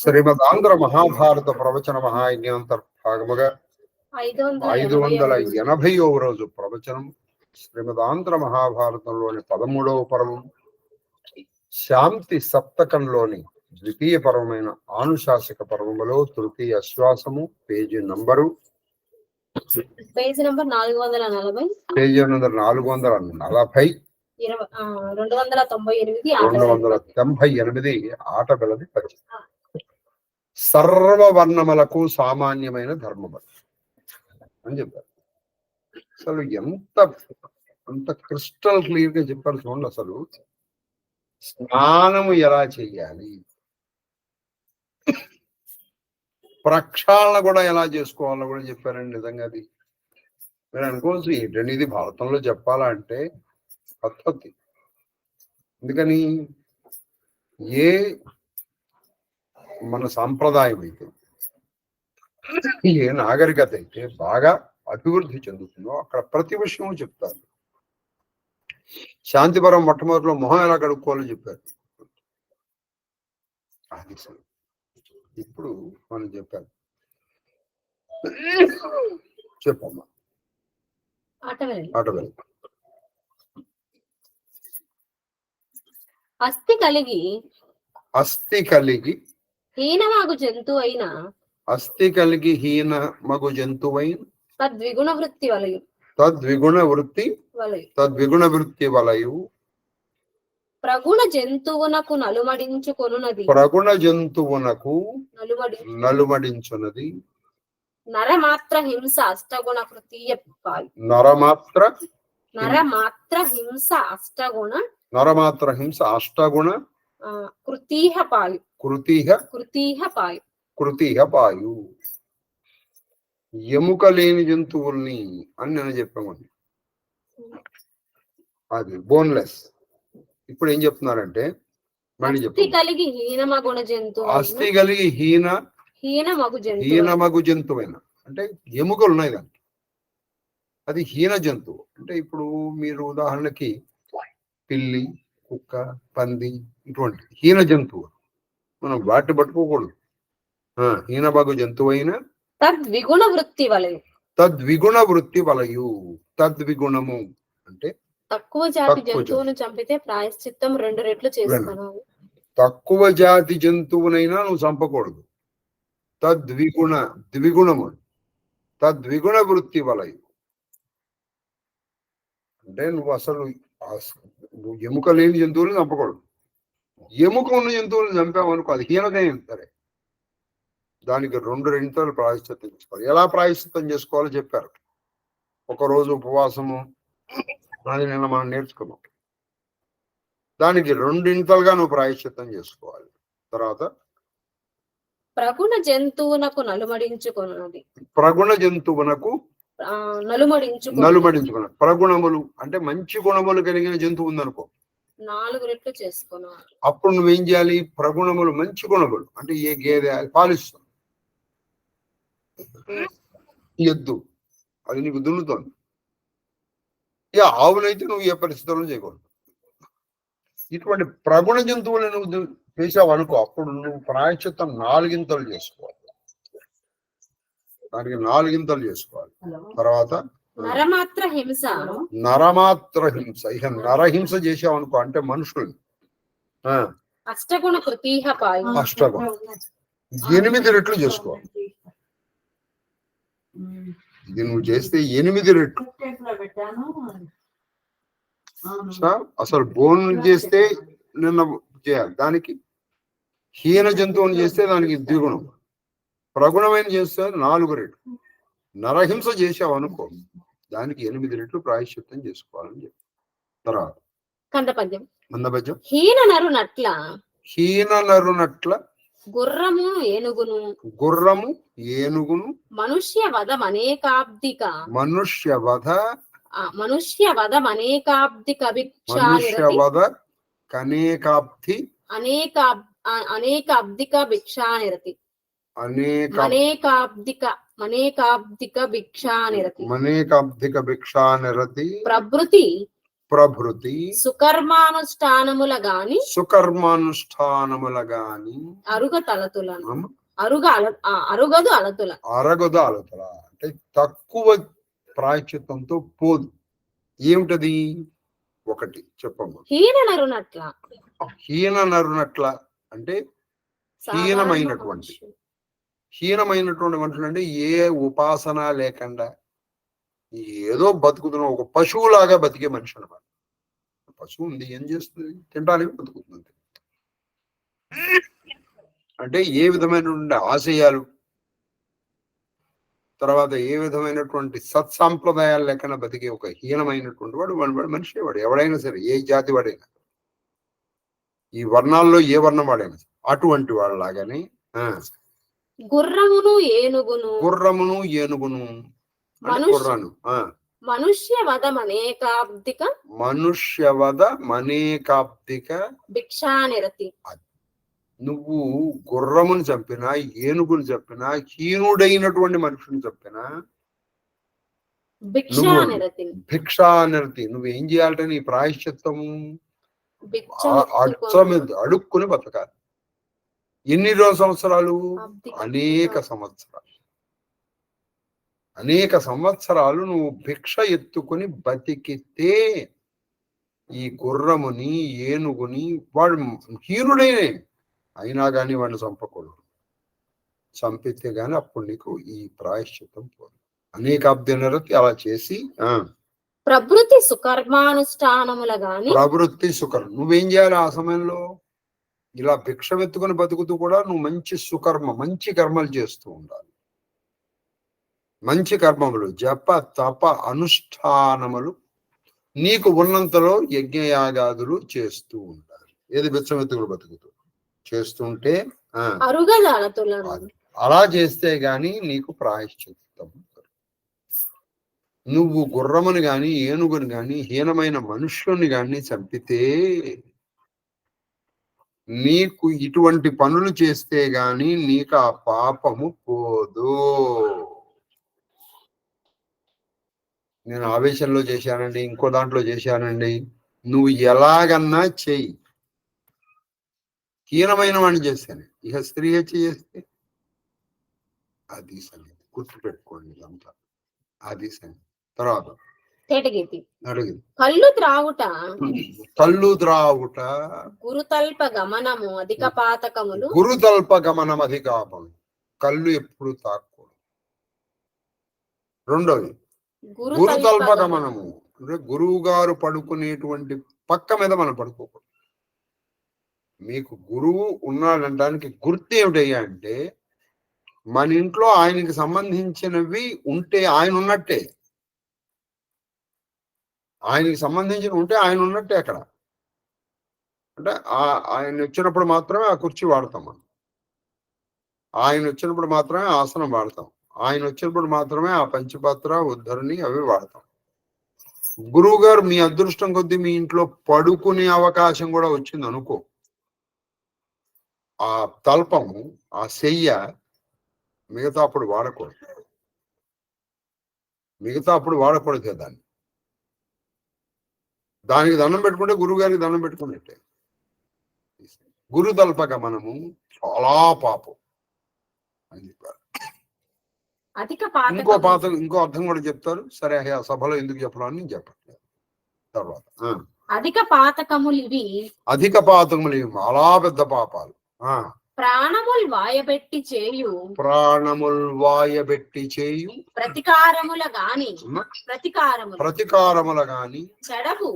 శ్రీమదాంధ్ర మహాభారత ప్రవచన మహాయజ్ఞాంతర్భాగముగా 580వ రోజు ప్రవచనం. శ్రీమదాంధ్ర మహాభారతంలోని 13వ పర్వం, శాంతి సప్తకంలోని ద్వితీయ పర్వమైన ఆనుశాసక పర్వములో తృతీయ శ్వాసము, పేజీ నంబరు 440, పేజీ నంబర్ 440, 298 ఆట గలది పరిచయం. సర్వవర్ణములకు సామాన్యమైన ధర్మము అని చెప్పారు. అసలు అంత క్రిస్టల్ క్లియర్ గా చెప్పారు చూడండి. అసలు స్నానము ఎలా చెయ్యాలి, ప్రక్షాళన కూడా ఎలా చేసుకోవాలో కూడా చెప్పారండి. నిజంగా అది మీరు అనుకోవచ్చు ఏంటండి ఇది భారతంలో చెప్పాలంటే పద్ధతి. ఎందుకని ఏ మన సాంప్రదాయం అయితే, ఏ నాగరికత అయితే బాగా అభివృద్ధి చెందుతుందో అక్కడ ప్రతి విషయం చెప్తారు. శాంతిపరం మొట్టమొదటిలో మొహం ఎలా కడుక్కోవాలో చెప్పారు. అది ఇప్పుడు మనం చెప్పారు. చెప్పమ్మా. ఆటవేళ అస్థి కలిగి హీనమగు జంతువైన తద్విగుణ వృత్తి వలయు ప్రగుణ జంతువునకు నలుమడించునది నరమాత్ర హింస అష్టగుణ కృతీయ పాయు. నరమాత్ర హింస అష్టగుణ కృతీహ పాయు. ఎముక లేని జంతువుల్ని అని నేను చెప్పామండి. అది బోన్లెస్. ఇప్పుడు ఏం చెప్తున్నారంటే మళ్ళీ అస్థి కలిగి హీనమగు జంతువైన అంటే ఎముకలు ఉన్నాయి దానికి, అది హీన జంతువు. అంటే ఇప్పుడు మీరు ఉదాహరణకి పిల్లి, కుక్క, పంది ఇటువంటి హీన జంతువు మనం వాటిని పట్టుకోకూడదు. హీనమగు జంతువైన తద్విగుణ వృత్తి వలయు. తద్విగుణము అంటే తక్కువ జాతి జంతువును చంపితే ప్రాయశ్చిత్తం 2 రెట్లు చేసుకోవాలి. తక్కువ జాతి జంతువునైనా నువ్వు చంపకూడదు. తద్విగుణ వృత్తి వలయు అంటే నువ్వు అసలు ఎముక లేని జంతువులను చంపకూడదు. ఎముక ఉన్న జంతువులను చంపామనుకో అది హీనదైన సరే దానికి 2 రెంతలు ప్రాయశ్చిత్తం చేసుకోవాలి. ఎలా ప్రాయశ్చిత్తం చేసుకోవాలో చెప్పారు. ఒకరోజు ఉపవాసము, అది నిన్న మనం నేర్చుకున్నాం. దానికి 2 ఇంతలుగా నువ్వు ప్రాయశ్చిత్తం చేసుకోవాలి. తర్వాత ప్రగుణ జంతువునకు నలుమడించుకున్న ప్రగుణములు అంటే మంచి గుణములు కలిగిన జంతువు ఉందనుకో 4 రెట్లు చేసుకోవాలి. అప్పుడు నువ్వేం చేయాలి? ప్రగుణములు మంచి గుణములు అంటే ఏ గేదె పాలిస్తుంది, ఎద్దు అది నీకు దున్నుతోంది. ఇక ఆవునైతే నువ్వు ఏ పరిస్థితుల్లో చేయకూడదు. ఇటువంటి ప్రగుణ జంతువులను నువ్వు చేసావు అనుకో అప్పుడు నువ్వు ప్రాయశ్చిత్తం 4 ఇంతలు చేసుకోవాలి. దానికి 4 ఇంతలు చేసుకోవాలి. తర్వాత నరమాత్ర హింస. ఇక నరహింస చేసావు అనుకో అంటే మనుషులు అష్టగుణ 8 రెట్లు చేసుకోవాలి. ఇది నువ్వు చేస్తే 8 రెట్లు. అసలు బోన్ చేస్తే నిన్న చేయాలి. దానికి హీన జంతువుని చేస్తే దానికి ద్విగుణం, ప్రగుణమైన చేస్తే 4 రెట్లు. నరహింస చేసావు అనుకో దానికి 8 రెట్లు ప్రాయశ్చిత్తం చేసుకోవాలని చెప్పి. తర్వాత కందపద్యం. హీన నరునట్ల గుర్రము ఏనుగును మనుష్య వధం అనేకాబ్దిక భిక్షానిరతి అనేకాబ్దిక భిక్షానిరతి ప్రభృతి ప్రభృతి సుకర్మానుష్ఠానముల గాని సుకర్మానుష్ఠానముల గాని అరుగ తలతులను అరుగదు అలతుల అరగదు అలతుల అంటే తక్కువ ప్రాయశ్చిత్తంతో పోదు. ఏమిటది? ఒకటి చెప్పమ్మా. హీన నరునట్ల. హీన నరునట్ల అంటే హీనమైనటువంటి మనుషులు అంటే ఏ ఉపాసన లేకుండా ఏదో బతుకుతున్న ఒక పశువులాగా బతికే మనిషి అన్నమాట. పశువు ఉంది, ఏం చేస్తుంది? తినడానికి బతుకుతుంది. అంటే ఏ విధమైనటువంటి ఆశయాలు, తర్వాత ఏ విధమైనటువంటి సత్సాంప్రదాయాలు లేకుండా బతికే ఒక హీనమైనటువంటి వాడు మనిషి. వాడు ఎవడైనా సరే, ఏ జాతి వాడైనా, ఈ వర్ణాల్లో ఏ వర్ణం వాడైనా అటువంటి వాళ్ళలాగానే గుర్రమును ఏనుగును గుర్రాను మనుష్యవధ మనేకాబ్దిక భిక్షానిరతి. నువ్వు గుర్రమును చంపినా, ఏనుగును చంపినా, హీనుడైనటువంటి మనుషుని చంపినా భిక్షానిరతి. నువ్వేం చేయాలంటే నీ ప్రాయశ్చిత్తము అడుక్కుని బతకాలి. ఎన్ని సంవత్సరాలు? అనేక సంవత్సరాలు నువ్వు భిక్ష ఎత్తుకుని బతికితే ఈ గుర్రముని, ఏనుగుని, వాడు హీనుడైనే అయినా కానీ వాడిని చంపకూడదు. చంపితే గాని అప్పుడు నీకు ఈ ప్రాయశ్చిత్తం పోదు. అనేకాబ్ది నిరతి అలా చేసి ప్రవృత్తి సుకర్మానుష్ఠానముల గాని ప్రవృత్తి సుకర్మ. నువ్వేం చేయాలి ఆ సమయంలో? ఇలా భిక్ష ఎత్తుకుని బతుకుతూ కూడా నువ్వు మంచి మంచి కర్మలు చేస్తూ ఉండాలి. మంచి కర్మములు, జప తప అనుష్ఠానములు నీకు ఉన్నంతలో యజ్ఞయాగాదులు చేస్తూ ఉండాలి. ఏది భిక్షం ఎత్తుకుని బతుకుతూ చేస్తుంటే అలా చేస్తే గాని నీకు ప్రాయశ్చిత్తం. నువ్వు గుర్రముని గాని, ఏనుగుని గాని, హీనమైన మనుషుల్ని గాని చంపితే నీకు ఇటువంటి పనులు చేస్తే గాని నీకు ఆ పాపము పోదు. నేను ఆవేశంలో చేశానండి, ఇంకో దాంట్లో చేశానండి, నువ్వు ఎలాగన్నా చెయ్యి. హీనమైన వాడిని చేస్తాను, ఇక స్త్రీ హత్య చేస్తే అది సంగతి. గుర్తుపెట్టుకోండి ఇదంతా, అది సంగతి. తర్వాత అడిగింది కళ్ళు త్రావుట గురుతల్ప గమనము అధిక పాతకములు. కళ్ళు ఎప్పుడు తాకూడదు. రెండోది గురుతల్ప గమనము అంటే గురువు గారు పడుకునేటువంటి పక్క మీద మనం పడుకోకూడదు. మీకు గురువు ఉన్నాడంటానికి గుర్తు ఏమిటయ్యా అంటే మన ఇంట్లో ఆయనకి సంబంధించినవి ఉంటే ఆయన ఉన్నట్టే. ఆయనకి సంబంధించిన ఉంటే ఆయన ఉన్నట్టే అక్కడ. అంటే ఆయన వచ్చినప్పుడు మాత్రమే ఆ కుర్చీ వాడతాం మనం. ఆయన వచ్చినప్పుడు మాత్రమే ఆసనం వాడతాం. ఆయన వచ్చినప్పుడు మాత్రమే ఆ పంచపాత్ర, ఉద్ధరణి అవి వాడతాం. గురువు గారు మీ అదృష్టం కొద్దీ మీ ఇంట్లో పడుకునే అవకాశం కూడా వచ్చింది అనుకో, ఆ తల్పము, ఆ శయ్య మిగతా అప్పుడు వాడకూడదు. దాన్ని దానికి దండం పెట్టుకుంటే గురువు గారికి దండం పెట్టుకున్నట్టే. గురుతల్ప గమనము చాలా పాపం అని చెప్పారు. ఇంకో అర్థం కూడా చెప్తారు. సరే ఆ సభలో ఎందుకు చెప్పడం అని చెప్పట్లేదు. తర్వాత అధిక పాతకములు ఇవి చాలా పెద్ద పాపాలు. ప్రాణముల్ వాయబెట్టి చేయు ప్రతికారముల గాని చెడవు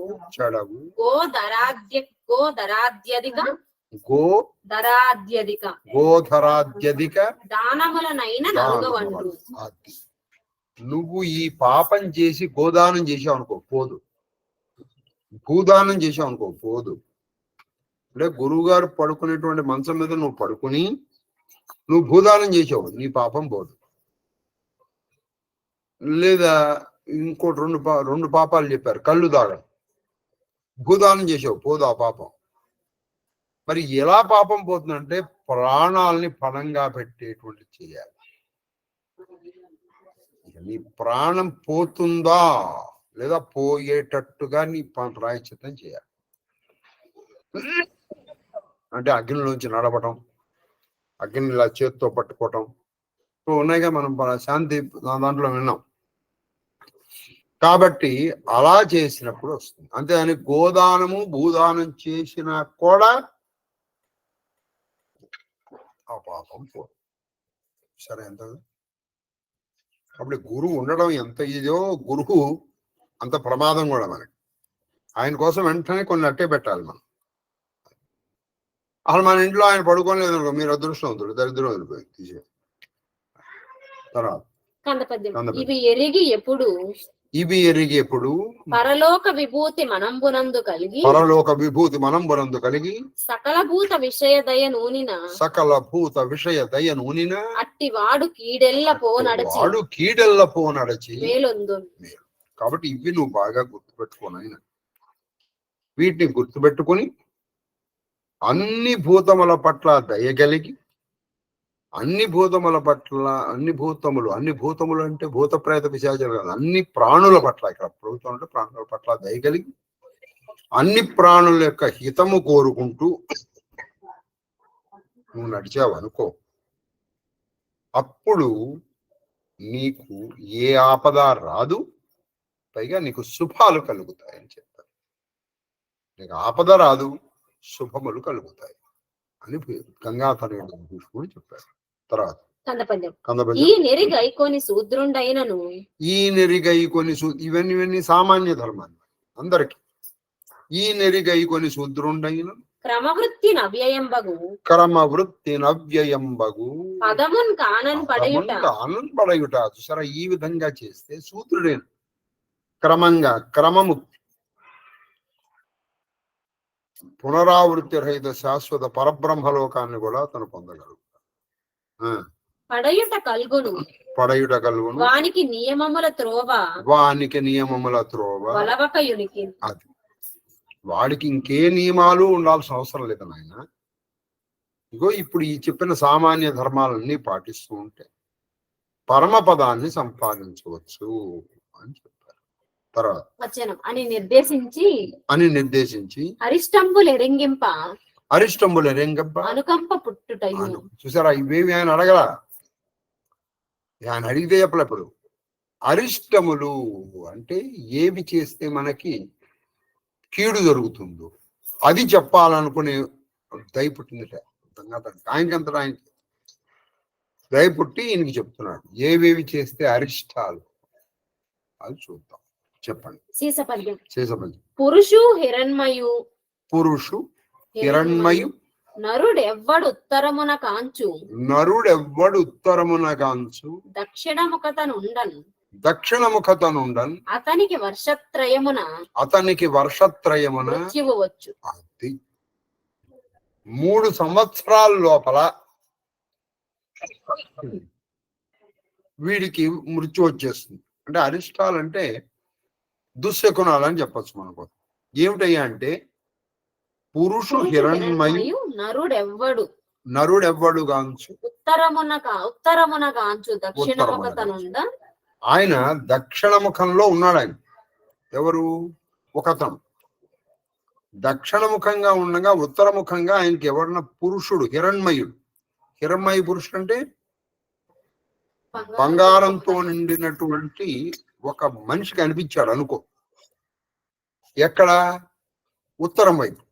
గోధరాద్యధిక దానములనైన నరుగవండు. నువ్వు ఈ పాపం చేసి గోదానం చేసావు అనుకో పోదు, భూదానం చేసావు అనుకో పోదు. అంటే గురువు గారు పడుకునేటువంటి మంచం మీద నువ్వు పడుకుని నువ్వు భూదానం చేసావు, నీ పాపం పోదు. లేదా ఇంకోటి రెండు పాపాలు చెప్పారు. కళ్ళు తాగడం, భూదానం చేసావు, పోదు ఆ పాపం. మరి ఎలా పాపం పోతుందంటే ప్రాణాలని పణంగా పెట్టేటువంటి చేయాలి. నీ ప్రాణం పోతుందా లేదా పోయేటట్టుగా నీ ప్రాయశ్చిత్తం చేయాలి. అంటే అగ్నిలోంచి నడవటం, అగ్ని ఇలా చేతితో పట్టుకోవటం ఉన్నాయిగా, మనం శాంతి దాంట్లో విన్నాం. కాబట్టి అలా చేసినప్పుడు వస్తుంది. అంతేగాని గోదానము భూదానం చేసినా కూడా ఆ పాపం పోదు. సరే, ఎంత కాబట్టి గురువు ఉండడం ఎంత ఇదో, గురువు అంత ప్రమాదం కూడా మనకి. ఆయన కోసం వెంటనే కొన్ని అట్టే పెట్టాలి మనం. అసలు మన ఇంట్లో ఆయన పడుకోలేదు అనుకో, మీరు అదృష్టవంతుడు, దరిద్రం వదిలిపోయి తీసే. తర్వాత ఇవి ఎరిగి ఎప్పుడు పరలోక విభూతి మనంబునందు కలిగి సకల భూత విషయ దయ నూనిన అట్టివాడు కీడెల్ల పోనడచి మేలొందు. కాబట్టి ఇవి నువ్వు బాగా గుర్తుపెట్టుకోనైనా, వీటిని గుర్తుపెట్టుకుని అన్ని భూతముల పట్ల దయగలిగి, అన్ని భూతములు అంటే భూత ప్రేత పిశాచాలు కాదు, అన్ని ప్రాణుల పట్ల, ఇక్కడ ప్రభుత్వం అంటే ప్రాణుల పట్ల దయగలిగి అన్ని ప్రాణుల యొక్క హితము కోరుకుంటూ నువ్వు నడిచావు అనుకో, అప్పుడు నీకు ఏ ఆపద రాదు, పైగా నీకు శుభాలు కలుగుతాయని చెప్పారు. నీకు ఆపద రాదు, శుభములు కలుగుతాయి అని గంగాధరుడు భూషణుడు చెప్పారు. తర్వాత ఈ నెరిగైకొని ఇవన్నీ సామాన్య ధర్మాన్ని అందరికి. ఈ నెరిగైకొని శూద్రుండైన క్రమవృత్తి నవ్యయంబగు పదమున్ కానన్ పడయుట. చూసారా, ఈ విధంగా చేస్తే శూద్రుడైన క్రమము పునరావృత్తి రహిత శాశ్వత పరబ్రహ్మలోకాన్ని కూడా అతను పొందగలడు. పడయుట కల్గును వానికి నియమముల త్రోవ అది వాడికి ఇంకే నియమాలు ఉండాల్సిన అవసరం లేదు నాయన. ఇగో ఇప్పుడు ఈ చెప్పిన సామాన్య ధర్మాలన్నీ పాటిస్తూ ఉంటే పరమపదాన్ని సంపాదించవచ్చు అని చెప్పారు. తర్వాత అని నిర్దేశించి అరిష్టంబులు ఎరింగింప అనుకంప పుట్టుటయు. చూసారా, ఇవేవి ఆయన అడగలా, ఆయన అడిగితే చెప్పలేప్పుడు. అరిష్టములు అంటే ఏవి చేస్తే మనకి కీడు జరుగుతుందో అది చెప్పాలనుకునే దయ పుట్టిందట ఆయనకంతటా. ఆయనకి దయ పుట్టి ఈయనకి చెప్తున్నాడు ఏవేవి చేస్తే అరిష్టాలు, అది చూద్దాం. చెప్పండి. శీసపద్యం. పురుషు హిరణ్మయు నరుడెవ్వడు ఉత్తరమున కాంచు దక్షిణముఖతనుండన్ అతనికి వర్షత్రయమున మృత్యువచ్చు. 3 సంవత్సరాల లోపల వీడికి మృత్యు వచ్చేస్తుంది. అంటే అరిష్టాలంటే దుశ్శకునాలని చెప్పచ్చు మనకు. ఏమిటయ్యా అంటే పురుషు హిరణ్మయు నరుడెవ్వడు గాంచు ఉత్తరమున గాంచు దక్షిణముఖతనుండ. ఆయన దక్షిణముఖంలో ఉన్నాడు. ఆయన ఎవరు? ఒకతను దక్షిణముఖంగా ఉండగా ఉత్తరముఖంగా ఆయనకి ఎవరన్నా పురుషుడు హిరణ్మయుడు. హిరణ్మయ పురుషుడు అంటే బంగారంతో నిండినటువంటి ఒక మనిషి కనిపించాడు అనుకో. ఎక్కడ? ఉత్తరం వైపు.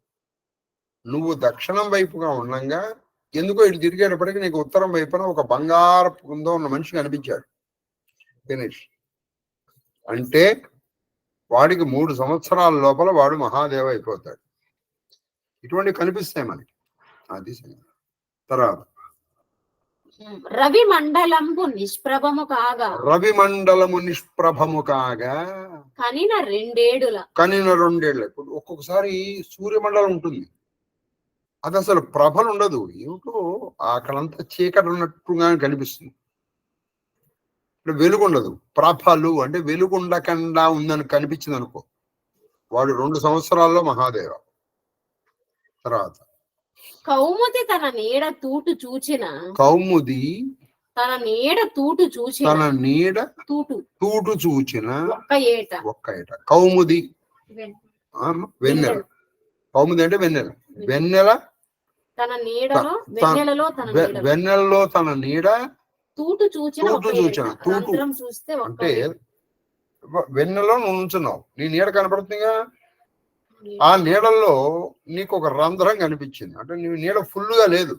నువ్వు దక్షిణం వైపుగా ఉండగా ఎందుకో ఇటు తిరిగేటప్పటికీ నీకు ఉత్తరం వైపున ఒక బంగారపు కుందో ఉన్న మనిషి కనిపించాడు. ఫినిష్. అంటే వాడికి 3 సంవత్సరాల లోపల వాడు మహాదేవ అయిపోతాడు. ఇటువంటి కనిపిస్తాయి మనకి. అది తర్వాత రవి మండలము నిష్ప్రభము కాగా కనిన 2 ఏడుల. ఇప్పుడు ఒక్కొక్కసారి సూర్యమండలం ఉంటుంది, అది అసలు ప్రభలు ఉండదు. ఏమిటో అక్కడంతా చీకటి ఉన్నట్టుగా కనిపిస్తుంది. ఇప్పుడు వెలుగుండదు. ప్రభలు అంటే వెలుగుండకుండా ఉందని కనిపించింది అనుకో, వాడు 2 సంవత్సరాల్లో మహాదేవ. తర్వాత కౌముది తన నీడ తూటు చూచిన కౌముది తన నీడ తూటు చూచిన తన నీడ తూటు తూటు చూచిన ఒక్క ఏట కౌముది వెన్- వెన్నెల. కౌముది అంటే వెన్నెల. వెన్నెల తన నీడలో వెన్నెలలో తన నీడ వెన్నెలలో తన నీడ తూటు చూచిన తూటు చూచిన. తూటు రంధ్రం చూస్తే అంటే వెన్నెలో నువ్వు ఉంచున్నావు, నీ నీడ కనపడుతుందిగా. ఆ నీడల్లో నీకు ఒక రంధ్రం కనిపించింది అంటే నీ నీడ ఫుల్గా లేదు,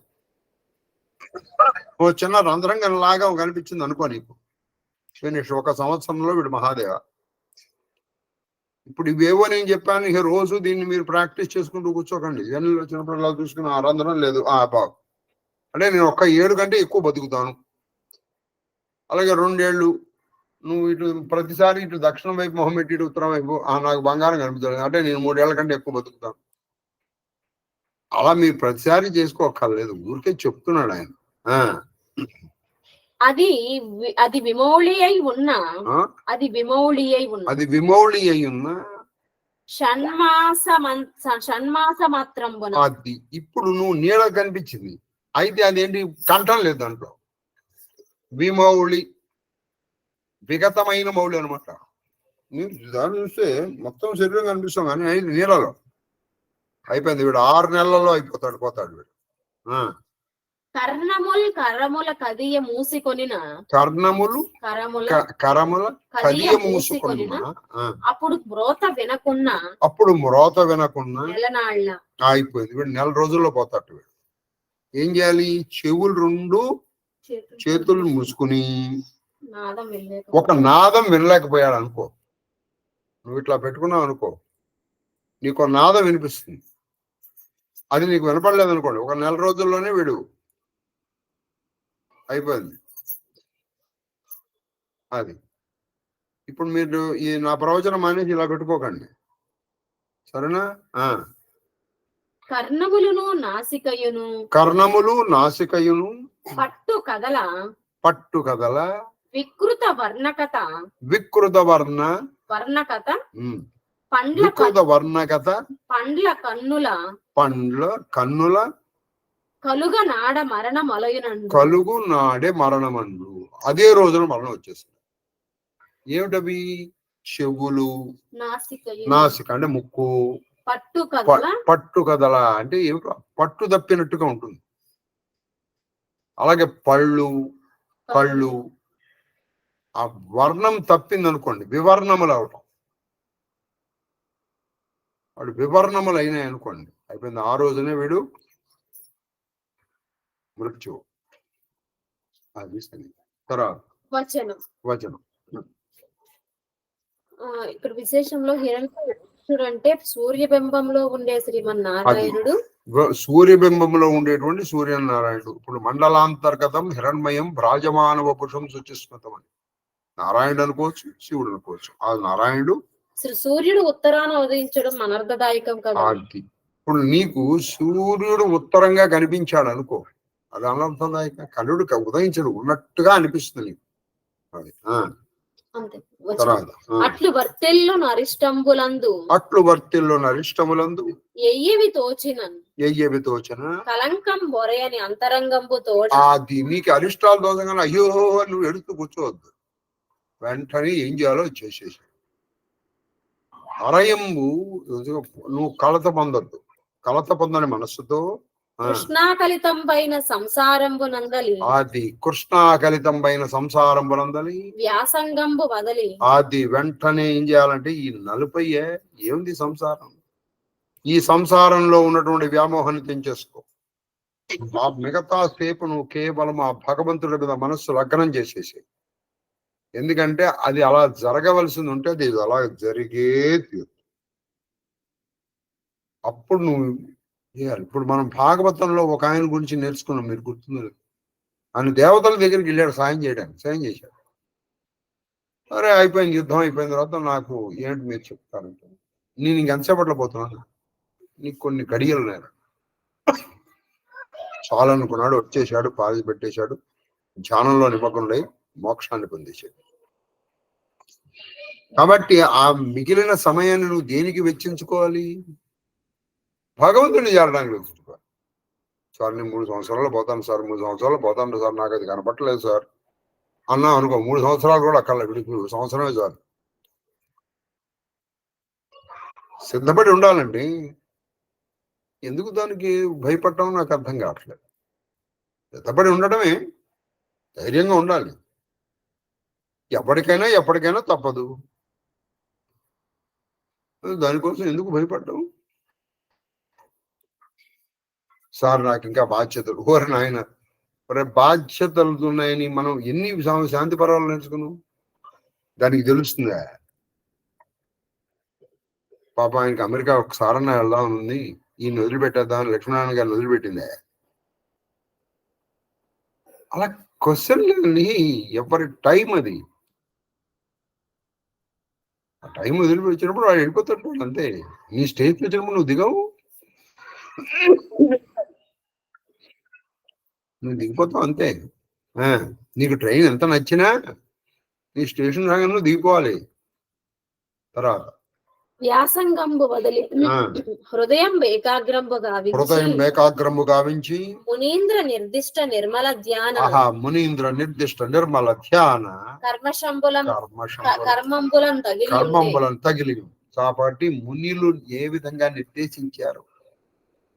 ఓ చిన్న రంధ్రం లాగా కనిపించింది అనుకో. నీకు ఫినిష్. ఒక సంవత్సరంలో వీడు మహాదేవ. ఇప్పుడు ఇవేవో నేను చెప్పాను, ఇక రోజు దీన్ని మీరు ప్రాక్టీస్ చేసుకుంటూ కూర్చోకండి. వెన్నెల వచ్చినప్పుడు ఇలా చూసుకుని ఆ రంధ్రం లేదు, బాగు అంటే నేను ఒక్క 7 కంటే ఎక్కువ బతుకుతాను. అలాగే 2 ఏళ్ళు నువ్వు ఇటు ప్రతిసారి ఇటు దక్షిణం వైపు మొహం పెట్టి ఇటు ఉత్తరం వైపు నాకు బంగారం కనిపిస్తుంది అంటే నేను 3 ఏళ్ల కంటే ఎక్కువ బతుకుతాను. అలా మీరు ప్రతిసారి చేసుకోక్కర్లేదు, ఊరికే చెప్తున్నాడు ఆయన. అది విమౌళి అయి ఉన్నా అది విమౌళి అయి ఉన్న షణ్మాస మాత్రం. అది ఇప్పుడు నువ్వు నీడ కనిపించింది, అయితే అదేంటి కంఠం లేదు దాంట్లో. విమౌళి విగతమైన మౌళి అనమాట. మీరు దాన్ని చూస్తే మొత్తం శరీరం కనిపిస్తాం కానీ అది నీడలో అయిపోయింది. వీడు 6 నెలల్లో పోతాడు వీడు. కరముల కదియ మూసికొనిన అప్పుడు మ్రోత వినకున్నా అయిపోయింది. వీడు 4 రోజుల్లో పోతాడు. వీడు ఏం చేయాలి? చెవులు 2 చేతులు మూసుకుని ఒక నాదం వినలేకపోయాడు అనుకో. నువ్వు ఇట్లా పెట్టుకున్నావు అనుకో, నీకు నాదం వినిపిస్తుంది. అది నీకు వినపడలేదు అనుకోండి, ఒక 4 రోజుల్లోనే వీడు అయిపోయింది. అది ఇప్పుడు మీరు ఈ నా ప్రవచనం అనేది ఇలా పెట్టుకోకండి, సరేనా? కర్ణములు నాసికయును పట్టు కదల వికృత వర్ణకత పండ్ల కన్నుల కలుగు నాడే మరణమండు. అదే రోజున మరణం వచ్చేస్తుంది. ఏమిటవి? చెవులు, నాసిక అంటే ముక్కు, పట్టు కదల అంటే ఏమిటో పట్టు తప్పినట్టుగా ఉంటుంది. అలాగే కళ్ళు ఆ వర్ణం తప్పింది అనుకోండి, వివర్ణములు అవటం. వాడు వివర్ణములు అయినాయి అనుకోండి, అయిపోయింది. ఆ రోజునే వీడు మృత్యు. అది తర్వాత వచనం. ఇక్కడ విశేషంలో హిరణ్యకుడు అంటే సూర్యబింబంలో ఉండే శ్రీమన్నారాయణుడు, సూర్యబింబంలో ఉండేటువంటి సూర్యనారాయణుడు. ఇప్పుడు మండలాంతర్గతం హిరణ్మయం భ్రాజమానవ పురుషం శుచిస్మృతం అని నారాయణుడు అనుకోవచ్చు, శివుడు అనుకోవచ్చు. ఆ నారాయణుడు సూర్యుడు ఉత్తరాన ఉదయించడం అనర్థదాయకం కదా. ఇప్పుడు నీకు సూర్యుడు ఉత్తరంగా కనిపించాడు అనుకో, అది అనర్థదాయక. కనుడు ఉదయించడు ఉన్నట్టుగా అనిపిస్తుంది నీకు. అది అట్లు వర్తిల్లు నరిష్టములందు ఎయ్యవి తోచిన కలంకం బొరయని అంతరంగంబు తోడ. అది నీకు అరిష్టాలు తోచగానే అయ్యో నువ్వు ఎడుతూ కూర్చోవద్దు, వెంటనే ఏం చేయాలో చేసేసి. అరయంబు నువ్వు కలత పొందొద్దు. కలత పొందని మనస్సుతో కృష్ణాకలితం పైన సంసారంబునందలి, అది కృష్ణాకలితంపైన సంసారంబునందలి వ్యాసంగంబు వదలి. అది వెంటనే ఏం చేయాలంటే ఈ నలుపయ్యే ఏముంది సంసారం, ఈ సంసారంలో ఉన్నటువంటి వ్యామోహాన్ని తెంచేసుకో. ఆ మిగతా సేపు నువ్వు కేవలం ఆ భగవంతుడి మీద మనస్సు లగ్నం చేసేసి. ఎందుకంటే అది అలా జరగవలసింది ఉంటే అది అలా జరిగే తీరు. అప్పుడు నువ్వు చేయాలి. ఇప్పుడు మనం భాగవతంలో ఒక ఆయన గురించి నేర్చుకున్నాం, మీరు గుర్తుంది. ఆయన దేవతల దగ్గరికి వెళ్ళాడు సాయం చేశాడు. సరే అయిపోయింది, యుద్ధం అయిపోయిన తర్వాత నాకు ఏంటి మీరు చెప్తారంటే, నేను ఇంకెంతసేపట్లో పోతున్నాను, నీకు కొన్ని గడియలు నేను చాలనుకున్నాడు. వచ్చేసాడు, పాది పెట్టేశాడు, ధ్యానంలో నిమగ్నుడై మోక్షాన్ని పొందేశాడు. కాబట్టి ఆ మిగిలిన సమయాన్ని నువ్వు దేనికి వెచ్చించుకోవాలి? భగవంతుడిని చేరడానికి వెచ్చించుకోవాలి. సార్ నేను 3 సంవత్సరాల్లో పోతాను సార్, 3 సంవత్సరాల్లో పోతాను సార్, నాకు అది కనపట్టలేదు సార్ అన్నా అనుకో, 3 సంవత్సరాలు కూడా అక్కర్లే, విడిపి సంవత్సరమే చాలు. సిద్ధపడి ఉండాలండి. ఎందుకు దానికి భయపడటం నాకు అర్థం కావట్లేదు. సిద్ధపడి ఉండడమే, ధైర్యంగా ఉండాలి. ఎప్పటికైనా తప్పదు. దానికోసం ఎందుకు భయపడ్డం? సార్ నాకు ఇంకా బాధ్యతలు, ఓరి నాయన, మరి బాధ్యతలు ఉన్నాయని మనం ఎన్ని శాంతి పర్వాలు నేర్చుకున్నాం? దానికి తెలుస్తుందా? పాప ఆయనకి అమెరికా ఒకసారన్నా వెళ్దాం ఉంది, ఈయన వదిలిపెట్టేద్దామని లక్ష్మీనారాయణ గారిని వదిలిపెట్టిందే. అలా క్వశ్చన్లని ఎవరి టైం అది, ఆ టైం వదిలిపెట్టినప్పుడు వాడు వెళ్ళిపోతుంటాడు అంతే. నీ స్టేజ్ వచ్చినప్పుడు నువ్వు దిగవు, నువ్వు దిగిపోతావు అంతే. నీకు ట్రైన్ ఎంత నచ్చినా నీ స్టేషన్ రాగానే నువ్వు దిగిపోవాలి. తర్వాత వ్యాసంగంబు వదిలి హృదయం ఏకాగ్రంబు గావించి మునీంద్ర నిర్దిష్ట నిర్మల ధ్యాన కర్మంబులను తగిలి. కాబట్టి మునిలు ఏ విధంగా నిర్దేశించారు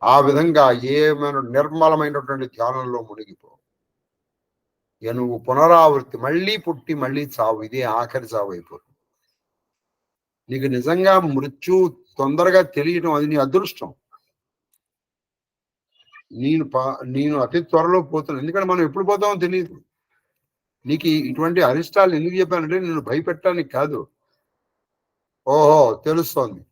ఆ విధంగా ఏమైనా నిర్మలమైనటువంటి ధ్యానంలో మునిగిపో. నువ్వు పునరావృత్తి, మళ్ళీ పుట్టి మళ్ళీ చావు, ఇదే ఆఖరి చావు అయిపోతుంది. నీకు నిజంగా మృత్యు తొందరగా తెలియడం అది నీ అదృష్టం. నేను అతి త్వరలో పోతాను, ఎందుకంటే మనం ఎప్పుడు పోతామో తెలియదు. నీకు ఇటువంటి అరిష్టాలు ఎందుకు చెప్పానంటే నేను భయపెట్టడానికి కాదు. ఓహో తెలుస్తోంది,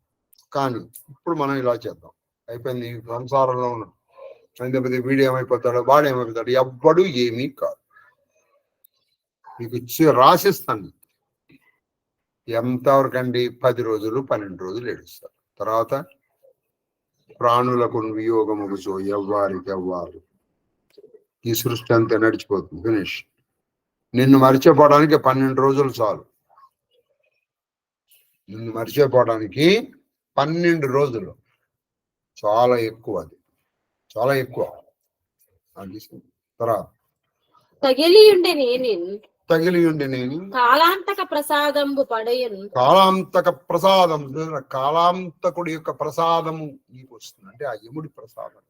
కానీ ఇప్పుడు మనం ఇలా చేద్దాం, అయిపోయింది. సంసారంలో ఉన్నాం, అయితే వీడు ఏమైపోతాడు, వాడు ఏమైపోతాడు, ఎవ్వడు ఏమీ కాదు. మీకు రాసిస్తాను. ఎంతవరకండి? 10 రోజులు 12 రోజులు ఏడుస్తారు. తర్వాత ప్రాణులకు వియోగముగుచో ఎవ్వారికి ఎవ్వారు, ఈ సృష్టి అంతా నడిచిపోతుంది, ఫినిష్. నిన్ను మర్చిపోవడానికి 12 రోజులు చాలు. నిన్ను మర్చిపోవడానికి 12 రోజులు చాలా ఎక్కువ, అది చాలా ఎక్కువ. తర్వాత తగిలి ఉండి నేను కాలాంతక ప్రసాదంబు పడయను. కాలాంతక ప్రసాదం, కాలాంతకుడి యొక్క ప్రసాదము నీకు వస్తుంది, అంటే ఆ యముడి ప్రసాదం.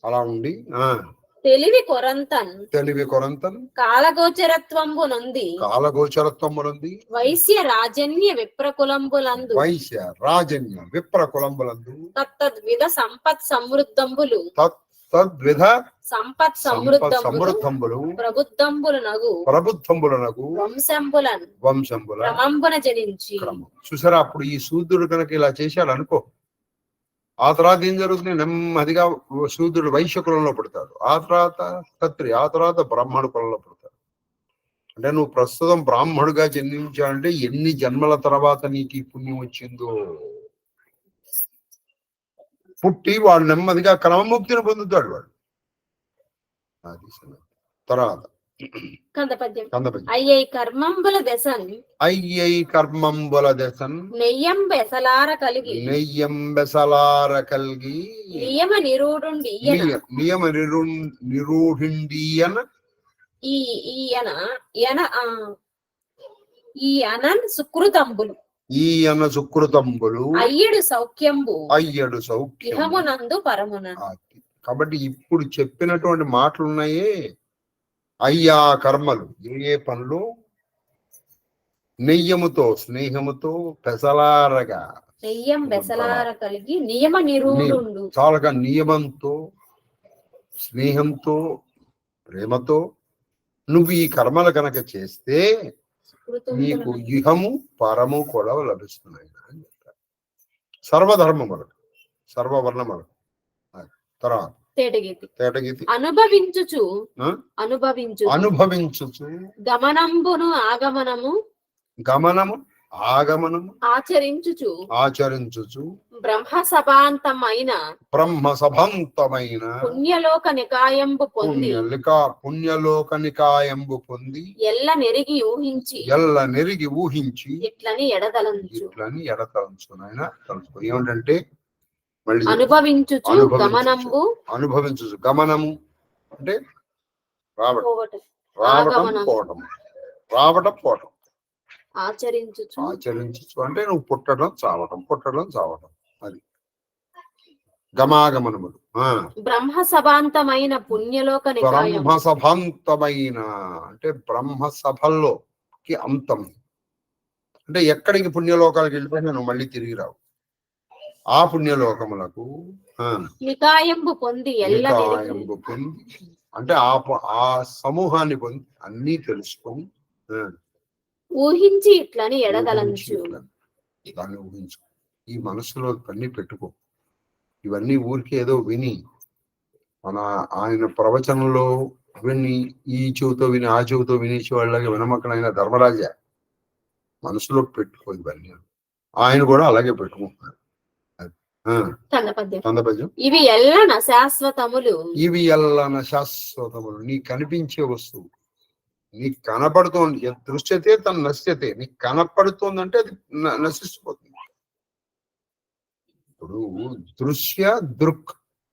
అలా ఉండి తెలివి కొరంతన్ కాలగోచరత్వంబు నంది వైశ్య రాజన్య విప్రకులంబులందు తద్విధ సంపత్ సమృద్ధంబులు ప్రబుద్ధంబులనగు వంశంబుల జనించి. చూసారా? అప్పుడు ఈ శూద్రుడు కనుక ఇలా చేశాడు అనుకో, ఆ తర్వాత ఏం జరుగుతుంది? నెమ్మదిగా శూద్రుడు వైశ్య కులంలో పడతాడు, ఆ తర్వాత క్షత్రియ, ఆ తర్వాత బ్రాహ్మణ కులంలో పడతాడు. అంటే నువ్వు ప్రస్తుతం బ్రాహ్మణుగా జన్మించాలంటే ఎన్ని జన్మల తర్వాత నీకు ఈ పుణ్యం వచ్చిందో. పుట్టి వాడు నెమ్మదిగా క్రమముక్తిని పొందుతాడు వాడు. అది తర్వాత అయ్యై కర్మంబుల దశన్ నెయ్యం బెసలార కలిగి నియమ నిరూఢుండియన ఈ అనన్ సుకృతంబులు అయ్యడు సౌఖ్యంబు ఇహమునందు పరమునందు. కాబట్టి ఇప్పుడు చెప్పినటువంటి మాటలు ఉన్నాయే, అయ్యా కర్మలు, ఏ పనులు నెయ్యముతో స్నేహముతో పెసలారగా కలిగి నియమ నిరూఢుండు, చాలగా నియమంతో స్నేహంతో ప్రేమతో నువ్వు ఈ కర్మలు కనుక చేస్తే నీకు ఇహము పరము కూడా లభిస్తున్నాయి అని చెప్తారు. సర్వధర్మములు, సర్వవర్ణములు. తర్వాత తేటగీతి అనుభవించుచు గమనము ఆగమనము ఆచరించుచు బ్రహ్మ సభాంతమైన పుణ్యలోక నికాయంబు పొంది ఎల్ల నెరిగి ఊహించి ఇట్లని ఎడతలంచు. నాయన తలుచుకో. ఏమిటంటే మళ్ళీ అనుభవించుచు గమనంబు అనుభవించు గమనము అంటే రావడం పోవటం, రావటం ఆగమనం. పోవటం రావటం పోవటం ఆచరించుచు ఆచరించు అంటే నువ్వు పుట్టడం చావటం అది గమాగమనములు. బ్రహ్మ సభాంతమైన పుణ్యలోక నికాయం. బ్రహ్మ సభాంతమైన అంటే బ్రహ్మ సభల్లోకి అంతం అంటే ఎక్కడికి పుణ్యలోకాలకు వెళ్ళిపోయినా నువ్వు మళ్ళీ తిరిగి రావు. ఆ పుణ్యలోకములకు నికాయంబు పొంది ఎల్ల నికాయంబు పొంది అంటే ఆ సమూహాన్ని పొంది అన్నీ తెలుసుకొని ఊహించి ఇట్లని ఎడదలంచు. దాన్ని ఊహించు. ఈ మనసులో పని పెట్టుకో. ఇవన్నీ ఊరికి ఏదో విని మన ఆయన ప్రవచనంలో విని ఈ చెవితో విని ఆ చెవితో వినేసి వాళ్ళకి వినమక్కనైన ధర్మరాజ మనసులో పెట్టుకో. ఇవన్నీ ఆయన కూడా అలాగే పెట్టుకుంటున్నారు. ఇవి ఎల్లన శాశ్వతములు. ఇవి ఎల్లన శాశ్వతములు. నీకు కనిపించే వస్తువు నీకు కనపడుతోంది. దృశ్యతే తన నశ్యతే. నీకు కనపడుతోందంటే అది నశిస్తుపోతుంది. ఇప్పుడు దృశ్య దృక్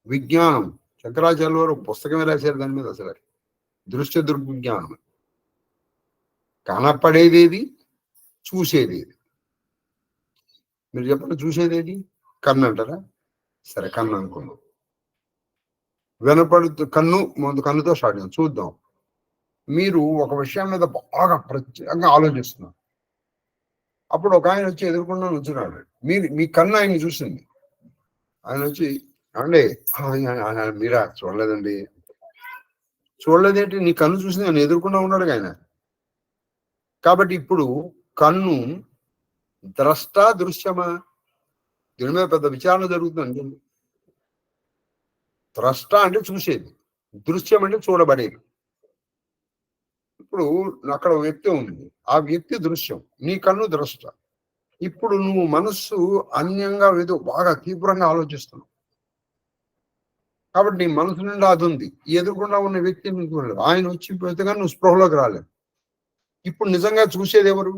విజ్ఞానం శంకరాచార్య వారు పుస్తకమే రాశారు దాని మీద. అసలు దృశ్య దృగ్విజ్ఞానం కనపడేదేది చూసేదేది. మీరు చెప్పండి, చూసేదేది కన్ను అంటారా? సరే కన్ను అనుకున్నాం. కన్నుతో స్టార్ట్ చేద్దాం. చూద్దాం. మీరు ఒక విషయం మీద బాగా ప్రత్యేకంగా ఆలోచిస్తున్నారు. అప్పుడు ఒక ఆయన వచ్చి ఎదుర్కొన్నా నుంచున్నాడు. మీ కన్ను ఆయన్ని చూసింది. ఆయన వచ్చి అండి మీరా చూడలేదండి. చూడలేదేంటి? నీ కన్ను చూసింది. ఆయన ఎదుర్కొన్నా ఉన్నాడు ఆయన. కాబట్టి ఇప్పుడు కన్ను ద్రష్ట దృశ్యమా? దీని మీద పెద్ద విచారణ జరుగుతుంది. ద్రష్ట అంటే చూసేది, దృశ్యం అంటే చూడబడేది. ఇప్పుడు అక్కడ వ్యక్తి ఉంది, ఆ వ్యక్తి దృశ్యం, నీ కన్ను ద్రష్ట. ఇప్పుడు నువ్వు మనస్సు అన్యంగా ఏదో బాగా తీవ్రంగా ఆలోచిస్తున్నావు. కాబట్టి నీ మనసు నుండి అది ఉంది. ఎదురుకుండా ఉన్న వ్యక్తి నీకు ఆయన వచ్చి పెద్దగా నువ్వు స్పృహలోకి రాలేవు. ఇప్పుడు నిజంగా చూసేది ఎవరు?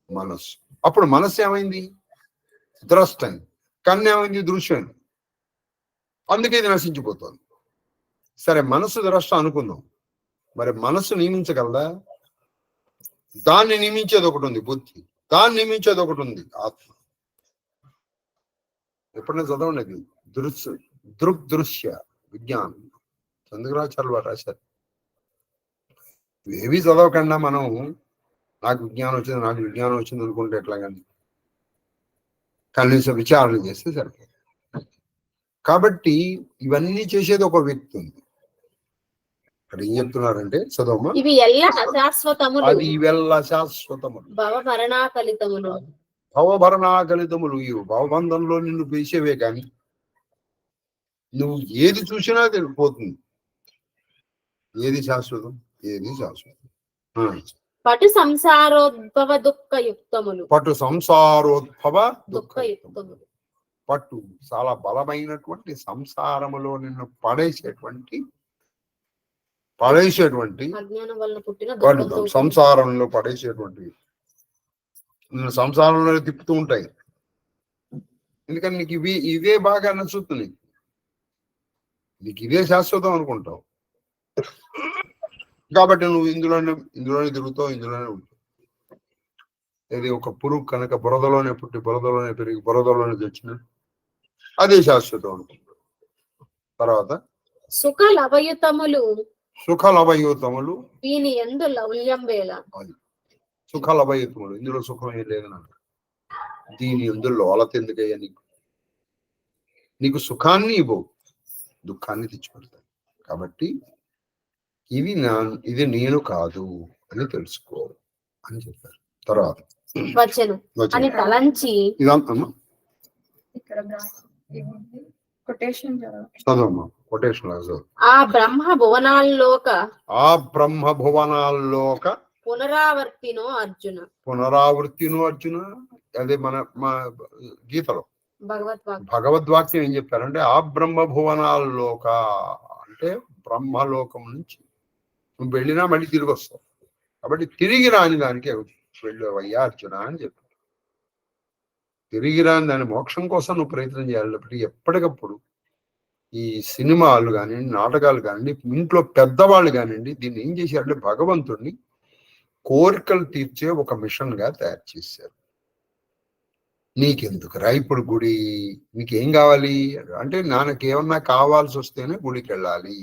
మనస్సు. అప్పుడు మనస్సు ఏమైంది? ద్రష్ట అయింది. కన్ను ఏమైంది? దృశ్యం. అందుకే ఇది నశించిపోతుంది. సరే, మనస్సు ద్రష్ట అనుకుందాం. మరి మనస్సు నియమించగలదా? దాన్ని నియమించేది ఒకటి ఉంది బుద్ధి, దాన్ని నియమించేది ఒకటి ఉంది ఆత్మ. ఎప్పుడైనా చదవండి దృగ్దృశ్య విజ్ఞానం. చంద్రరాచార్యులు వారు రాశారు. ఏవి చదవకుండా మనం నాకు విజ్ఞానం వచ్చింది అనుకుంటే ఎట్లా? కానీ కనీసం విచారణ చేస్తే సరిపోతుంది. కాబట్టి ఇవన్నీ చేసేది ఒక వ్యక్తి ఉంది. ఇక్కడ ఏం చెప్తున్నారంటే చదవమ్మా. ఇవి ఎల్ల శాశ్వతములు. అది ఇవెల్ల శాశ్వతములు. భవభరణాకలితములు. ఇవి భవబంధంలో నిన్ను వేసేవే కానీ నువ్వు ఏది చూసినా తెలిసిపోతుంది. ఏది శాశ్వతం, ఏది శాశ్వతం. పటు సంసారోద్భవ దుఃఖయుక్తములు. పటు సంసారోద్భవ దుఃఖయుక్తములు. పట్టు చాలా బలమైనటువంటి సంసారములో నిన్ను పడేసేటువంటి అజ్ఞానం వల్ల పుట్టిన సంసారంలో పడేసేటువంటి నిన్ను సంసారంలో తిప్పుతూ ఉంటాయి. ఎందుకని నీకు ఇవే బాగా నచ్చుతుంది. నీకు ఇదే శాశ్వతం అనుకుంటావు. కాబట్టి నువ్వు ఇందులోనే తిరుగుతావు, ఇందులోనే ఉంటావు. ఇది ఒక పురుగు కనుక బురదలోనే పుట్టి బురదలోనే పెరిగి బురదలోనే తెచ్చిన అదే శాశ్వతం అనుకుంటావు. తర్వాత సుఖలభయుతములు వీని యందు లౌల్యం వేళ. సుఖలభయుతములు, ఇందులో సుఖం ఏం లేదని అంటారు. దీని యందు లోలత ఎందుకయ్యా? నీకు సుఖాన్ని ఇవ్వవు, దుఃఖాన్ని తెచ్చిపెడతాయి. కాబట్టి ఇది నేను కాదు అని తెలుసుకో అని చెప్పారు. తర్వాత అని తలంచి ఇదంతమ్మా ఆ బ్రహ్మ భువనాల్లోక పునరావర్తినో అర్జున. అదే మన గీతలో భగవద్వాక్యం ఏం చెప్పారంటే ఆ బ్రహ్మ భువనాల్లోక అంటే బ్రహ్మలోకం నుంచి నువ్వు వెళ్ళినా మళ్ళీ తిరిగి వస్తావు. కాబట్టి తిరిగి రాని దానికే వెళ్ళవయ్యా అర్జున అని చెప్పారు. తిరిగి రాని దాని మోక్షం కోసం నువ్వు ప్రయత్నం చేయాలి. ఎప్పటికప్పుడు ఈ సినిమాలు కానివ్వండి, నాటకాలు కానివ్వండి, ఇంట్లో పెద్దవాళ్ళు కానివ్వండి, దీన్ని ఏం చేశారంటే భగవంతుడిని కోరికలు తీర్చే ఒక మిషన్ గా తయారు చేశారు. నీకెందుకురా ఇప్పుడు గుడి, నీకేం కావాలి అంటే నాకేమన్నా కావాల్సి వస్తేనే గుడికి వెళ్ళాలి,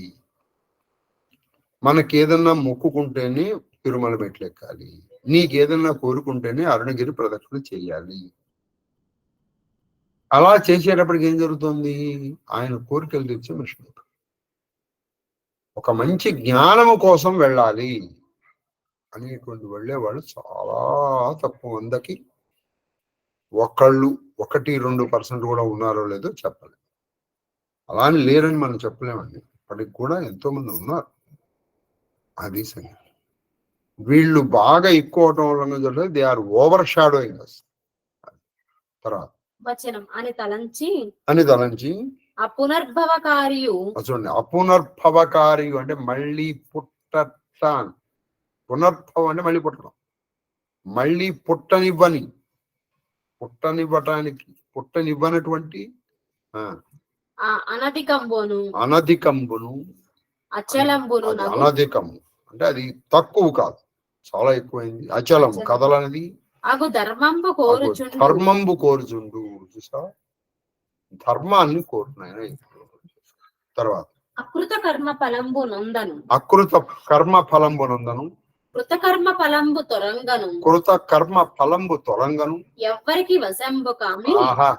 మనకేదన్నా మొక్కుకుంటేనే తిరుమల మెట్లు ఎక్కాలి, నీకేదన్నా కోరుకుంటేనే అరుణగిరి ప్రదక్షిణ చేయాలి. అలా చేసేటప్పటికి ఏం జరుగుతుంది, ఆయన కోరికలు తెచ్చే మిషన్. ఒక మంచి జ్ఞానము కోసం వెళ్ళాలి అనేటువంటి వెళ్ళేవాళ్ళు చాలా తక్కువ, 100కి 1-2% కూడా ఉన్నారో లేదో చెప్పలేదు. అలా అని లేరని మనం చెప్పలేమండి, ఇప్పటికి కూడా ఎంతో మంది ఉన్నారు. అది సంగతి. వీళ్ళు బాగా ఎక్కువ అవటం వల్ల దే ఆర్ ఓవర్ షాడోయింగ్ అస్. తర్వాత వచనం అని తలంచి అపునర్భవకారియు, చూడండి, అపునర్భవకారియు అంటే మళ్ళీ పుట్టటాన్. పునర్భవం అంటే మళ్ళీ పుట్టడం, మళ్ళీ పుట్టనివ్వనటువంటి అనధికంబును అనధికము అంటే అది తక్కువ కాదు, చాలా ఎక్కువైంది. అచలము కదలనేది ధర్మంబు కోరుచుండు. చూసా, ధర్మాన్ని కోరుతున్నాయి. తర్వాత అకృత కర్మ ఫలంబునందను కృత కర్మ ఫలంబు తొరంగను ఎవ్వరికి వశంబు కామి. ఆహా,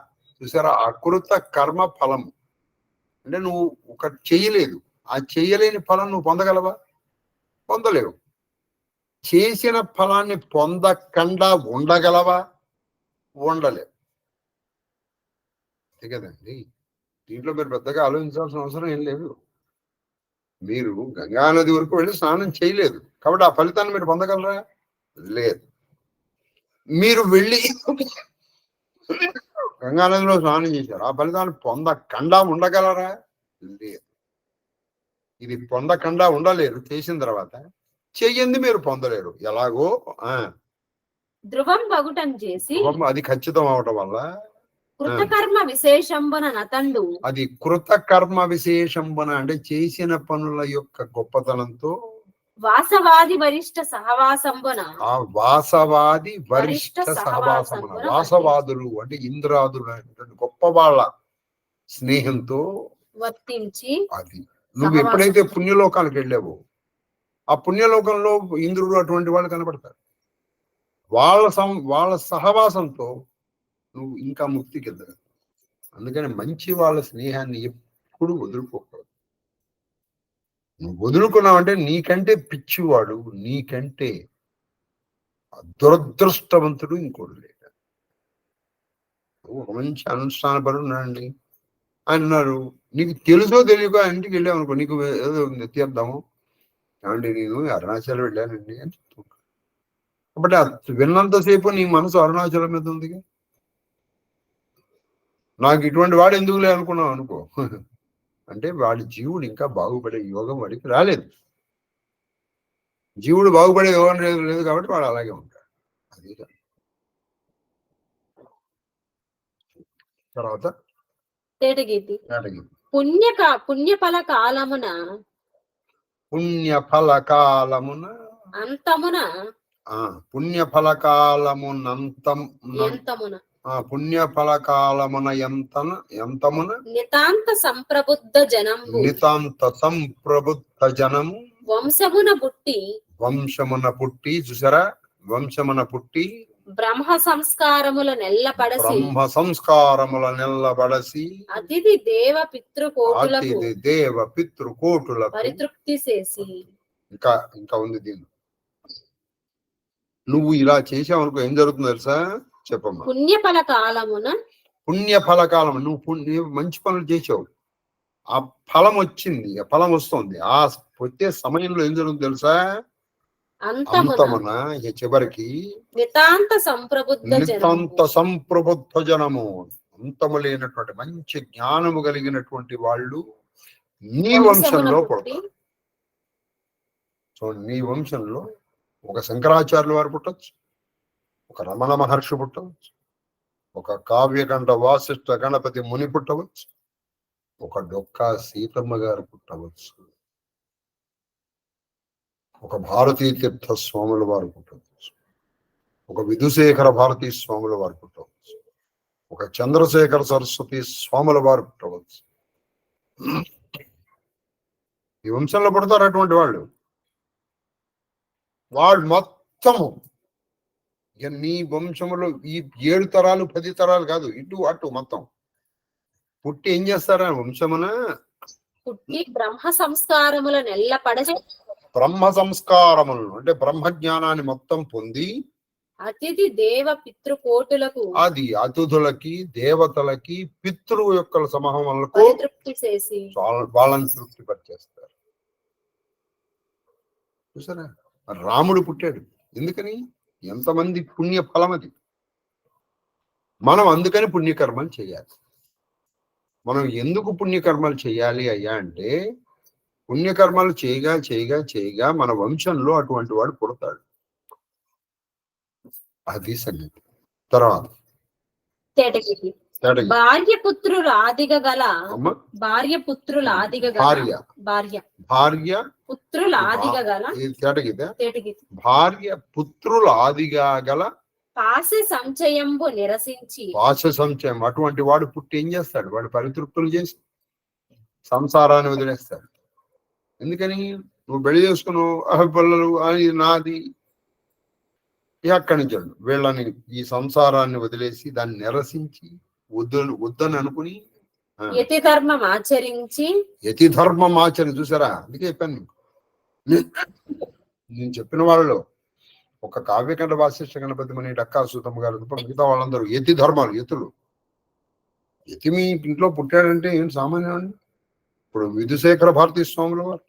చూసారా, అకృత కర్మ ఫలము అంటే నువ్వు ఒకటి చేయలేదు, ఆ చేయలేని ఫలం నువ్వు పొందగలవా? పొందలేవు. చేసిన ఫలాన్ని పొందకుండా ఉండగలవా? ఉండలేవు. అంతే కదండి. దీంట్లో మీరు పెద్దగా ఆలోచించాల్సిన అవసరం ఏం లేదు. మీరు గంగానది వరకు వెళ్ళి స్నానం చేయలేదు కాబట్టి ఆ ఫలితాన్ని మీరు పొందగలరా? లేదు. మీరు వెళ్ళి గంగానదిలో స్నానం చేశారు, ఆ ఫలితాన్ని పొందకుండా ఉండగలరా? లేదు. ఇది పొందకుండా ఉండలేరు. చేసిన తర్వాత చెయ్యంది మీరు పొందలేరు. ఎలాగో ధ్రువం బగుటం చేసి అది ఖచ్చితం అవటం వల్ల కృతకర్మ విశేషంబున నతండు, అది కృతకర్మ విశేషంబున అంటే చేసిన పనుల యొక్క గొప్పతనంతో వాసవాది వరిష్ట సహవాసంబున, ఆ వాసవాది వరిష్ట సహవాసమున, వాసవాదులు అంటే ఇంద్రాదులు అనేటువంటి గొప్ప వాళ్ళ స్నేహంతో వర్తించి, అది నువ్వు ఎప్పుడైతే పుణ్యలోకానికి వెళ్ళావో ఆ పుణ్యలోకంలో ఇంద్రుడు అటువంటి వాళ్ళు కనబడతారు. వాళ్ళ సహవాసంతో నువ్వు ఇంకా ముక్తికి వెళ్తావు. అందుకని మంచి వాళ్ళ స్నేహాన్ని ఎప్పుడు వదులుకోకూడదు. నువ్వు వదులుకున్నావంటే నీకంటే పిచ్చివాడు, నీకంటే దురదృష్టవంతుడు ఇంకోడు లేడు. ఒక మంచి అనుష్ఠాన పరుడు ఉన్నాడండి, ఆయన ఉన్నారు, నీకు తెలుసో తెలియకో ఇంటికి వెళ్ళావు అనుకో, నీకు ఏదో తీద్దాము ఏమండి నేను అరుణాచలం వెళ్ళానండి అని చెప్తున్నాను. కాబట్టి విన్నంతసేపు నీ మనసు అరుణాచలం మీద ఉంది. నాకు ఇటువంటి వాడు ఎందుకులే అనుకున్నావు అనుకో, అంటే వాడి జీవుడు ఇంకా బాగుపడే యోగం వాడికి రాలేదు. జీవుడు బాగుపడే యోగం లేదు కాబట్టి వాడు అలాగే ఉంటాడు. అది తర్వాత పుణ్యఫల కాలమున అంతమున పుణ్యఫలకాలమున ఎంతమున నితాంత సంప్రబుద్ధ జనము వంశమున పుట్టి చూసారా, వంశమున పుట్టి బ్రహ్మ సంస్కారముల నెల్లబడసి అతిథి దేవ పితృకోటులకు పరితృప్తి చేసి. ఇంకా ఉంది దీన్ని. నువ్వు ఇలా చేసావనుకో ఏం జరుగుతుందో తెలుసా? చెప్పమ్మా. పుణ్యఫల కాలం నువ్వు మంచి పనులు చేసావు, ఆ ఫలం వచ్చింది, ఆ ఫలం వస్తుంది. ఆ వచ్చే సమయంలో ఏం జరుగుతుందో తెలుసా? అంతమున చివరికి నితాంత సంప్రబుద్ధ జనము, అంతము లేనటువంటి మంచి జ్ఞానము కలిగినటువంటి వాళ్ళు నీ వంశంలో పుడతారు. సో నీ వంశంలో ఒక శంకరాచార్యుల వారు పుట్టవచ్చు, ఒక రమణ మహర్షి పుట్టవచ్చు, ఒక కావ్యకంఠ వాసిష్ఠ గణపతి ముని పుట్టవచ్చు, ఒక డొక్కా సీతమ్మ గారు పుట్టవచ్చు, ఒక భారతీ తీర్థ స్వాముల వారు పుట్టవచ్చు, ఒక విధుశేఖర భారతీ స్వాముల వారు పుట్టవచ్చు, ఒక చంద్రశేఖర సరస్వతి స్వాముల వారు పుట్టవచ్చు. ఈ వంశంలో పుడతారు అటువంటి వాళ్ళు. వాళ్ళు మొత్తము ఇక నీ వంశంలో ఈ 7 తరాలు 10 తరాలు కాదు, ఇటు అటు మొత్తం పుట్టి ఏం చేస్తారా వంశమున పుట్టి బ్రహ్మ సంస్కారముల నెల్లపడచి బ్రహ్మ సంస్కారములను అంటే బ్రహ్మ జ్ఞానాన్ని మొత్తం పొంది అతిథి దేవ పితృకోటులకు అది అతిథులకి దేవతలకి పితృ యొక్క సమూహములకు తృప్తి చేసి వాళ్ళని తృప్తిపరిచేస్తారు. చూసారా, రాముడు పుట్టాడు ఎందుకని? ఎంతమంది పుణ్య ఫలం అది. మనం అందుకని పుణ్యకర్మలు చేయాలి. మనం ఎందుకు పుణ్యకర్మలు చేయాలి అయ్యా అంటే, పుణ్యకర్మలు చేయగా చేయగా చేయగా మన వంశంలో అటువంటి వాడు పుడతాడు. అది సంగతి. తర్వాత భార్య పుత్రులు ఆదిగ గల భార్య పుత్రుల ఆదిగ భార్య భార్య భార్య పుత్రుల ఆదిగ గల భార్య పుత్రుల ఆదిగా గల పాశ సంచయంబు నిరసించి పాశ సంచయం అటువంటి వాడు పుట్టి ఏం చేస్తాడు? వాడు పరితృప్తులు చేసి సంసారాన్ని వదిలేస్తాడు. ఎందుకని? నువ్వు పెళ్లి చేసుకున్నావు, పిల్లలు అని నాది, అక్కడి నుంచి వీళ్ళని ఈ సంసారాన్ని వదిలేసి దాన్ని నిరసించి వద్దని అనుకుని యతి ధర్మం ఆచరించి చూసారా? అందుకే చెప్పాను నేను చెప్పిన వాళ్ళలో ఒక కావ్యకంఠ వాసిష్ఠ గణపతి మని డక్కా సూతమ్మ గారు మిగతా వాళ్ళందరూ యతి ధర్మాలు, యతులు. యతి మీ ఇంట్లో పుట్టాడంటే ఏం సామాన్యం అండి. ఇప్పుడు విధుశేఖర భారతీ స్వాముల వారు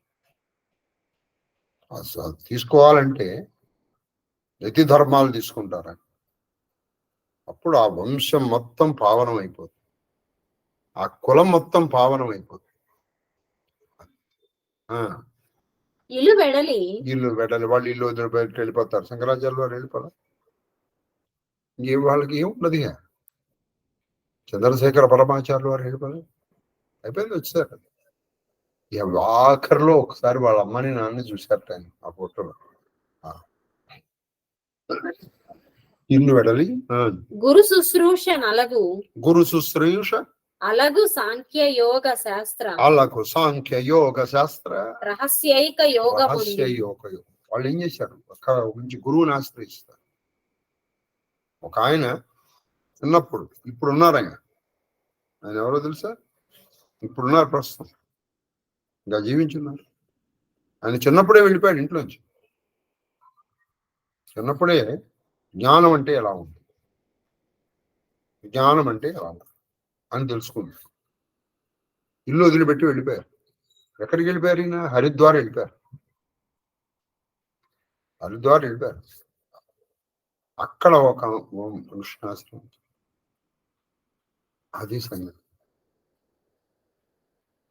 తీసుకోవాలంటే యతి ధర్మాలు తీసుకుంటారా? అప్పుడు ఆ వంశం మొత్తం పావనం అయిపోతుంది, ఆ కులం మొత్తం పావనం అయిపోతుంది. ఇల్లు వెడలి వాళ్ళు ఇల్లు వదిలిపెట్టి వెళ్ళిపోతారు. శంకరాచార్య వారు వెళ్ళిపోతారు. వాళ్ళకి ఏమున్నది? చంద్రశేఖర పరమాచార్యులు వారు వెళ్ళిపోతారు. అయిపోయింది, వచ్చారు. ఆఖరిలో ఒకసారి వాళ్ళ అమ్మని నాన్న చూశారట ఆయన ఆ ఫోటోలో. ఇల్లు వెడలి గురు శుశ్రూష అలగు సాంఖ్య యోగ శాస్త్ర రహస్యైక యోగ. వాళ్ళు ఏం చేశారు? ఒక మంచి గురువుని ఆశ్రయిస్తారు. ఒక ఆయన చిన్నప్పుడు, ఇప్పుడున్నారు ఆయన ఎవరో తెలుసా? ఇప్పుడున్నారు, ప్రస్తుతం ఇంకా జీవించున్నారు. ఆయన చిన్నప్పుడే వెళ్ళిపోయాడు ఇంట్లోంచి. చిన్నప్పుడే జ్ఞానం అంటే ఎలా ఉంది, జ్ఞానం అంటే ఎలా ఉంది అని తెలుసుకున్నారు. ఇల్లు వదిలిపెట్టి వెళ్ళిపోయారు. ఎక్కడికి వెళ్ళిపోయారు? ఈయన హరిద్వార్ వెళ్ళిపోయారు. అక్కడ ఒక కృష్ణాశ్రమం. అది సంగతి.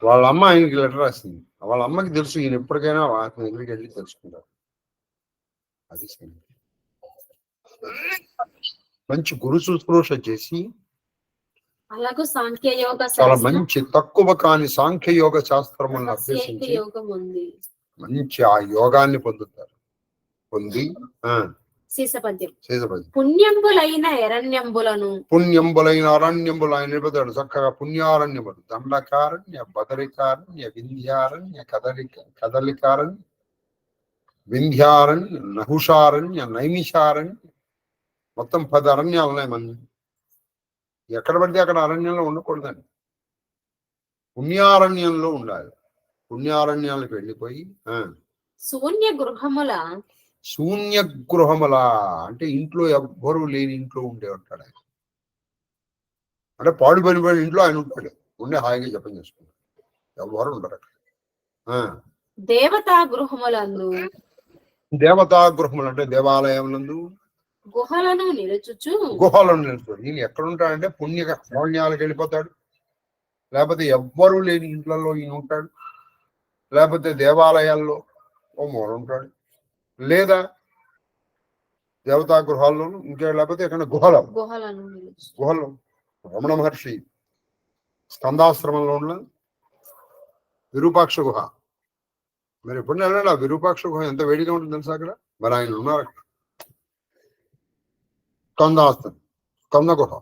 వాళ్ళ అమ్మ ఆయనకి లెటర్ రాసింది. వాళ్ళ అమ్మకి తెలుసు ఈయన ఎప్పటికైనా అతని దగ్గరికి వెళ్ళి తెలుసుకుంటారు. అది సంగతి. మంచి గురు శుశ్రూష చేసి చాలా మంచి తక్కువ కాని సాంఖ్యయోగ శాస్త్రములను అభ్యసించి మంచి ఆ యోగాన్ని పొందుతారు. పొంది పుణ్యంబులైన అరణ్యంబులు ఆయన నిలబడతాడు. చక్కగా పుణ్యారణ్యములు, దండకారణ్య, బదరికారణ్య, వింధ్యారణ్య, కదలికారణ్య, వింధ్యారణ్య, నహుషారణ్య, నైమిషారణ్య, మొత్తం 10 అరణ్యాలు ఉన్నాయి. మన ఎక్కడ పడితే అక్కడ అరణ్యంలో ఉండకూడదండి, పుణ్యారణ్యంలో ఉండాలి. పుణ్యారణ్యాలకు వెళ్ళిపోయి శూన్య గృహముల అంటే ఇంట్లో ఎవ్వరూ లేని ఇంట్లో ఉండే ఉంటాడు ఆయన. అంటే పాడుపడిపోయిన ఇంట్లో ఆయన ఉంటాడు, ఉండే హాయిగా జపం చేసుకుంటాడు. ఎవ్వరు ఉండరు అక్కడ. దేవతా గృహములు అంటే దేవాలయములందు గుహలను నిలుచు. ఈయన ఎక్కడ ఉంటాడంటే పుణ్యాలకు వెళ్ళిపోతాడు, లేకపోతే ఎవ్వరూ లేని ఇంట్లలో ఈయన ఉంటాడు, లేకపోతే దేవాలయాల్లో ఓ మూల ఉంటాడు, లేదా దేవతా గృహాల్లోనూ, ఇంకా లేకపోతే ఎక్కడ గుహలో గుహలను రమణ మహర్షి స్కందాశ్రమంలో ఉన్న విరూపాక్ష గుహ. మరి ఎప్పుడు వెళ్ళాలి ఆ విరూపాక్ష గుహ? ఎంత వేడిగా ఉంటుంది తెలుసా అక్కడ. మరి ఆయన ఉన్నారు అక్కడ. స్కంద గుహ.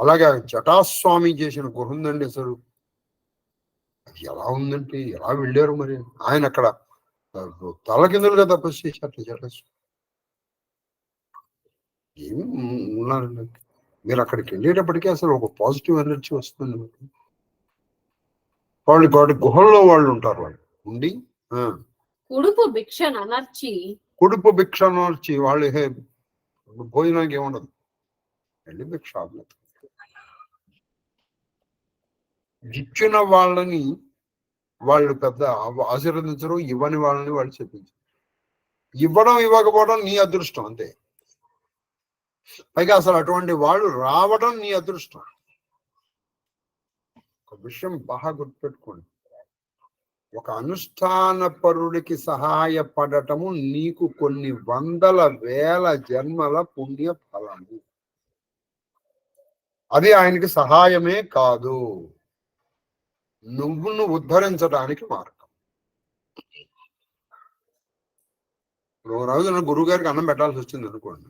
అలాగే జటాస్వామి చేసిన గుహ ఉందండి. అసలు అది ఎలా ఉందంటే ఎలా వెళ్ళారు మరి ఆయన అక్కడ తలకిందులుగా తపస్సు చేశారు జటాస్వామి. ఏమి ఉన్నారండి. మీరు అక్కడికి వెళ్ళేటప్పటికీ అసలు ఒక పాజిటివ్ ఎనర్జీ వస్తుంది. వాటి గుహల్లో వాళ్ళు ఉంటారు. వాళ్ళు ఉండి కుడుపు భిక్షనర్చి వాళ్ళు భోజనానికి ఏముండదు, వెళ్ళి భిక్ష ఇచ్చిన వాళ్ళని వాళ్ళు పెద్ద ఆశీర్వదించరు, ఇవ్వని వాళ్ళని వాళ్ళు చెప్పించరు. ఇవ్వడం ఇవ్వకపోవడం నీ అదృష్టం అంతే. పైగా అసలు అటువంటి వాళ్ళు రావడం నీ అదృష్టం. ఒక విషయం బాగా గుర్తుపెట్టుకోండి, ఒక అనుష్ఠాన పరుడికి సహాయపడటము నీకు కొన్ని వందల వేల జన్మల పుణ్య ఫలము. అది ఆయనకి సహాయమే కాదు, నువ్వును ఉద్ధరించడానికి మార్గం. రోజు నా గురువు గారికి అన్నం పెట్టాల్సి వచ్చింది అనుకోండి,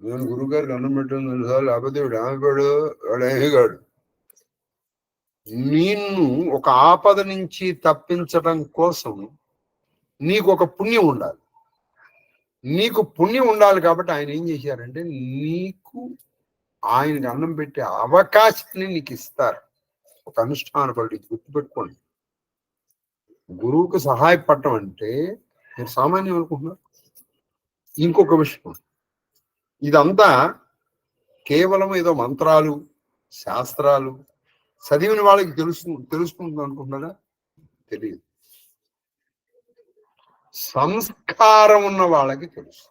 నేను గురువు గారికి అన్నం పెట్టాను తెలుసా, లేకపోతే వీడు ఏమైపోయాడు, వాడు ఏమిగాడు. నిన్ను ఒక ఆపద నుంచి తప్పించడం కోసం నీకు ఒక పుణ్యం ఉండాలి. నీకు పుణ్యం ఉండాలి కాబట్టి ఆయన ఏం చేశారంటే నీకు ఆయనకి అన్నం పెట్టే అవకాశాన్ని నీకు ఇస్తారు. ఒక అనుష్ఠాన పడి గుర్తుపెట్టుకోండి, గురువుకు సహాయపడటం అంటే మీరు సామాన్యం అనుకుంటున్నారు. ఇంకొక విషయం, ఇదంతా కేవలం ఏదో మంత్రాలు శాస్త్రాలు చదివిన వాళ్ళకి తెలుసుకుంటుంది అనుకుంటున్నారా? తెలియదు. సంస్కారం ఉన్న వాళ్ళకి తెలుసు.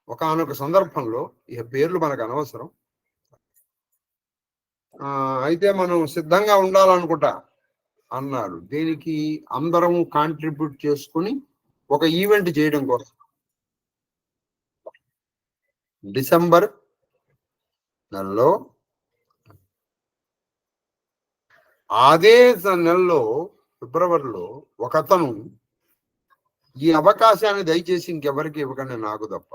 ఒకానొక సందర్భంలో ఇక పేర్లు మనకు అనవసరం, అయితే మనం సిద్ధంగా ఉండాలనుకుంటా అన్నారు. దీనికి అందరం కాంట్రిబ్యూట్ చేసుకుని ఒక ఈవెంట్ చేయడం కోసం డిసెంబర్ నెలలో, అదే నెలలో ఫిబ్రవరిలో ఒక అతను ఈ అవకాశాన్ని దయచేసి ఇంకెవరికి ఇవ్వకండి నాకు తప్ప,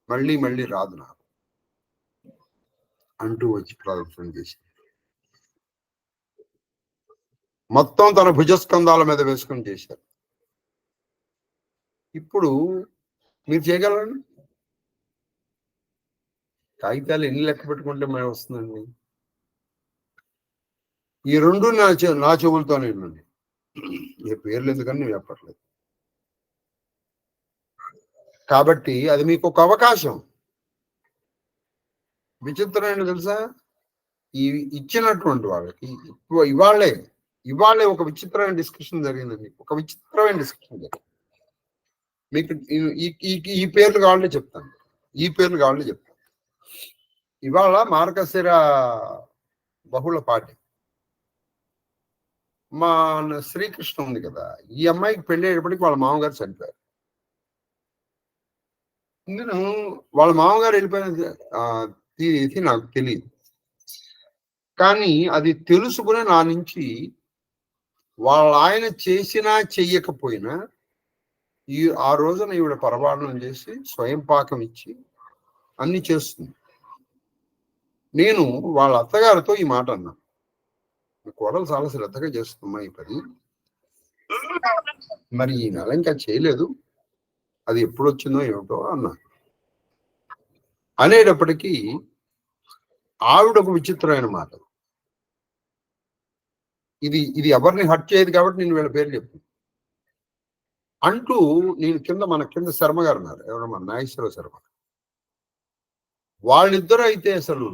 మళ్ళీ మళ్ళీ రాదు నాకు అంటూ వచ్చి ప్రదర్శన చేసి మొత్తం తన భుజస్కంధాల మీద వేసుకొని చేశారు. ఇప్పుడు మీరు చేయగలరండి? కాగితాలు ఎన్ని లెక్క పెట్టుకుంటే మేము వస్తుందండి? ఈ రెండు నా చెవులతోనే వినండి. ఏ పేర్లు ఎందుకని నేను చెప్పట్లేదు. కాబట్టి అది మీకు ఒక అవకాశం. విచిత్రమైన తెలుసా, ఈ ఇచ్చినటువంటి వాళ్ళకి ఇవాళే ఒక విచిత్రమైన డిస్కషన్ జరిగిందండి. ఒక విచిత్రమైన డిస్కషన్ జరిగింది. మీకు ఈ పేర్లు కావాలంటే చెప్తాను, ఇవాళ మార్గశిర బహుళ పాఠ్యం. మా శ్రీకృష్ణ ఉంది కదా, ఈ అమ్మాయికి పెళ్లి అయ్యేటప్పటికి వాళ్ళ మామగారు చనిపోయారు. నేను వాళ్ళ మామగారు వెళ్ళిపోయిన నాకు తెలియదు, కానీ అది తెలుసుకుని నా నుంచి వాళ్ళ ఆయన చేసినా చెయ్యకపోయినా ఆ రోజున ఈవిడ పరవాణం చేసి స్వయం పాకం ఇచ్చి అన్ని చేస్తుంది. నేను వాళ్ళ అత్తగారితో ఈ మాట అన్నా, కోడలు చాలా శ్రద్ధగా చేస్తున్నా ఈ పని, మరి ఈ నెల ఇంకా చేయలేదు, అది ఎప్పుడు వచ్చిందో ఏమిటో అన్నా. అనేటప్పటికీ ఆవిడ ఒక విచిత్రమైన మాట, ఇది ఎవరిని హర్ట్ చేయదు కాబట్టి నేను వీళ్ళ పేరు చెప్పు అంటూ, నేను మన కింద శర్మ గారు ఉన్నారు, ఎవరో మన నాగేశ్వర శర్మ, వాళ్ళిద్దరూ అయితే అసలు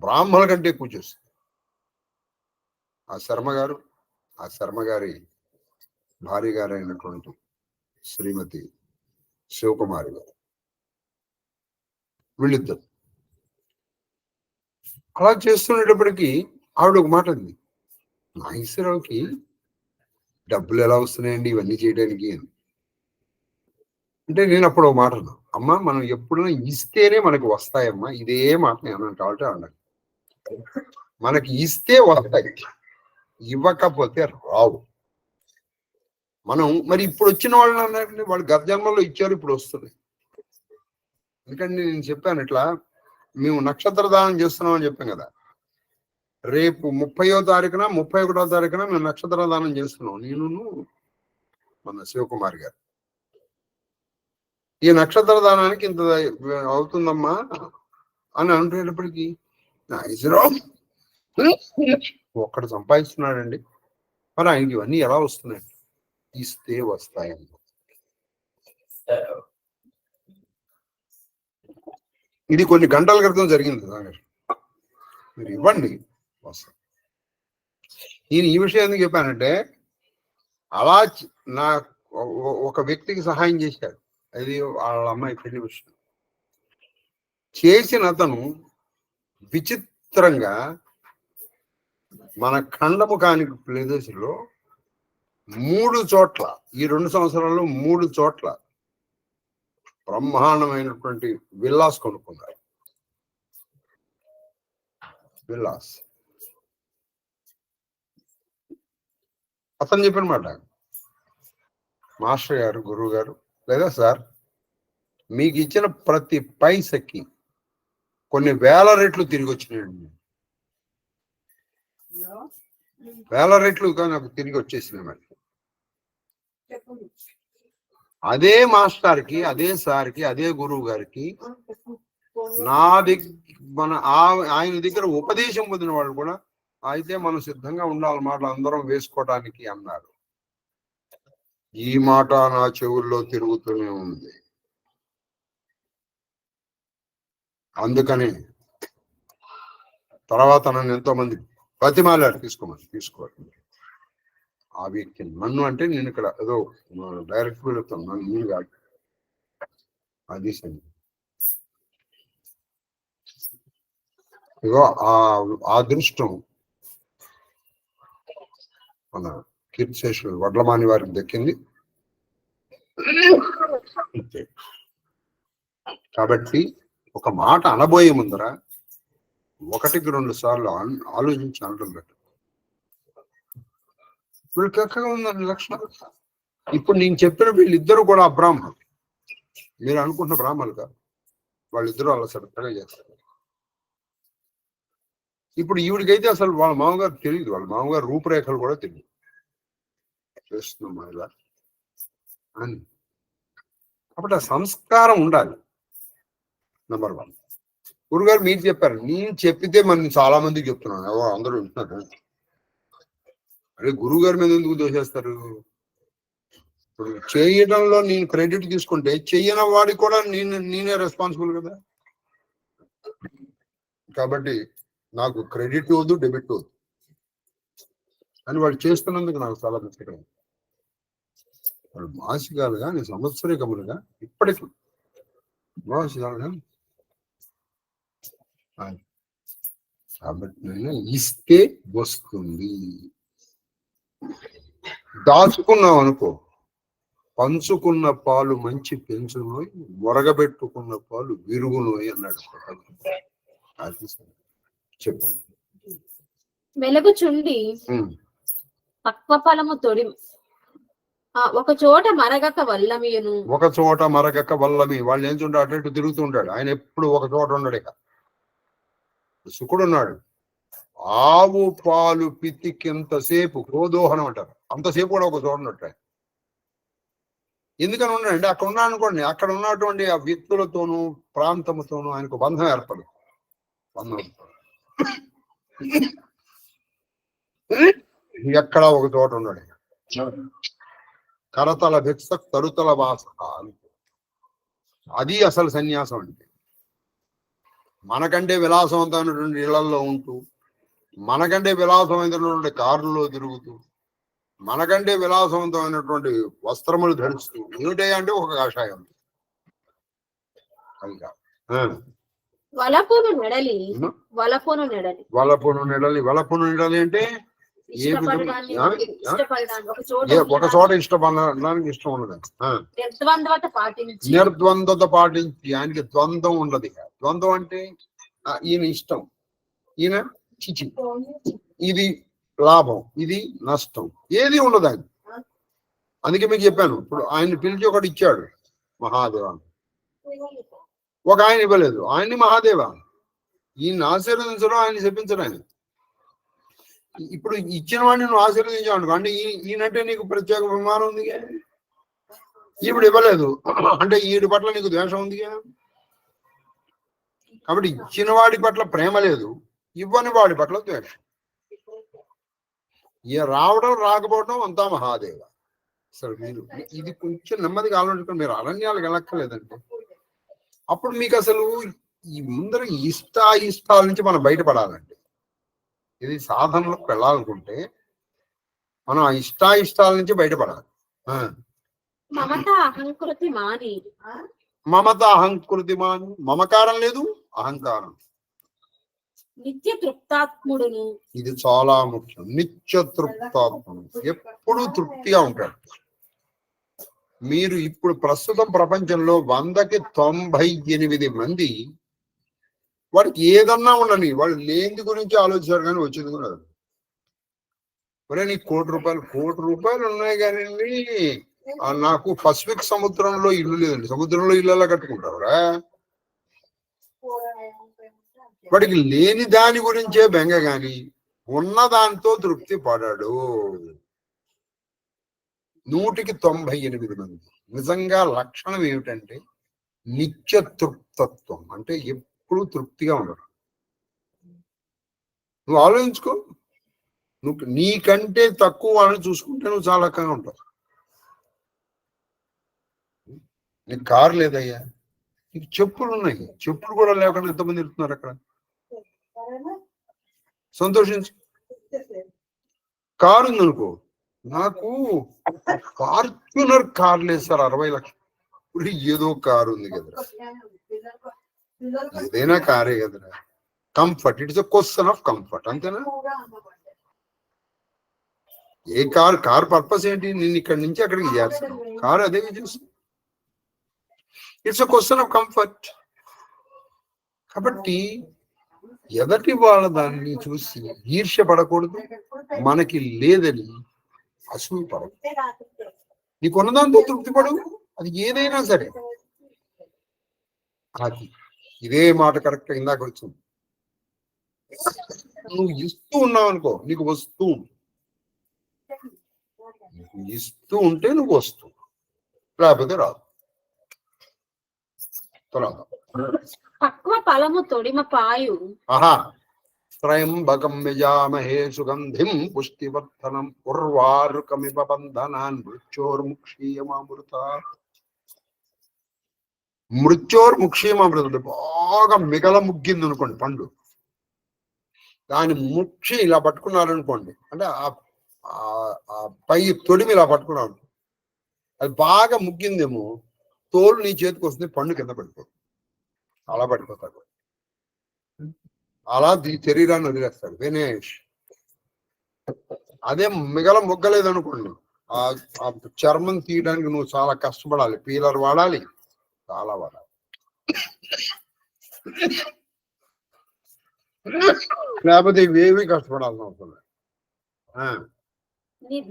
బ్రాహ్మణ కంటే ఎక్కువ చేస్తారు. ఆ శర్మ గారి భార్య గారు అయినటువంటి శ్రీమతి శివకుమారి గారు, వీళ్ళిద్దరు అలా చేస్తున్నప్పటికీ ఆవిడ ఒక మాట అంది, నాగేశ్వరరావుకి డబ్బులు ఎలా వస్తున్నాయండి ఇవన్నీ చేయడానికి? అంటే నేను అప్పుడు ఒక మాట అన్నా, అమ్మా మనం ఎప్పుడైనా ఇస్తేనే మనకు వస్తాయమ్మా, ఇదే మాట నేను అంటే అన్నాను. మనకి ఇస్తే వస్తాయి, ఇవ్వకపోతే రావు. మనం మరి ఇప్పుడు వచ్చిన వాళ్ళని అన్నారంటే వాళ్ళు గత జన్మలో ఇచ్చారు, ఇప్పుడు వస్తున్నాయి. ఎందుకంటే నేను చెప్పాను ఇట్లా, మేము నక్షత్ర దానం చేస్తున్నాం అని చెప్పాం కదా, రేపు 30వ తారీఖున 31వ తారీఖున మేము నక్షత్ర దానం చేస్తున్నాం, నేను మన శివకుమార్ గారు. ఈ నక్షత్ర దానానికి ఇంత అవుతుందమ్మా అని అంటున్నప్పటికీ ఒక్కడు సంపాదిస్తున్నాడండి, మరి ఆయనకి ఇవన్నీ ఎలా వస్తున్నాయి? ఇస్తే వస్తాయండి. ఇది కొన్ని గంటల క్రితం జరిగింది. మీరు ఇవ్వండి వస్తాయి. నేను ఈ విషయం ఎందుకు చెప్పానంటే, అలా నా ఒక వ్యక్తికి సహాయం చేశాడు, అది వాళ్ళ అమ్మాయి పెళ్లి విషయం. చేసిన అతను విచిత్రంగా మన ఖండము కాని ప్రదేశంలో 3 చోట్ల, ఈ 2 సంవత్సరాల్లో 3 చోట్ల బ్రహ్మాండమైనటువంటి విల్లాస్ కొనుక్కున్నారు. విల్లాస్ అతను చెప్పిన మాట, మాస్టర్ గారు, గురువు గారు, లేదా సార్ మీకు ఇచ్చిన ప్రతి పైసకి కొన్ని వేల రెట్లు తిరిగి వచ్చినాయండి, వేల రెట్లు నాకు తిరిగి వచ్చేసినాయి. మరి అదే మాస్టర్కి, అదే సార్కి, అదే గురువు గారికి నా దగ్గర ఆయన దగ్గర ఉపదేశం పొందిన వాళ్ళు కూడా అయితే మనం సిద్ధంగా ఉండాలన్నమాట అందరం వేసుకోవడానికి అన్నారు. ఈ మాట నా చెవుల్లో తిరుగుతూనే ఉంది. అందుకని తర్వాత నన్ను ఎంతో మంది బతిమాలారు తీసుకోవాలి. ఆ వ్యక్తి నన్ను అంటే నేను ఇక్కడ ఏదో డైరెక్ట్ వెళ్తాను, నన్ను నేను కాదు. అది సరే, ఇగో ఆ అదృష్టం మన కీర్తిశేషుడు వడ్లమాని వారికి దక్కింది. కాబట్టి ఒక మాట అనబోయే ముందర 1-2 సార్లు ఆలోచించి అనడం బెటర్. వీళ్ళకి ఎక్కగా ఉందండి లక్షణాలు. ఇప్పుడు నేను చెప్పిన వీళ్ళిద్దరూ కూడా అబ్రాహ్మణులు, మీరు అనుకుంటున్న బ్రాహ్మణులు కాదు, వాళ్ళిద్దరూ అలా సరిగ్గా చేస్తారు. ఇప్పుడు ఈవిడికైతే అసలు వాళ్ళ మామగారు తెలియదు, వాళ్ళ మామగారు రూపురేఖలు కూడా తెలియదు, చేస్తున్నాం ఇలా అని. కాబట్టి ఆ సంస్కారం ఉండాలి. నెంబర్ 1. గురుగారు మీరు చెప్పారు, నేను చెప్పితే మనం చాలా మందికి చెప్తున్నాను, ఎవరు అందరూ వింటున్నారు. అరే గురువు గారి మీద ఎందుకు దోషేస్తారు? ఇప్పుడు చేయడంలో నేను క్రెడిట్ తీసుకుంటే చెయ్యని వాడికి కూడా నేనే రెస్పాన్సిబుల్ కదా. కాబట్టి నాకు క్రెడిట్ వద్దు, డెబిట్ వద్దు అని వాడు చేస్తున్నందుకు నాకు చాలా నచ్చడం. వాడు మాసికాలుగా, నేను సంవత్సరికములుగా ఇప్పటికీ మాసికాలుగా. కాబట్టి నేను ఇస్తే వస్తుంది. దాచుకున్నాం అనుకో, పంచుకున్న పాలు మంచి పెంచునోయ్, మొరగబెట్టుకున్న పాలు విరుగునోయ్ అన్నాడు. అది చెప్పు. వెలుగుచుండి తక్కువ ఫలము తొడి, ఒక చోట మరగక వల్లమియును. ఒక చోట మరగక వల్లమి. వాళ్ళు ఏం చూంటాడు, అటు ఇటు తిరుగుతుంటాడు. ఆయన ఎప్పుడు ఒక చోట ఉండడు. ఇక శుకుడు ఉన్నాడు, ఆవు పాలు పితికింతసేపు గోదోహనం అంటారు, అంతసేపు కూడా ఒక చోట ఉన్నట్టు. ఎందుకని ఉన్నాడంటే అక్కడ ఉన్నాడు అనుకోండి, అక్కడ ఉన్నటువంటి ఆ వ్యక్తులతోనూ ప్రాంతముతోనూ ఆయనకు బంధం ఏర్పడదు. ఎక్కడ ఒక చోట ఉన్నాడు. కరతల భిక్ష తరుతల వాస, అది అసలు సన్యాసం అంటే. మనకంటే విలాసవంతమైనటువంటి ఇళ్లలో ఉంటూ, మనకంటే విలాసమైనటువంటి కారులో తిరుగుతూ, మనకంటే విలాసవంతమైనటువంటి వస్త్రములు ధరిస్తూ, ఏమిటే అంటే ఒక కాషాయం. అది కాదు. వలపును నెడలి వలపును నెడలి అంటే ఏ విధంగా ఇష్టపడడానికి ఇష్టపడడానికి ఒక చోట ఒక చోట ఇష్టపడడానికి ఇష్టం ఉండదు. నిర్ద్వంద్వత పాటించి నిర్ద్వంద్వత పాటించి ఆయనకి ద్వంద్వం ఉండదు. ద్వంద్వం అంటే ఈయన ఇష్టం, ఈయన చిచి, ఇది లాభం, ఇది నష్టం, ఏది ఉండదు ఆయన. అందుకే మీకు చెప్పాను, ఇప్పుడు ఆయన పిలిచి ఒకటి ఇచ్చాడు మహాదేవ, ఒక ఆయన ఇవ్వలేదు, ఆయన్ని మహాదేవ. ఈయన ఆశీర్వదించడం, ఆయన చెప్పించడం. ఆయన ఇప్పుడు ఇచ్చిన వాడిని నువ్వు ఆశీర్వదించావు అంటే ఈయనంటే నీకు ప్రత్యేక విమానం ఉంది. ఈవిడు ఇవ్వలేదు అంటే ఈవిడి పట్ల నీకు ద్వేషం ఉంది. కాబట్టి ఇచ్చిన వాడి పట్ల ప్రేమ లేదు, ఇవ్వని వాడి పట్ల ద్వేషం. రావడం రాకపోవడం అంతా మహాదేవ. అసలు మీరు ఇది కొంచెం నెమ్మదిగా ఆలోచించుకొని మీరు అరణ్యాలకు వెళ్ళక్కర్లేదంటే అప్పుడు మీకు అసలు ఈ ముందర ఇష్టాయిష్టాల నుంచి మనం బయటపడాలండి. ఇది సాధనలకు వెళ్ళాలనుకుంటే మనం ఆ ఇష్టాయిష్టాల నుంచి బయటపడాలి. మమత అహంకృతి మాని, మమత అహంకృతి మాని, మమకారం లేదు, అహంకారం. నిత్య తృప్తాత్ముడును, ఇది చాలా ముఖ్యం. నిత్య తృప్తాత్ముడు, ఎప్పుడు తృప్తిగా ఉంటాడు. మీరు ఇప్పుడు ప్రస్తుతం ప్రపంచంలో 100కి 98 మంది వాడికి ఏదన్నా ఉండని, వాళ్ళు లేని గురించి ఆలోచించారు కానీ వచ్చింది కూడా మరే నీకు కోటి రూపాయలు ఉన్నాయి కానీ నాకు పసిఫిక్ సముద్రంలో ఇల్లు లేదండి. సముద్రంలో ఇల్లు ఎలా కట్టుకుంటావురా? వాడికి లేని దాని గురించే బెంగ గాని ఉన్న దాంతో తృప్తి పడాడు. 100కి 98 మంది. నిజంగా లక్షణం ఏమిటంటే నిత్య తృప్తత్వం, అంటే ఎప్పుడు తృప్తిగా ఉండడం. నువ్వు ఆలోచించుకో, నువ్వు నీకంటే తక్కువ వాళ్ళని చూసుకుంటే నువ్వు చాలా రకంగా ఉంటావు. నీకు కారు లేదయ్యా, నీకు చెప్పులు ఉన్నాయి, చెప్పులు కూడా లేకుండా ఎంతమంది ఇస్తున్నారు అక్కడ. సంతోషించు. కారు ఉందనుకో, నాకు ఫార్చునర్ కార్ లేదు సార్, 60 లక్షలు. ఏదో కారు ఉంది కదరా, ఏదైనా కారే కదరా. Comfort, it's a question of comfort, అంతేనా? ఏ కార్ పర్పస్ ఏంటి? నేను ఇక్కడి నుంచి అక్కడికి చేస్తాను, కారు అదే చేస్తాను. It's a question of comfort. కాబట్టి ఎదటి వాళ్ళ దాన్ని చూసి ఈర్ష్య పడకూడదు, మనకి లేదని అసూయ పడదు. నీకున్నదాంతో తృప్తి పడవు, అది ఏదైనా సరే. అది ఇదే మాట కరెక్ట్ ఇందాక వచ్చింది. నువ్వు ఇస్తూ ఉన్నావు అనుకో, నీకు వస్తూ, ఇస్తూ ఉంటే నువ్వు వస్తూ, లేకపోతే రాదు. తక్కువ ఫలము తొడిమ పాయు, త్రయంబకం యజామహే సుగంధిం పుష్టివర్ధనం ఉర్వారుకమివ బంధనాన్ మృత్యోర్ముక్షీయమామృతాత్. మృత్యోర్ముక్షీయమామృత, బాగా మిగల ముగ్గింది అనుకోండి పండు, దాని ముక్షి ఇలా పట్టుకున్నారనుకోండి, అంటే ఆ పై తొడిమి ఇలా పట్టుకున్నాడు, అది బాగా ముగ్గిందేమో, తోలు నీ చేతికి వస్తుంది, పండు కింద పడిపోతుంది, అలా పడిపోతాడు. అలా శరీరాన్ని వదిలేస్తాడు వినేష్. అదే మిగల మొగ్గలేదు అనుకోండి, ఆ చర్మం తీయడానికి నువ్వు చాలా కష్టపడాలి, పీలర్ వాడాలి, చాలా వాడాలి. లేకపోతే ఇవేవి కష్టపడాల్సిన అవసరం లేదు.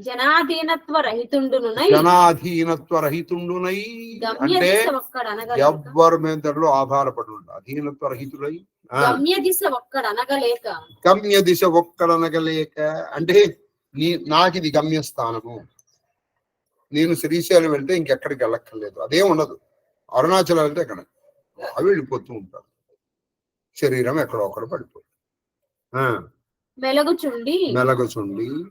జనాధీనత్వ రహితుండునై, జనాధీనత్వ రహితుండునై అంటే ఎవ్వరి మీదలో ఆధారపడి ఉండ. అధీనత్వ రహితుడై, గమ్య దిశ ఒక్కడనగలేక, గమ్య దిశ ఒక్కడనగలేక అంటే నాకు ఇది గమ్యస్థానము, నేను శ్రీశైలం వెళ్తే ఇంకెక్కడికి వెళ్ళక్కర్లేదు, అదే ఉండదు. అరుణాచలం వెళ్తే ఎక్కడ అవి వెళ్ళిపోతూ ఉంటారు, శరీరం ఎక్కడో ఒకడు పడిపోతుంది. మెలగుచుండి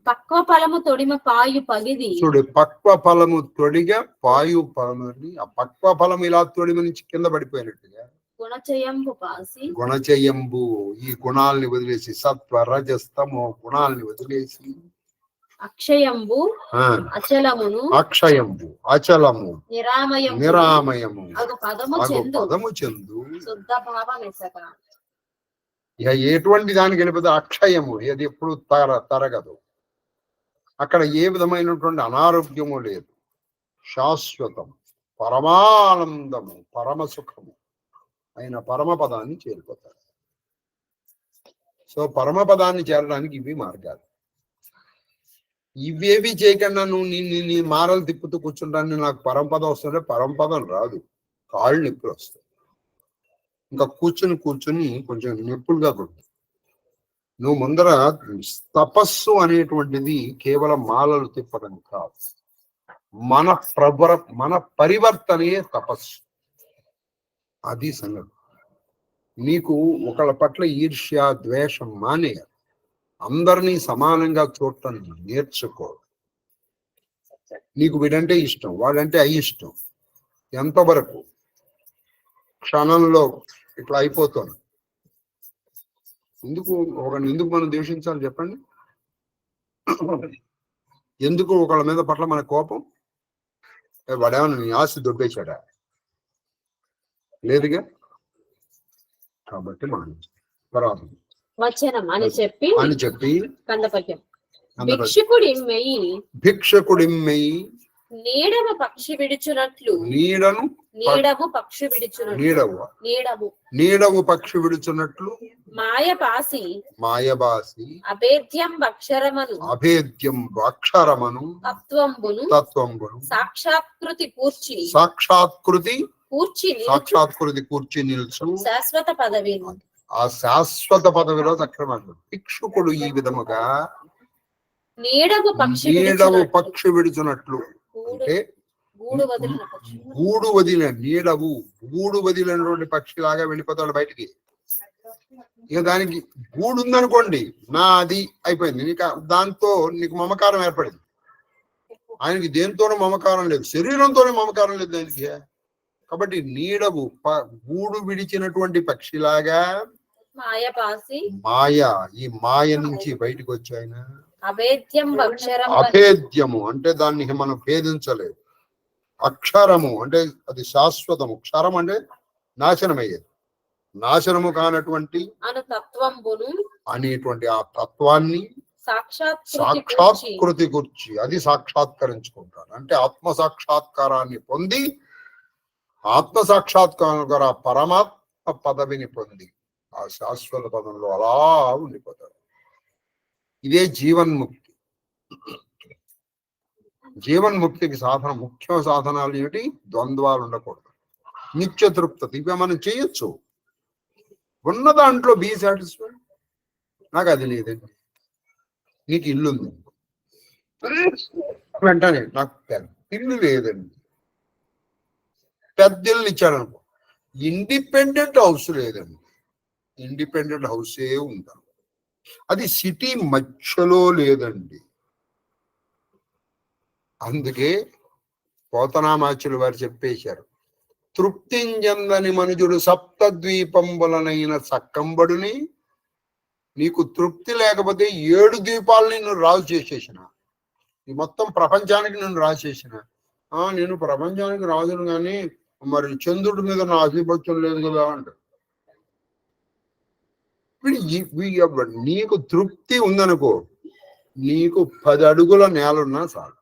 పక్వ ఫలము తొడిమ పాయు పగిది. చూడు, పక్వ ఫలము తొడిగా పాయు ఫలము, ఆ పక్వ ఫలం ఇలా తొడిమ నుంచి కింద పడిపోయినట్టుగా గుణచయంబు, ఈ గుణాలని వదిలేసి, సత్వ రజస్తమో గుణాలని వదిలేసి, అక్షయంబు అచలమును, అక్షయంబు అచలము నిరామయము పదము చెందు శుద్ధ భావమెసక. ఇక ఎటువంటి దానికి వెళ్ళిపోతే అక్షయము, అది ఎప్పుడు తరగదు. అక్కడ ఏ విధమైనటువంటి అనారోగ్యము లేదు. శాశ్వతం, పరమానందము, పరమ సుఖము అయిన పరమపదాన్ని చేరిపోతారు. సో పరమపదాన్ని చేరడానికి ఇవి మార్గాలు. ఇవేవి చేయకుండా నువ్వు నీ మారలు తిప్పుతూ కూర్చుంటాను నాకు పరమపదం వస్తుంటే పరమపదం రాదు, కాళ్ళు నొప్పులు వస్తాయి. ఇంకా కూర్చుని కొంచెం నొప్పులుగా కొడుతుంది. నువ్వు ముందర తపస్సు అనేటువంటిది కేవలం మాలలు తిప్పడం కాదు, మన పరివర్తనే తపస్సు. అది సంగతి. నీకు ఒకళ్ళ పట్ల ఈర్ష్య ద్వేషం మానేయాలి. అందరినీ సమానంగా చూడటం నేర్చుకో. నీకు వీడంటే ఇష్టం, వాడంటే అయిష్టం. ఎంతవరకు? క్షణంలో ఇట్లా అయిపోతుంది. ఎందుకు మనం ద్వేషించాలి చెప్పండి? ఎందుకు ఒకళ్ళ మీద పట్ల మన కోపం? వాడేమన్నా నీ ఆస్తి దొబ్బేశాడా? లేదుగా. కాబట్టి మనం వచనం అని చెప్పి భిక్షకుడిమ్మెయి నీడము పక్షి విడుచునట్లు నీడవు పక్షి విడుచున్నట్లు మాయబాసి అభేద్యం అక్షరమను తత్వంబును సాక్షాత్కృతి కూర్చి నిల్చు శాశ్వత పదవి. ఆ శాశ్వత పదవిలో చక్రమంటు. భిక్షుకుడు ఈ విధముగా నీడవు పక్షి విడుచున్నట్లు అంటే గూడు వదిలిన గూడు వదిలినటువంటి పక్షిలాగా వెళ్ళిపోతాడు బయటికి. ఇక దానికి గూడు ఉందనుకోండి, అది అయిపోయింది. దాంతో నీకు మమకారం ఏర్పడింది. ఆయనకి దేనితోనూ మమకారం లేదు, శరీరంతోనే మమకారం లేదు దానికి. కాబట్టి నీడవు గూడు విడిచినటువంటి పక్షిలాగా ఈ మాయ నుంచి బయటకు వచ్చాయన. అభేద్యము అంటే దాన్ని మనం భేదించలేదు. అక్షరము అంటే అది శాశ్వతము. క్షరం అంటే నాశనమయ్యేది. నాశనము కానటువంటి అనేటువంటి ఆ తత్వాన్ని సాక్షాత్కృతి గుర్చి అది సాక్షాత్కరించుకుంటాడు. అంటే ఆత్మ సాక్షాత్కారాన్ని పొంది ఆత్మ సాక్షాత్కార పరమాత్మ పదవిని పొంది ఆ శాశ్వత పదంలో అలా ఉండిపోతాడు. ఇదే జీవన్ముక్తి. జీవన్ముక్తికి ముఖ్య సాధనాలు ఏమిటి? ద్వంద్వాలు ఉండకూడదు, నిత్య తృప్తత. ఇవి మనం చేయొచ్చు. ఉన్న దాంట్లో బీ సాటిస్ఫైడ్. నాకు అది లేదండి. నీకు ఇల్లు ఉంది, వెంటనే నాకు ఇల్లు లేదండి. పెద్ద ఇల్లు ఇచ్చాడనుకో, ఇండిపెండెంట్ హౌస్ లేదండి. ఇండిపెండెంట్ హౌసే ఉంటాం. అది సిటీ మధ్యలో లేదండి. అందుకే పోతనామాచులు వారు చెప్పేశారు, తృప్తింజందని మనుజుడు సప్తద్వీపంబులనైన సక్కంబడుని. నీకు తృప్తి లేకపోతే 7 ద్వీపాలని నువ్వు రాజు చేసేసిన, ఈ మొత్తం ప్రపంచానికి నేను రాజు చేసిన. నేను ప్రపంచానికి రాజును కానీ మరి చంద్రుడి మీద నా ఆధిపత్యం లేదు కదా అంట. నీకు తృప్తి ఉందనుకో, నీకు 10 అడుగుల నేలున్నా చాలు.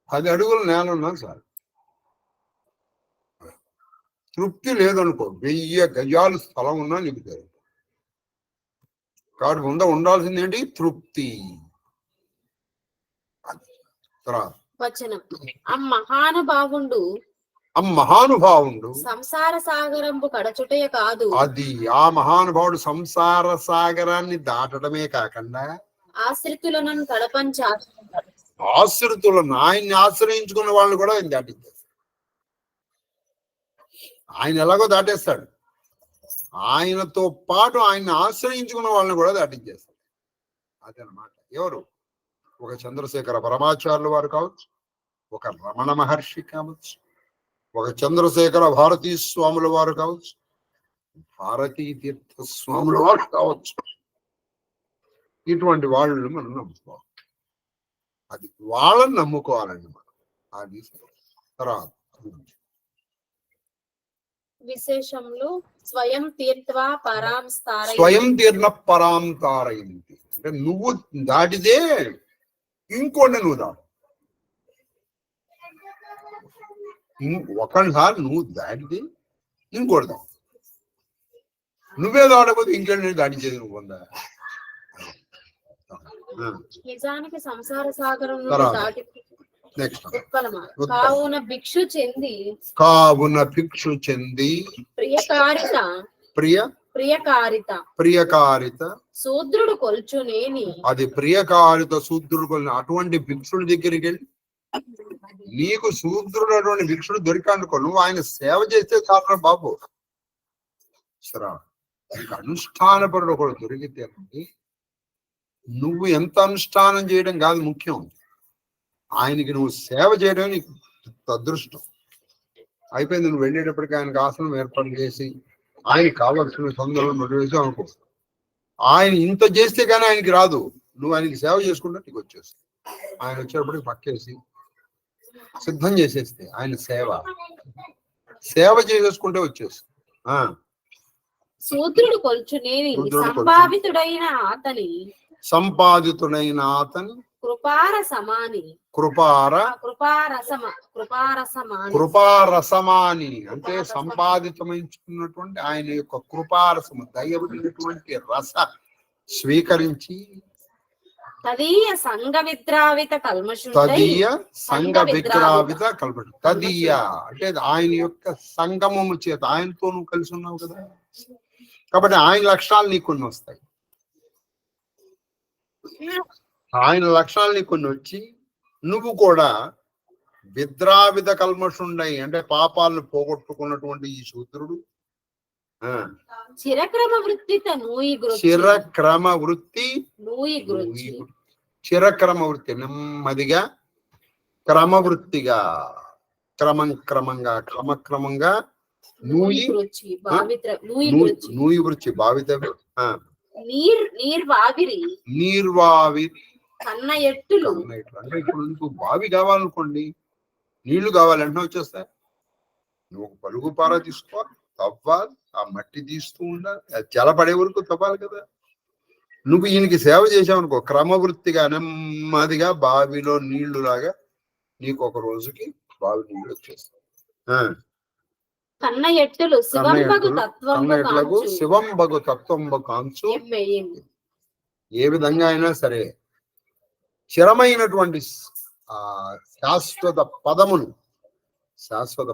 10 అడుగుల నేలున్నా చాలు. తృప్తి లేదనుకో, 1000 గజాలు స్థలం ఉన్నా నీకు తెలియదు. కాబట్టి ఉండాల్సింది ఏంటి? తృప్తి. మహానుభావుండు సంసార సాగరంబు కడచుటయ కాదు. అది ఆ మహానుభావుడు సంసార సాగరాన్ని దాటడమే కాకుండా ఆశ్రితులను ఆయన్ని ఆశ్రయించుకున్న వాళ్ళని కూడా ఆయన దాటించారు. ఆయన ఎలాగో దాటేస్తాడు, ఆయనతో పాటు ఆయన్ని ఆశ్రయించుకున్న వాళ్ళని కూడా దాటించేస్తాడు. అదనమాట. ఎవరు? ఒక చంద్రశేఖర పరమాచార్యుల వారు కావచ్చు, ఒక రమణ మహర్షి కావచ్చు, ఒక చంద్రశేఖర భారతీ స్వాముల వారు కావచ్చు, భారతీ తీర్థ స్వాముల వారు కావచ్చు. ఇటువంటి వాళ్ళు మనం నమ్ముకోవాలి. అది వాళ్ళని నమ్ముకోవాలండి మనం. అది తర్వాత విశేషంలో స్వయం తీర్థవా పరాం స్థారయతి. స్వయం తీర్ణ పరాం తారయింది అంటే నువ్వు దాటితే ఇంకోటి నువ్వు దాటు. ఒకసారి నువ్వు దాటితే ఇంకోటి దాటు. నువ్వే దాటకపోతే ఇంకేంటి దాటించేది నువ్వు ఉందా? నిజానికి సంసార సాగరం దాటి నెక్స్ట్ కావున భిక్షు చెంది ప్రియకారిత ప్రియకారిత శూద్రుడు కొల్చునేని. అది ప్రియకారిత శూద్రుడు కొలిన అటువంటి భిక్షుడి దగ్గరికి వెళ్ళి నీకు శూద్రుడు అటువంటి భిక్షుడు దొరికానుకో, నువ్వు ఆయన సేవ చేస్తే చాలు బాబు. సరే, అనుష్ఠానపరుడు ఒకడు దొరికితే నువ్వు ఎంత అనుష్ఠానం చేయడం కాదు ముఖ్యం, ఆయనకి నువ్వు సేవ చేయడం నీకు అదృష్టం. అయిపోయింది, నువ్వు వెళ్ళేటప్పటికి ఆయనకు ఆసనం ఏర్పాటు చేసి ఆయనకి కావాల్సిన సందర్భం నడివేసి అనుకో. ఆయన ఇంత చేస్తే కానీ ఆయనకి రాదు, నువ్వు ఆయనకి సేవ చేసుకుంటే నీకు వచ్చేస్తుంది. ఆయన వచ్చేటప్పటికి పక్కేసి సిద్ధం చేసేస్తే ఆయన సేవ చేసేసుకుంటే వచ్చేస్తుంది. శూద్రుడు కొల్చునేని సంపాదితుడైన అతని కృపారసమాని అంటే సంపాదితమైనటువంటి ఆయన యొక్క కృపారసము దయబడినటువంటి రస స్వీకరించి తదీయ సంఘ విద్రావిత కల్మషు తదీయ అంటే ఆయన యొక్క సంగమము చేత ఆయనతో నువ్వు కలిసి ఉన్నావు కదా, కాబట్టి ఆయన లక్షణాలు నీకు కొన్ని వస్తాయి. ఆయన లక్షణాలు నీకు కొన్ని వచ్చి నువ్వు కూడా విద్రావిధ కల్మషుండై అంటే పాపాలను పోగొట్టుకున్నటువంటి ఈ శూద్రుడు చిరక్రమ వృత్తి నెమ్మదిగా క్రమవృత్తిగా క్రమక్రమంగా నూయి వృత్తి భావితవి నీర్వావిరి కన్న ఎట్టులు అంటే ఇప్పుడు నీకు బావి కావాలనుకోండి, నీళ్లు కావాలంటే వచ్చేస్తాయి. నువ్వు ఒక పలుగు పార తీసుకో, తవ్వాలి, ఆ మట్టి తీస్తూ ఉండాలి, అది జలపడే వరకు తవ్వాలి కదా. నువ్వు ఈయనకి సేవ చేసావనుకో, క్రమవృత్తిగా నెమ్మదిగా బావిలో నీళ్లు లాగా నీకు ఒక రోజుకి బావి నీళ్లు వచ్చేస్తాయి. కన్న ఎట్టులు శివంబగు తత్వంబు కాంచు ఏ విధంగా అయినా సరే చిరమైనటువంటి శాశ్వత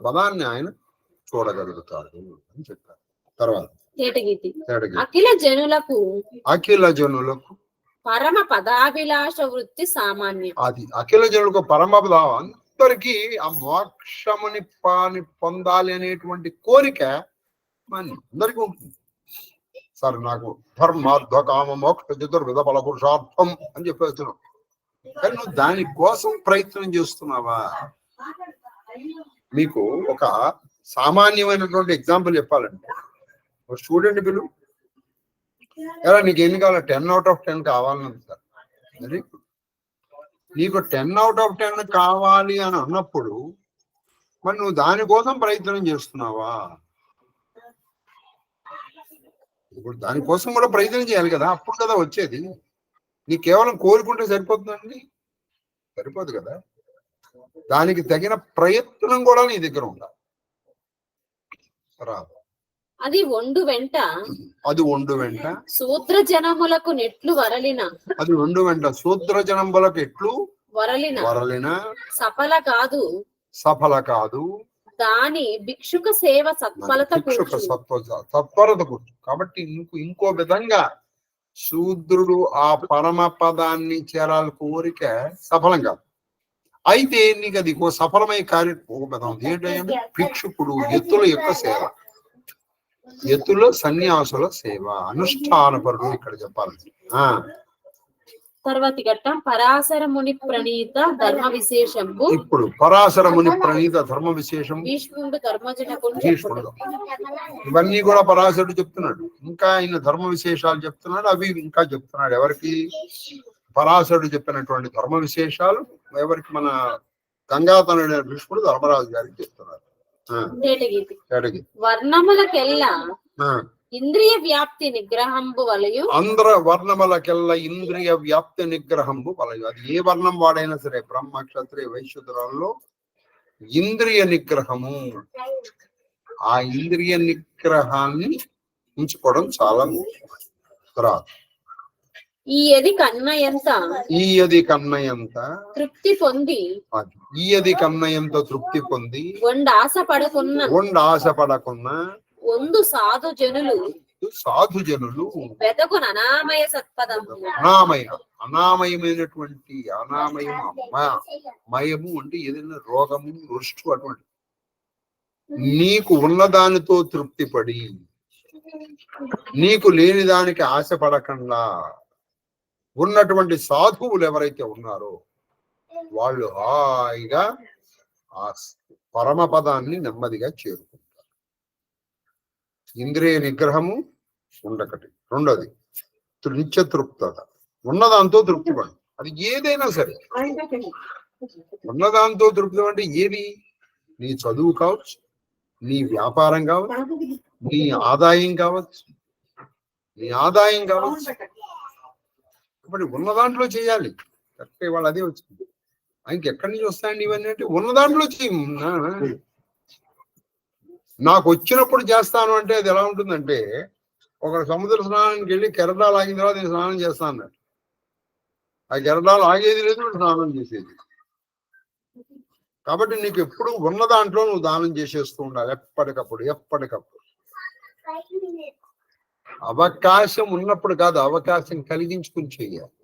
పదాన్ని ఆయన చూడగలుగుతాడు అని చెప్పారు. తర్వాత అఖిల జనులకు పరమ పదాభిలాష వృత్తి సామాన్యం. అది అఖిల జనులకు పరమ అందరికీ ఆ మోక్షముని పొందాలి అనేటువంటి కోరిక అందరికీ ఉంటుంది. సరే, నాకు ధర్మార్థ కామ మోక్ష చతుర్విధ ఫల పురుషార్థం అని చెప్పేస్తున్నావు, కానీ నువ్వు దానికోసం ప్రయత్నం చేస్తున్నావా? మీకు ఒక సామాన్యమైనటువంటి ఎగ్జాంపుల్ చెప్పాలంటే, ఒక స్టూడెంట్ పిలువు, ఎలా నీకు ఎన్ని కావాలి? 10/10 కావాలని అంటారు. మరి నీకు 10/10 కావాలి అని అన్నప్పుడు మరి నువ్వు దానికోసం ప్రయత్నం చేస్తున్నావా? ఇప్పుడు దానికోసం కూడా ప్రయత్నం చేయాలి కదా, అప్పుడు కదా వచ్చేది. నీ కేవలం కోరుకుంటే సరిపోతుందండి? సరిపోదు కదా, దానికి తగిన ప్రయత్నం కూడా నీ దగ్గర ఉండాలి. అది ఒండు వెంట శూద్ర జనములకు నెట్లు వరలిన అది ఒండు వెంట శూద్ర జనములకు ఎట్లు వరలిన సఫల కాదు దాని భిక్షుక సేవ సత్ఫలత కూర్చు. కాబట్టి ఇంకో విధంగా శూద్రుడు ఆ పరమ పదాన్ని చేరాలి కోరిక సఫలం కాదు. అయితే నీకు అది సఫలమై కార్యక్రమం ఏంటంటే భిక్షుకుడు ఎత్తుల యొక్క సేవ, ఎత్తుల సన్యాసుల సేవ, అనుష్ఠానపరుడు ఇక్కడ చెప్పాలి. తర్వాతి ఘట్టం పరాశర ముని ప్రణీత ధర్మ విశేషము. ఇప్పుడు పరాశర ముని ప్రణీత ధర్మ విశేషం భీష్ముడు ఇవన్నీ కూడా పరాశరుడు చెప్తున్నాడు. ఇంకా ఆయన ధర్మ విశేషాలు చెప్తున్నాడు, అవి ఇంకా చెప్తున్నాడు. ఎవరికి? పరాశరుడు చెప్పినటువంటి ధర్మ విశేషాలు ఎవరికి? మన గంగాతనుడైన భీష్ముడు ధర్మరాజు గారికి చెప్తున్నారు. తేటగీతి తేటగీతి. వర్ణములకెల్లా ఇంద్రియ వ్యాప్తి నిగ్రహంబు వలయు. వర్ణములకెల్లా ఇంద్రియ వ్యాప్తి నిగ్రహంబు వలయు. అది ఏ వర్ణం వాడైనా సరే, బ్రహ్మ క్షత్రియ వైశ్యులలో ఇంద్రియ నిగ్రహము, ఆ ఇంద్రియ నిగ్రహాన్ని ఉంచుకోవడం చాలా ముఖ్యం. ఈయది కన్నయంత తృప్తి పొంది ఆశపడకున్న ಒಂದು ಸಾಧು ಜನುలు వెదకున అనామయ సత్పదము. అనామయమైనటువంటి మయము అంటే ఏదైనా రోగము, రుష్టు అటువంటి నీకు ఉన్నదానితో తృప్తి పడి నీకు లేని దానికి ఆశపడకుండా ఉన్నటువంటి సాధువులు ఎవరైతే ఉన్నారో వాళ్ళు హాయిగా ఆ పరమపదాన్ని నెమ్మదిగా చేరుకుంటారు. ఇంద్రియ నిగ్రహము ఉండకటి. రెండోది నిత్య తృప్తత, ఉన్నదాంతో తృప్తి పడు. అది ఏదైనా సరే ఉన్నదాంతో తృప్తి అంటే ఏది? నీ చదువు కావచ్చు, నీ వ్యాపారం కావచ్చు, నీ ఆదాయం కావచ్చు. ఇప్పుడు ఉన్న దాంట్లో చేయాలి. కరెక్ట్. వాళ్ళు అదే వచ్చింది. ఇంకెక్కడి నుంచి వస్తాయండి ఇవన్నీ అంటే ఉన్న దాంట్లో చేయి. నాకు వచ్చినప్పుడు చేస్తాను అంటే అది ఎలా ఉంటుందంటే, ఒక సముద్ర స్నానానికి వెళ్ళి కెరటాలు ఆగిన తర్వాత నేను స్నానం చేస్తాను అన్నాడు. ఆ కెరటాలు ఆగేది లేదు, స్నానం చేసేది. కాబట్టి నీకు ఎప్పుడు ఉన్న దాంట్లో నువ్వు దానం చేసేస్తూ ఉండాలి ఎప్పటికప్పుడు. అవకాశం ఉన్నప్పుడు కాదు, అవకాశం కలిగించుకుని చెయ్యాలి.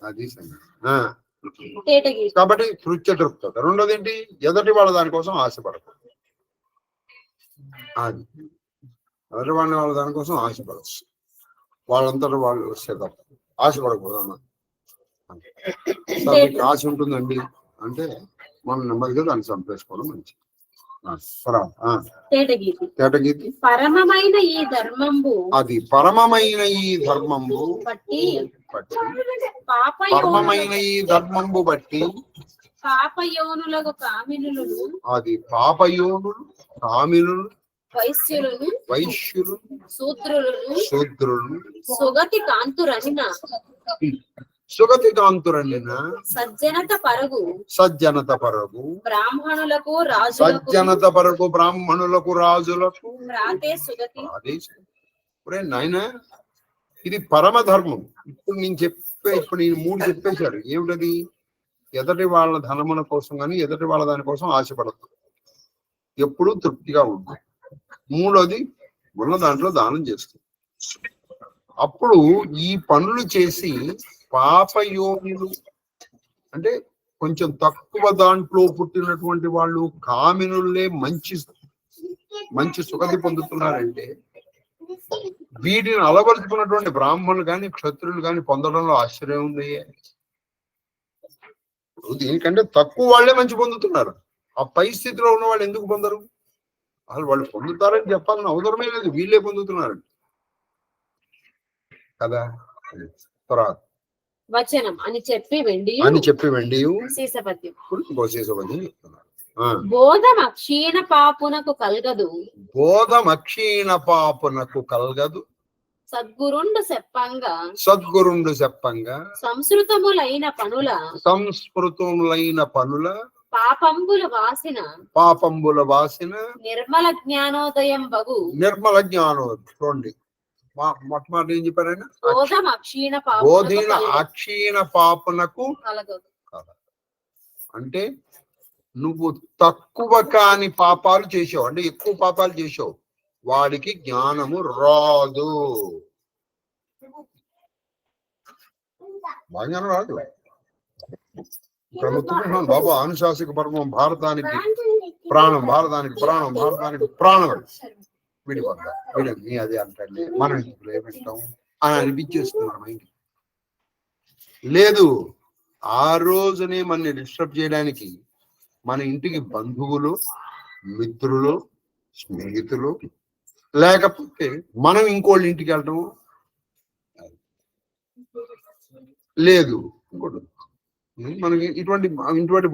అది కాబట్టి తృప్తి తృప్తత. రెండోది ఏంటి? ఎదటి వాళ్ళ దానికోసం ఆశపడకూడదు. అది ఎదటి వాళ్ళ దానికోసం ఆశపడచ్చు. వాళ్ళంతటా వాళ్ళు వస్తే తప్ప ఆశపడకూడదు అన్న. ఆశ ఉంటుందండి అంటే మనం నెమ్మదిగా దాన్ని చంపేసుకోవడం మంచిది. తేటగీతి పరమమైన ఈ ధర్మంబు, అది పరమమైన ఈ ధర్మంబు బట్టి పాపయోనులకు కామినులు, అది పాపయోనులు, కామినులు, వైశ్యులు, శూద్రులు, సుగతి కాంతురనిన సజ్జనత పరగు బ్రాహ్మణులకు రాజులకు నాయన. ఇది పరమధర్మం. ఇప్పుడు నేను 3 చెప్పేశాడు. ఏమిటది? ఎదటి వాళ్ళ ధనముల కోసం కానీ ఎదటి వాళ్ళ దానికోసం ఆశపడదు, ఎప్పుడు తృప్తిగా ఉంటుంది. మూడోది ఉన్న దాంట్లో దానం చేస్తుంది. అప్పుడు ఈ పనులు చేసి పాపయోనులు అంటే కొంచెం తక్కువ దాంట్లో పుట్టినటువంటి వాళ్ళు కామినులే మంచి సుగతి పొందుతున్నారంటే వీటిని అలవరుచుకున్నటువంటి బ్రాహ్మణులు కానీ క్షత్రులు కానీ పొందడంలో ఆశ్చర్యం ఉంది. దీనికంటే తక్కువ వాళ్ళే మంచి పొందుతున్నారు. ఆ పై స్థితిలో ఉన్న వాళ్ళు ఎందుకు పొందరు? అసలు వాళ్ళు పొందుతారని చెప్పాలని అవసరమే లేదు, వీళ్ళే పొందుతున్నారు కదా. తర్వాత వచనం అని చెప్పి వెండి సీసపద్యం చెప్తున్నారు. బోధమక్షీణ పాపునకు కల్గదు సద్గురుండు చెప్పంగా సంస్కృతములైన పనుల పాపంబుల వాసిన నిర్మల జ్ఞానోదయం చూడండి. మొట్టమొదటి ఏం చెప్పారైనా? బోధీన అక్షీణ పాపునకు అంటే నువ్వు తక్కువ కాని పాపాలు చేసావు అంటే ఎక్కువ పాపాలు చేసావు, వాడికి జ్ఞానము రాదు. బాగా రాదు. ఇక్కడ ముత్తుకుంటున్నాను బాబు. అనుశాసిక పర్వం భారతానికి ప్రాణం, భారతానికి ప్రాణం. వీడి అదే అంటాడు, మనం ఏమిస్తాం అని అనిపించేస్తున్నాం. మైండ్ లేదు. ఆ రోజునే మనని డిస్టర్బ్ చేయడానికి మన ఇంటికి బంధువులు, మిత్రులు, స్నేహితులు, లేకపోతే మనం ఇంకోళ్ళ ఇంటికి వెళ్ళటము లేదు. ఇంకోటి మనకి ఇటువంటి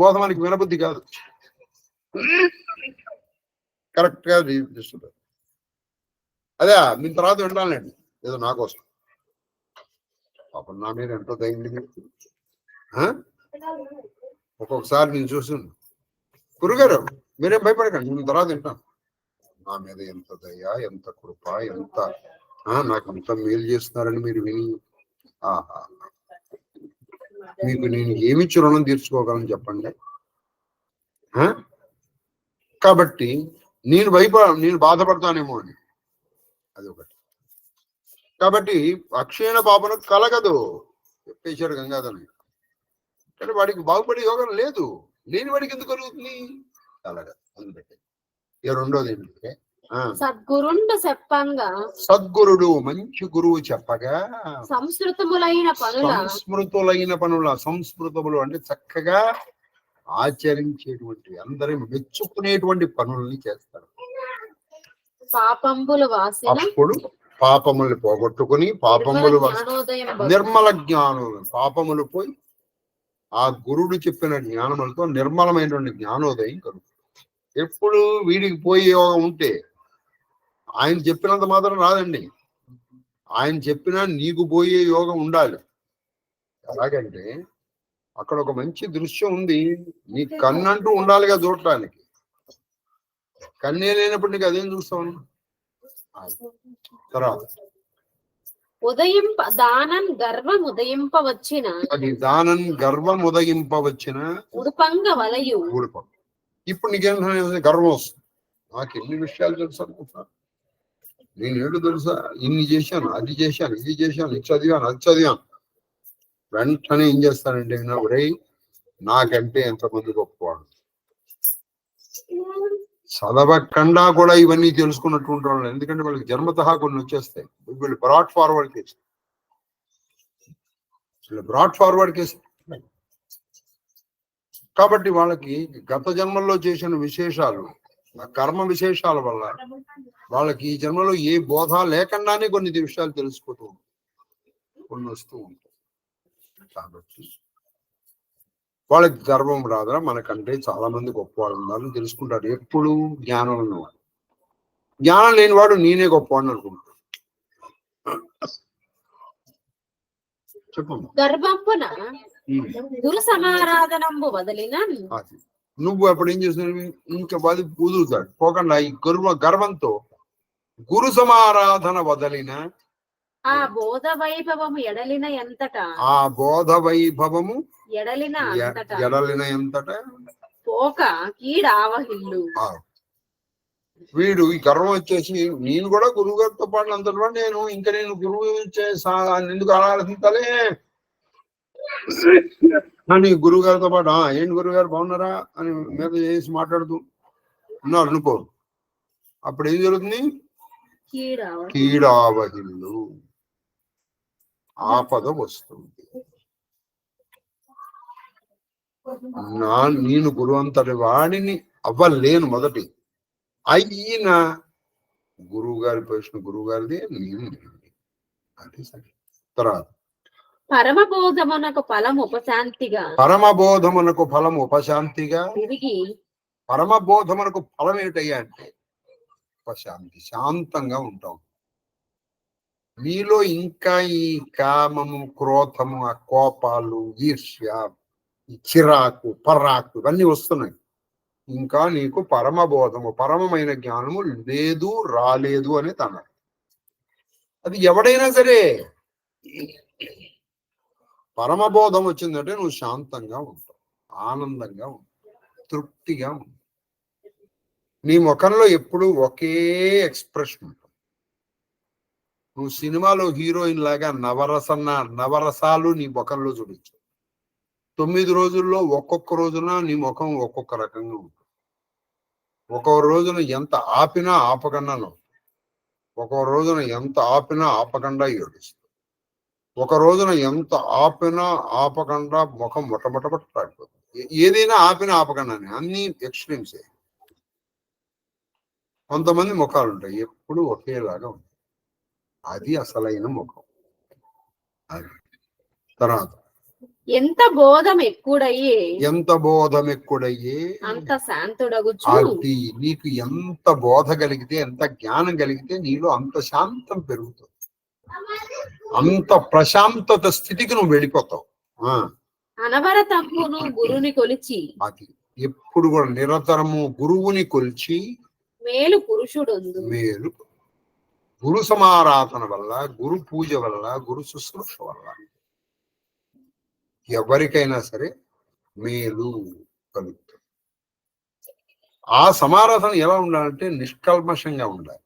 బోధ మనకి వినబుద్ధి కాదు. కరెక్ట్ గా డిస్టర్బ్. అదే మీ తర్వాత వింటానులేండి ఏదో నా కోసం. పాపం నా మీద ఎంతో దయ్యం. ఒక్కొక్కసారి నేను చూసాను, గురుగారు మీరేం భయపడకండి, నేను తర్వాత వింటాను. నా మీద ఎంత దయ, ఎంత కృప, ఎంత నాకు అంత మేలు చేస్తున్నారని మీరు విని ఆహా, మీకు నేను ఏమిచ్చి రుణం తీర్చుకోగలను చెప్పండి. కాబట్టి నేను బాధపడతానేమో అని అది ఒకటి. కాబట్టి అక్షీణ పాపను కలగదు చెప్పేశాడు గంగాధరుడు. కానీ వాడికి బాగుపడే యోగం లేదు, లేని వాడికి ఎందుకు కలుగుతుంది? కలగదు. అందుకంటే ఇక రెండోది ఏంటంటే సద్గురుండు చెప్పంగా, సద్గురుడు మంచి గురువు చెప్పగా సంస్కృతములైన పనుల సంస్కృతములు అంటే చక్కగా ఆచరించేటువంటి అందరి మెచ్చుకునేటువంటి పనుల్ని చేస్తారు. పాపంబులు వాసిన అప్పుడు పాపములు పోగొట్టుకుని పాపములు నిర్మల జ్ఞానం, పాపములు పోయి ఆ గురుడు చెప్పిన జ్ఞానములతో నిర్మలమైనటువంటి జ్ఞానోదయం కలుగుతుంది. ఎప్పుడు వీడికి పోయే యోగం ఉంటే ఆయన చెప్పినంత మాత్రం రాదండి. ఆయన చెప్పినా నీకు పోయే యోగం ఉండాలి. ఎలాగంటే అక్కడ ఒక మంచి దృశ్యం ఉంది, నీ కన్నంటూ ఉండాలిగా చూడటానికి. కన్నే లేనప్పుడు నీకు అదేం చూస్తావు? తర్వాత దానం గర్వం ఉదయింపవచ్చిన, అది దానం గర్వం ఉదయింపవచ్చిన ఉడుపంగ వలయు. ఊడిపం. ఇప్పుడు నీకేం గర్వం వస్తుంది, నాకు ఎన్ని విషయాలు తెలుసు అనుకుంటున్నా, నేను ఏడు తెలుసా, ఇన్ని చేశాను, అది చేశాను, ఇది చేశాను, ఇది చదివాను, అది చదివాను. వెంటనే ఏం చేస్తానంటే ఒరే నాకంటే ఎంతమంది గొప్పవాడు, చదవకుండా కూడా ఇవన్నీ తెలుసుకున్నటువంటి వాళ్ళు. ఎందుకంటే వాళ్ళకి జన్మతహా కొన్ని వచ్చేస్తాయి. వీళ్ళు broad forward case, broad forward case. కాబట్టి వాళ్ళకి గత జన్మల్లో చేసిన విశేషాలు, కర్మ విశేషాల వల్ల వాళ్ళకి ఈ జన్మలో ఏ బోధ లేకుండానే కొన్ని విషయాలు తెలిసిపోతూ ఉంటాయి, కొన్ని వస్తూ ఉంటాయి. కాబట్టి వాళ్ళకి గర్వం రాదురా, మనకంటే చాలా మంది గొప్పవాళ్ళు ఉన్నారని తెలుసుకుంటారు. ఎప్పుడు జ్ఞానం ఉన్నవాడు. జ్ఞానం లేనివాడు నేనే గొప్పవాడిని అనుకుంటాడు. చెప్పు. గర్వంపున గురు సమారాధనంబు వదిలిన, నువ్వు అప్పుడు ఏం చేస్తున్నావు, ఇంకా వదులుతాడు పోకుండా. ఈ గర్వంతో గురు సమారాధన వదలిన, ఆ బోధ వైభవము ఎడలిన ఎంతటా, ఆ బోధ వైభవము ఎడలిన ఎంతట పోక కీడావహిల్లు. వీడు ఈ గర్వం వచ్చేసి నేను కూడా గురువు గారితో పాటు అంతలో నేను గురువు ఎందుకు ఆరాధించాలి అని గురువు గారితో పాటు ఏంటి గురువు గారు బాగున్నారా అని మీద చేసి మాట్లాడుతూ ఉన్నారు అనుకో. అప్పుడు ఏం జరుగుతుంది? కీడావహిల్లు, ఆపద వస్తుంది. నేను గురువు అంతటి వాడిని అవ్వలేను. మొదటి అయిన గురువు గారి ప్రశ్న గురువు గారిది, నేను అది సరే. తర్వాత పరమబోధమునకు ఫలం ఉపశాంతిగా, పరమబోధమునకు ఫలం ఉపశాంతిగా తిరిగి, పరమబోధమునకు ఫలం ఏమిటయ్యా అంటే ఉపశాంతి, శాంతంగా ఉంటాం. మీలో ఇంకా ఈ కామము, క్రోధము, ఆ కోపాలు, ఈర్ష్య, చిరాకు, పరాకు ఇవన్నీ వస్తున్నాయి. ఇంకా నీకు పరమబోధము, పరమమైన జ్ఞానము లేదు, రాలేదు అని తన. అది ఎవడైనా సరే పరమబోధం వచ్చిందంటే నువ్వు శాంతంగా ఉంటావు, ఆనందంగా ఉంటావు, తృప్తిగా ఉంటావు. నీ ముఖంలో ఎప్పుడు ఒకే ఎక్స్ప్రెషన్ ఉంటుంది. నువ్వు సినిమాలో హీరోయిన్ లాగా నవరసాలు నీ ముఖంలో చూపించు. 9 రోజుల్లో ఒక్కొక్క రోజున నీ ముఖం ఒక్కొక్క రకంగా ఉంటుంది. ఒక్కొక్క రోజున ఎంత ఆపినా ఆపకుండా నవ్వు, ఒక్కొక్క రోజున ఎంత ఆపినా ఆపకుండా ఏడుస్తుంది, ఒక రోజున ఎంత ఆపినా ఆపకుండా ముఖం మొట్టమొదటిపోతుంది. ఏదైనా ఆపినా ఆపకుండానే, అన్ని ఎక్స్ట్రీమ్సే. కొంతమంది ముఖాలు ఉంటాయి ఎప్పుడు ఒకేలాగా ఉంటాయి, అది అసలైన ముఖం. అది తర్వాత ఎంత బోధం ఎక్కుడయ్యే ఎంత బోధం ఎక్కుడయ్యే అంత శాంతుడగుచు అది నీకు ఎంత బోధ కలిగితే, ఎంత జ్ఞానం కలిగితే నీలో అంత శాంతం పెరుగుతుంది, అంత ప్రశాంతత స్థితికి నువ్వు వెళ్ళిపోతావు. అనవరతంపును గురుని కొలిచి అది ఎప్పుడు కూడా నిరంతరము గురువుని కొలిచి మేలు పురుషుడు మేలు గురు సమారాధన వల్ల, గురు పూజ వల్ల, గురు శుశ్రూష వల్ల ఎవరికైనా సరే మేలు కలుగుతుంది. ఆ సమారాధన ఎలా ఉండాలంటే నిష్కల్మషంగా ఉండాలి,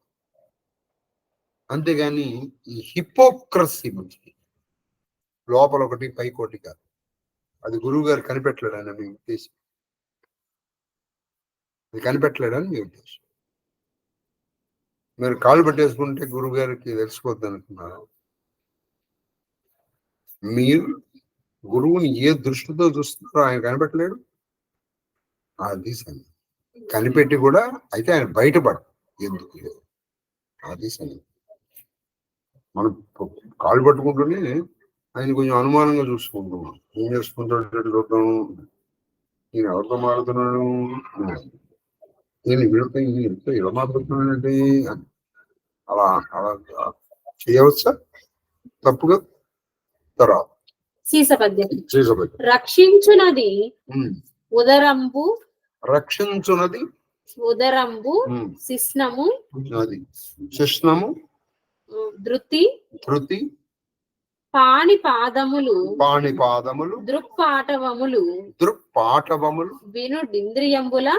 అంతేగాని ఈ హిపోక్రసీ మంచిది, లోపల ఒకటి పైకోటి కాదు. అది గురువు గారు కనిపెట్టలేడని మీ ఉద్దేశం, అది కనిపెట్టలేడని మీ ఉద్దేశం. మీరు కాళ్ళు పట్టేసుకుంటే గురువు గారికి తెలిసిపోద్ది అనుకున్నారు. మీరు గురువుని ఏ దృష్టితో చూస్తున్నారో ఆయన కనిపెట్టలేడు. అది సని కనిపెట్టి కూడా అయితే ఆయన బయటపడు ఎందుకు లేదు, అది సని. మనం కాళ్ళు పట్టుకుంటూనే ఆయన కొంచెం అనుమానంగా చూసుకుంటున్నాం. ఏం చేసుకుంటాడు చూద్దాం, ఈయన ఎవరితో మాట్లాడుతున్నాడు, నేను వీళ్ళతో ఇలా మాట్లాడుతున్నానంటే అలా అలా చేయవచ్చా? తప్పుగా. తర్వాత రక్షించునది ఉదరంబు, రక్షించునది ఉదరంబు శిష్ణము, అది శిష్ణము ధృతి ధృతి పాణిపాదములు, పాణిపాదములు దృక్పాటవములు, దృక్పాటవములు వినుడింద్రియంబుల,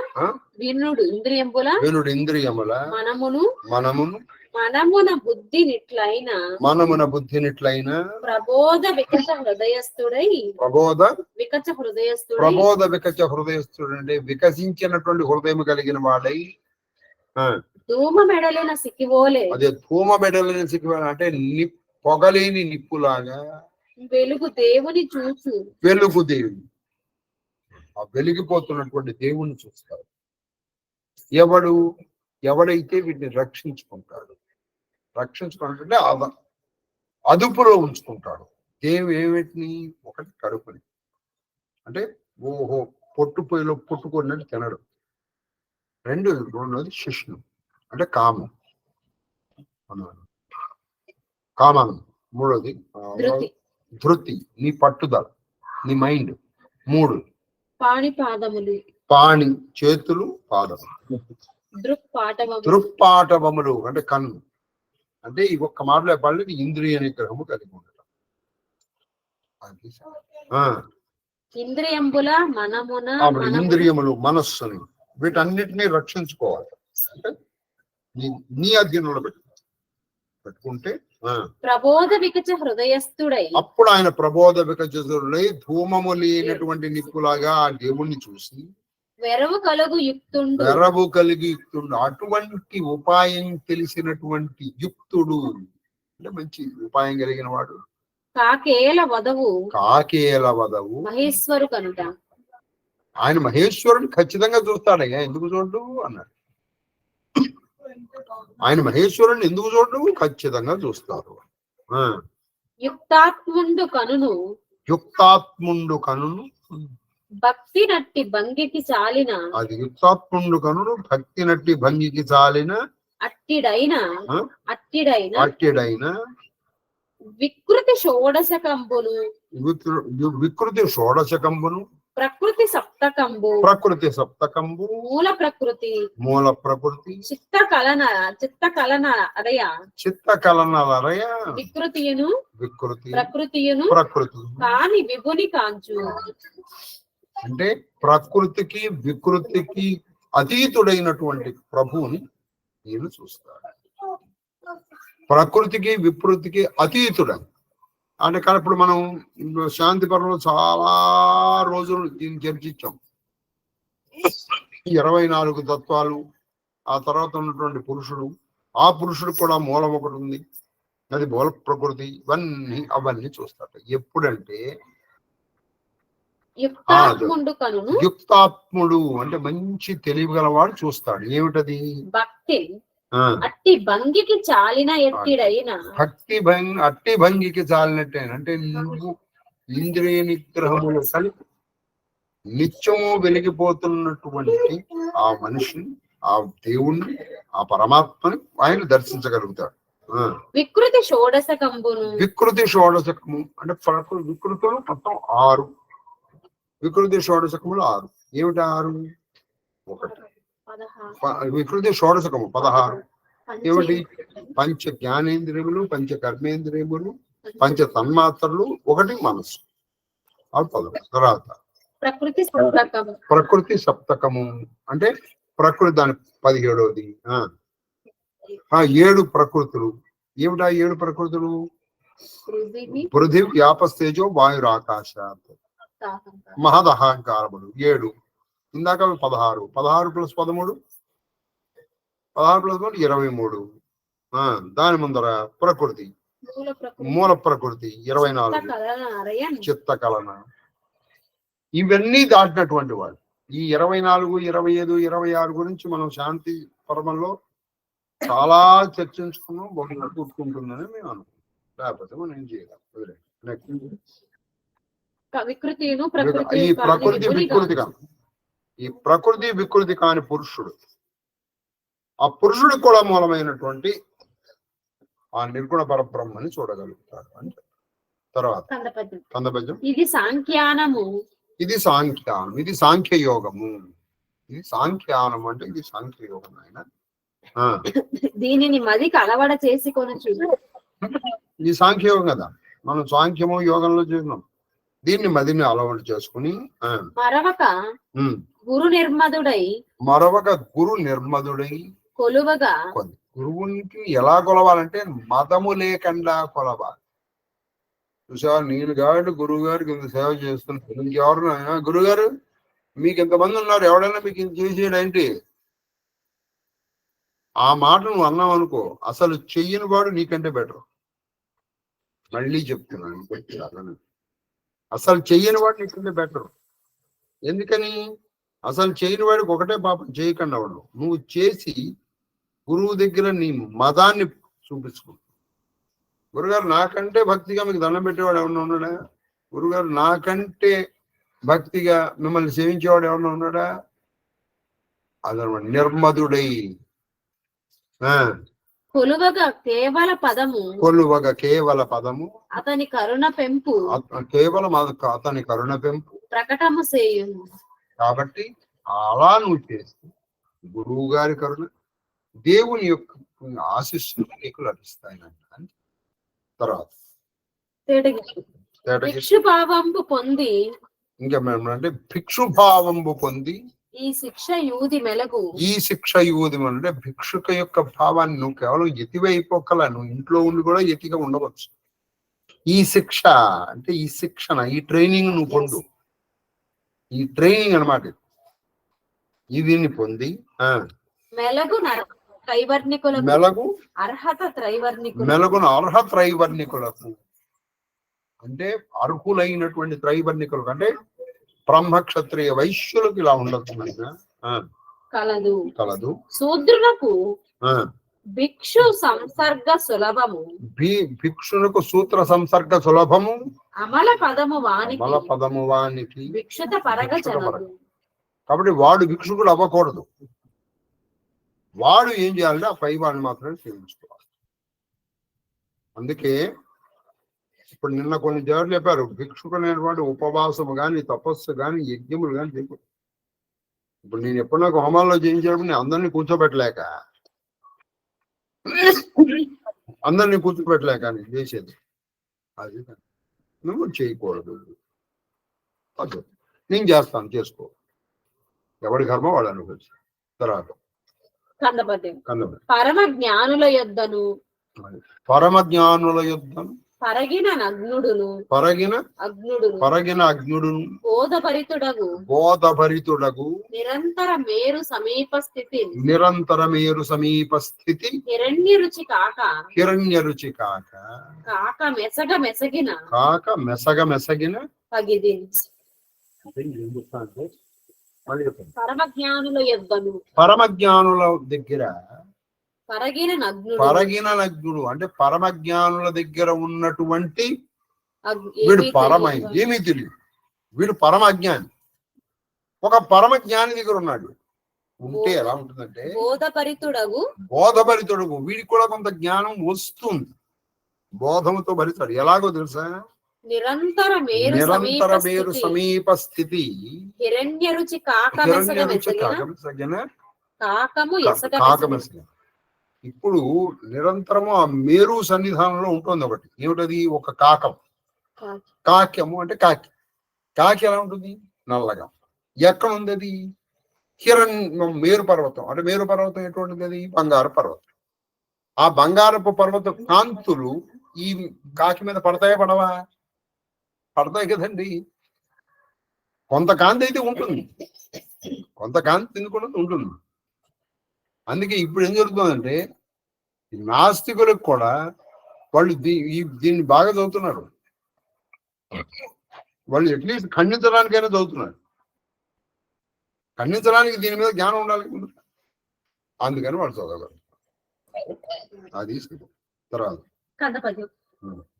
వినుడింద్రియంబుల, వినుడింద్రియముల మనమును, మనమును, మనమున బుద్ధినిట్లైన, మనమున బుద్ధినిట్లైన ప్రబోధ వికచ హృదయస్థుడై, ప్రబోధ వికచ హృదయస్థుడై, ప్రబోధ వికచ హృదయస్థుడు అంటే వికసించినటువంటి హృదయం కలిగిన వాడై, ధూమ మెడలిన సిక్కివోలే, అదే ధూమ మెడలిన సిక్కివోలే అంటే పొగలేని నిప్పులాగా వెలుగు దేవుని చూచు, వెలుగు దేవుని, ఆ వెలిగిపోతున్నటువంటి దేవుని చూస్తారు. ఎవడైతే వీటిని రక్షించుకుంటాడు, రక్షించుకుంటే అదుపులో ఉంచుకుంటాడు. దేవుడు ఏమిటిని, ఒకటి కడుపుని, అంటే ఓహో పొట్టు పొయ్యిలో పుట్టుకున్నట్టు తినడు. రెండోది శిష్ణు అంటే కామం, కామం. మూడోది ధృతి, నీ పట్టుదల, నీ మైండ్. మూడు పాణిపాదములు, పాణి చేతులు, పాదములు. దృక్పాటవములు అంటే కన్ను, అంటే ఈ ఒక్క మాటలో చెప్పాలంటే ఇంద్రియ నిగ్రహము కలిగి ఉండటం. ఇంద్రియంబుల మనమున, ఇంద్రియములు మనస్సుని వీటన్నిటినీ రక్షించుకోవాలి. అంటే నీ అధీనంలో పెట్టుకుంటే ప్రబోధ వికచ హృదయస్థుడై, అప్పుడు ఆయన ప్రబోధ వికచుడై ధూమము లేనటువంటి నిప్పులాగా ఆ దేవుణ్ణి చూసి వెరవు కలిగి యుక్తుండు, అటువంటి ఉపాయం తెలిసినటువంటి యుక్తుడు అంటే మంచి ఉపాయం కలిగిన వాడు. కాకేల వదవు మహేశ్వరు కనుక, ఆయన మహేశ్వరుని ఖచ్చితంగా చూస్తాడయ్యా, ఎందుకు చూడు అన్నాడు. ఆయన మహేశ్వరుని ఎందుకు చూడు, ఖచ్చితంగా చూస్తారు. యుక్తాత్ముండు కనును భక్తి నట్టి భంగికి చాలిన, అది యుక్తాత్ముండు కనును భక్తి నట్టి భంగికి చాలిన, అట్టిడైన వికృతి షోడశకంబును, ప్రకృతి సప్తకంబు, మూల ప్రకృతి చిత్త కలనలరయ వికృతియును ప్రకృతి కాని విభుని కాంచు. అంటే ప్రకృతికి వికృతికి అతీతుడైనటువంటి ప్రభువుని నేను చూస్తాను. ప్రకృతికి వికృతికి అతీతుడని అంటే కానీ ఇప్పుడు మనం శాంతి పర్వంలో చాలా రోజులు దీన్ని చర్చించాం. 24 తత్వాలు, ఆ తర్వాత ఉన్నటువంటి పురుషుడు, ఆ పురుషుడు కూడా మూలం ఒకటి ఉంది, అది మూల ప్రకృతి. అవన్నీ చూస్తాడు. ఎప్పుడంటే యుక్తాత్ముడు అంటే మంచి తెలివి గలవాడు చూస్తాడు. ఏమిటది? భక్తి అట్టి భంగికి చాలిన ఎట్టిడైన, అట్టి భంగికి చాలినట్టే అంటే ఇంద్రియ నిగ్రహములు కలిపి నిత్యము వెలిగిపోతున్నటువంటి ఆ మనిషిని, ఆ దేవుణ్ణి, ఆ పరమాత్మని ఆయన దర్శించగలుగుతాడు. వికృతి షోడశకంబును. వికృతి షోడశకము అంటే వికృతులు మొత్తం 6. వికృతి షోడశకములు 6. ఏమిటి 6? 1 వికృతి షోడశకము 16. ఏమిటి? పంచ జ్ఞానేంద్రియములు, పంచ కర్మేంద్రియములు, పంచ తన్మాత్రలు, 1 మనస్సు. అవి 10. తర్వాత ప్రకృతి సప్తకము. ప్రకృతి సప్తకము అంటే ప్రకృతి దాని 17వది. 7 ప్రకృతులు. ఏమిటా 7 ప్రకృతులు? పృథివీ వ్యాపస్తేజో వాయురాకాశ మహదహంకారములు 7. ఇందాక 16. 16 + 13 16 + 13 23. దాని ముందర ప్రకృతి, మూల ప్రకృతి 24. చిత్త కలన. ఇవన్నీ దాటినటువంటి వాడు. ఈ 24, 25, 26 గురించి మనం శాంతి పరమంలో చాలా చర్చించుకున్నాం. బహుగా కూర్చుంటుందని మేము అనుకుంటాం. లేకపోతే మనం ఏం చేయలేం. ఈ ప్రకృతి వికృతి కాని పురుషుడు, ఆ పురుషుడికి కూడా మూలమైనటువంటి ఆ నిర్గుణ పరబ్రహ్మని చూడగలుగుతాడు అంటే. తర్వాత కందపద్యం. ఇది సాంఖ్యానము. ఇది సాంఖ్యానం. ఇది సాంఖ్యయోగము. ఇది సాంఖ్యానం అంటే ఇది సాంఖ్యయోగం. ఆయన దీనిని మదికి అలవడ చేసుకొని ఇది సాంఖ్యయోగం కదా. మనం సాంఖ్యము యోగంలో చూసినాం. దీన్ని మదిని అలవాటు చేసుకుని మరొక గురు నిర్మదుడై కొలువగా. గురువునికి ఎలా కొలవాలంటే మదము లేకుండా కొలవాలి. చూసా, నేను కాబట్టి గురువు గారికి ఇంత సేవ చేస్తున్నాను. ఇంకెవరు గురుగారు మీకు ఇంతమంది ఉన్నారు, ఎవడైనా మీకు ఇంత చేసేయడేంటి? ఆ మాట నువ్వు అన్నావు అనుకో, అసలు చెయ్యని వాడు నీకంటే బెటర్. మళ్ళీ చెప్తున్నాను, అసలు చెయ్యని వాడు నీకంటే బెటర్. ఎందుకని? అసలు చేయని వాడికి ఒకటే పాపం, చేయకుండా వాడు నువ్వు చేసి గురువు దగ్గర నీ మదాన్ని చూపించుకో. గురుగారు నాకంటే భక్తిగా మీకు దండం పెట్టేవాడు ఎవరన్నా ఉన్నాడా? గురుగారు నాకంటే భక్తిగా మిమ్మల్ని సేవించేవాడు ఎవరన్నా ఉన్నాడా? అదనమాట నిర్మదుడై కొలువగా కేవల పదము అతని కరుణ పెంపు. కేవలం అతని కరుణ పెంపు ప్రకటము చేయును. కాబట్టి అలా నువ్వు చేస్తే గురువు గారి కరుణ, దేవుని యొక్క ఆశీస్సులు నీకు లభిస్తాయి. తర్వాత భిక్షుభావంబు పొంది, ఇంకేమంటే భిక్షుభావంబు పొంది ఈ శిక్ష యూది మెలగు. ఈ శిక్ష యూది అంటే భిక్షుక యొక్క భావాన్ని నువ్వు కేవలం ఎతివే అయిపోకలా, నువ్వు ఇంట్లో ఉండి కూడా ఎతిగా ఉండవచ్చు. ఈ శిక్ష అంటే ఈ శిక్షణ, ఈ ట్రైనింగ్ నువ్వు పొందు. ఈ ట్రైనింగ్ అనమాట. దీన్ని పొంది మెలగు అర్హత త్రైవర్ణికులకు అంటే అర్హులైనటువంటి త్రైవర్ణికులకు అంటే బ్రహ్మ క్షత్రియ వైశ్యులకు ఇలా ఉండదు కలదు. శూద్రులకు భిక్షు సంసర్గ సులభము. భిక్షునకు సూత్ర సంసర్గ సులభము. అమల పదము వానికి భిక్షుత పరగ. కాబట్టి వాడు భిక్షుకుడు అవ్వకూడదు. వాడు ఏం చేయాలంటే ఆ పై వాడిని మాత్రమే సేవించుకోవాలి. అందుకే ఇప్పుడు నిన్న కొన్ని జోర్లు చెప్పారు, భిక్షుకునేటువంటి ఉపవాసము కానీ, తపస్సు కానీ, యజ్ఞములు కానీ చేయకూడదు. ఇప్పుడు నేను ఎప్పుడు నాకు హోమాల్లో చేయించేటప్పుడు నేను అందరినీ కూర్చోబెట్టలేక నేను చేసేది అది నువ్వు చేయకూడదు. అదే నేను చేస్తాను, చేసుకో. ఎవరి కర్మ వాడు అనుకోవచ్చు. తర్వాత పరమ జ్ఞానుల యొద్దను పరగిన అగ్నుడును బోధభరితుడగు నిరంతర మేరు సమీప స్థితి హిరణ్య రుచి కాక మెసగిన పగిది. పరమజ్ఞానుల దగ్గర పరగిన నగ్నుడు అంటే పరమజ్ఞానుల దగ్గర ఉన్నటువంటి వీడు ఏమీ తెలియదు, వీడు పరమ అజ్ఞాని. ఒక పరమ జ్ఞాని దగ్గర ఉన్నాడు, ఉంటే ఎలా ఉంటుందంటే బోధభరితుడు. వీడికి కూడా కొంత జ్ఞానం వస్తుంది, బోధముతో భరితాడు. ఎలాగో తెలుసా? నిరంతర మేరు సమీప స్థితి హిరణ్యరుచి ఇప్పుడు నిరంతరము ఆ మేరు సన్నిధానంలో ఉంటుంది ఒకటి. ఏమిటది? ఒక కాకం. కాక్యము అంటే కాకి. కాకి ఎలా ఉంటుంది? నల్లగా. ఎక్కడ ఉంది అది? మేరు పర్వతం. అంటే మేరు పర్వతం ఎటువంటిది? అది బంగారు పర్వతం. ఆ బంగారపు పర్వత కాంతులు ఈ కాకి మీద పడతాయా పడవా? పడతాయి కదండి. కొంత కాంతి అయితే ఉంటుంది, కొంత కాంతి తినకుండా ఉంటుంది. అందుకే ఇప్పుడు ఏం జరుగుతుందంటే నాస్తికులకు కూడా వాళ్ళు దీన్ని బాగా చదువుతున్నారు. వాళ్ళు అట్లీస్ట్ ఖండించడానికైనా చదువుతున్నారు. ఖండించడానికి దీని మీద జ్ఞానం ఉండాలి, అందుకని వాళ్ళు చదవగలరు. అది తర్వాత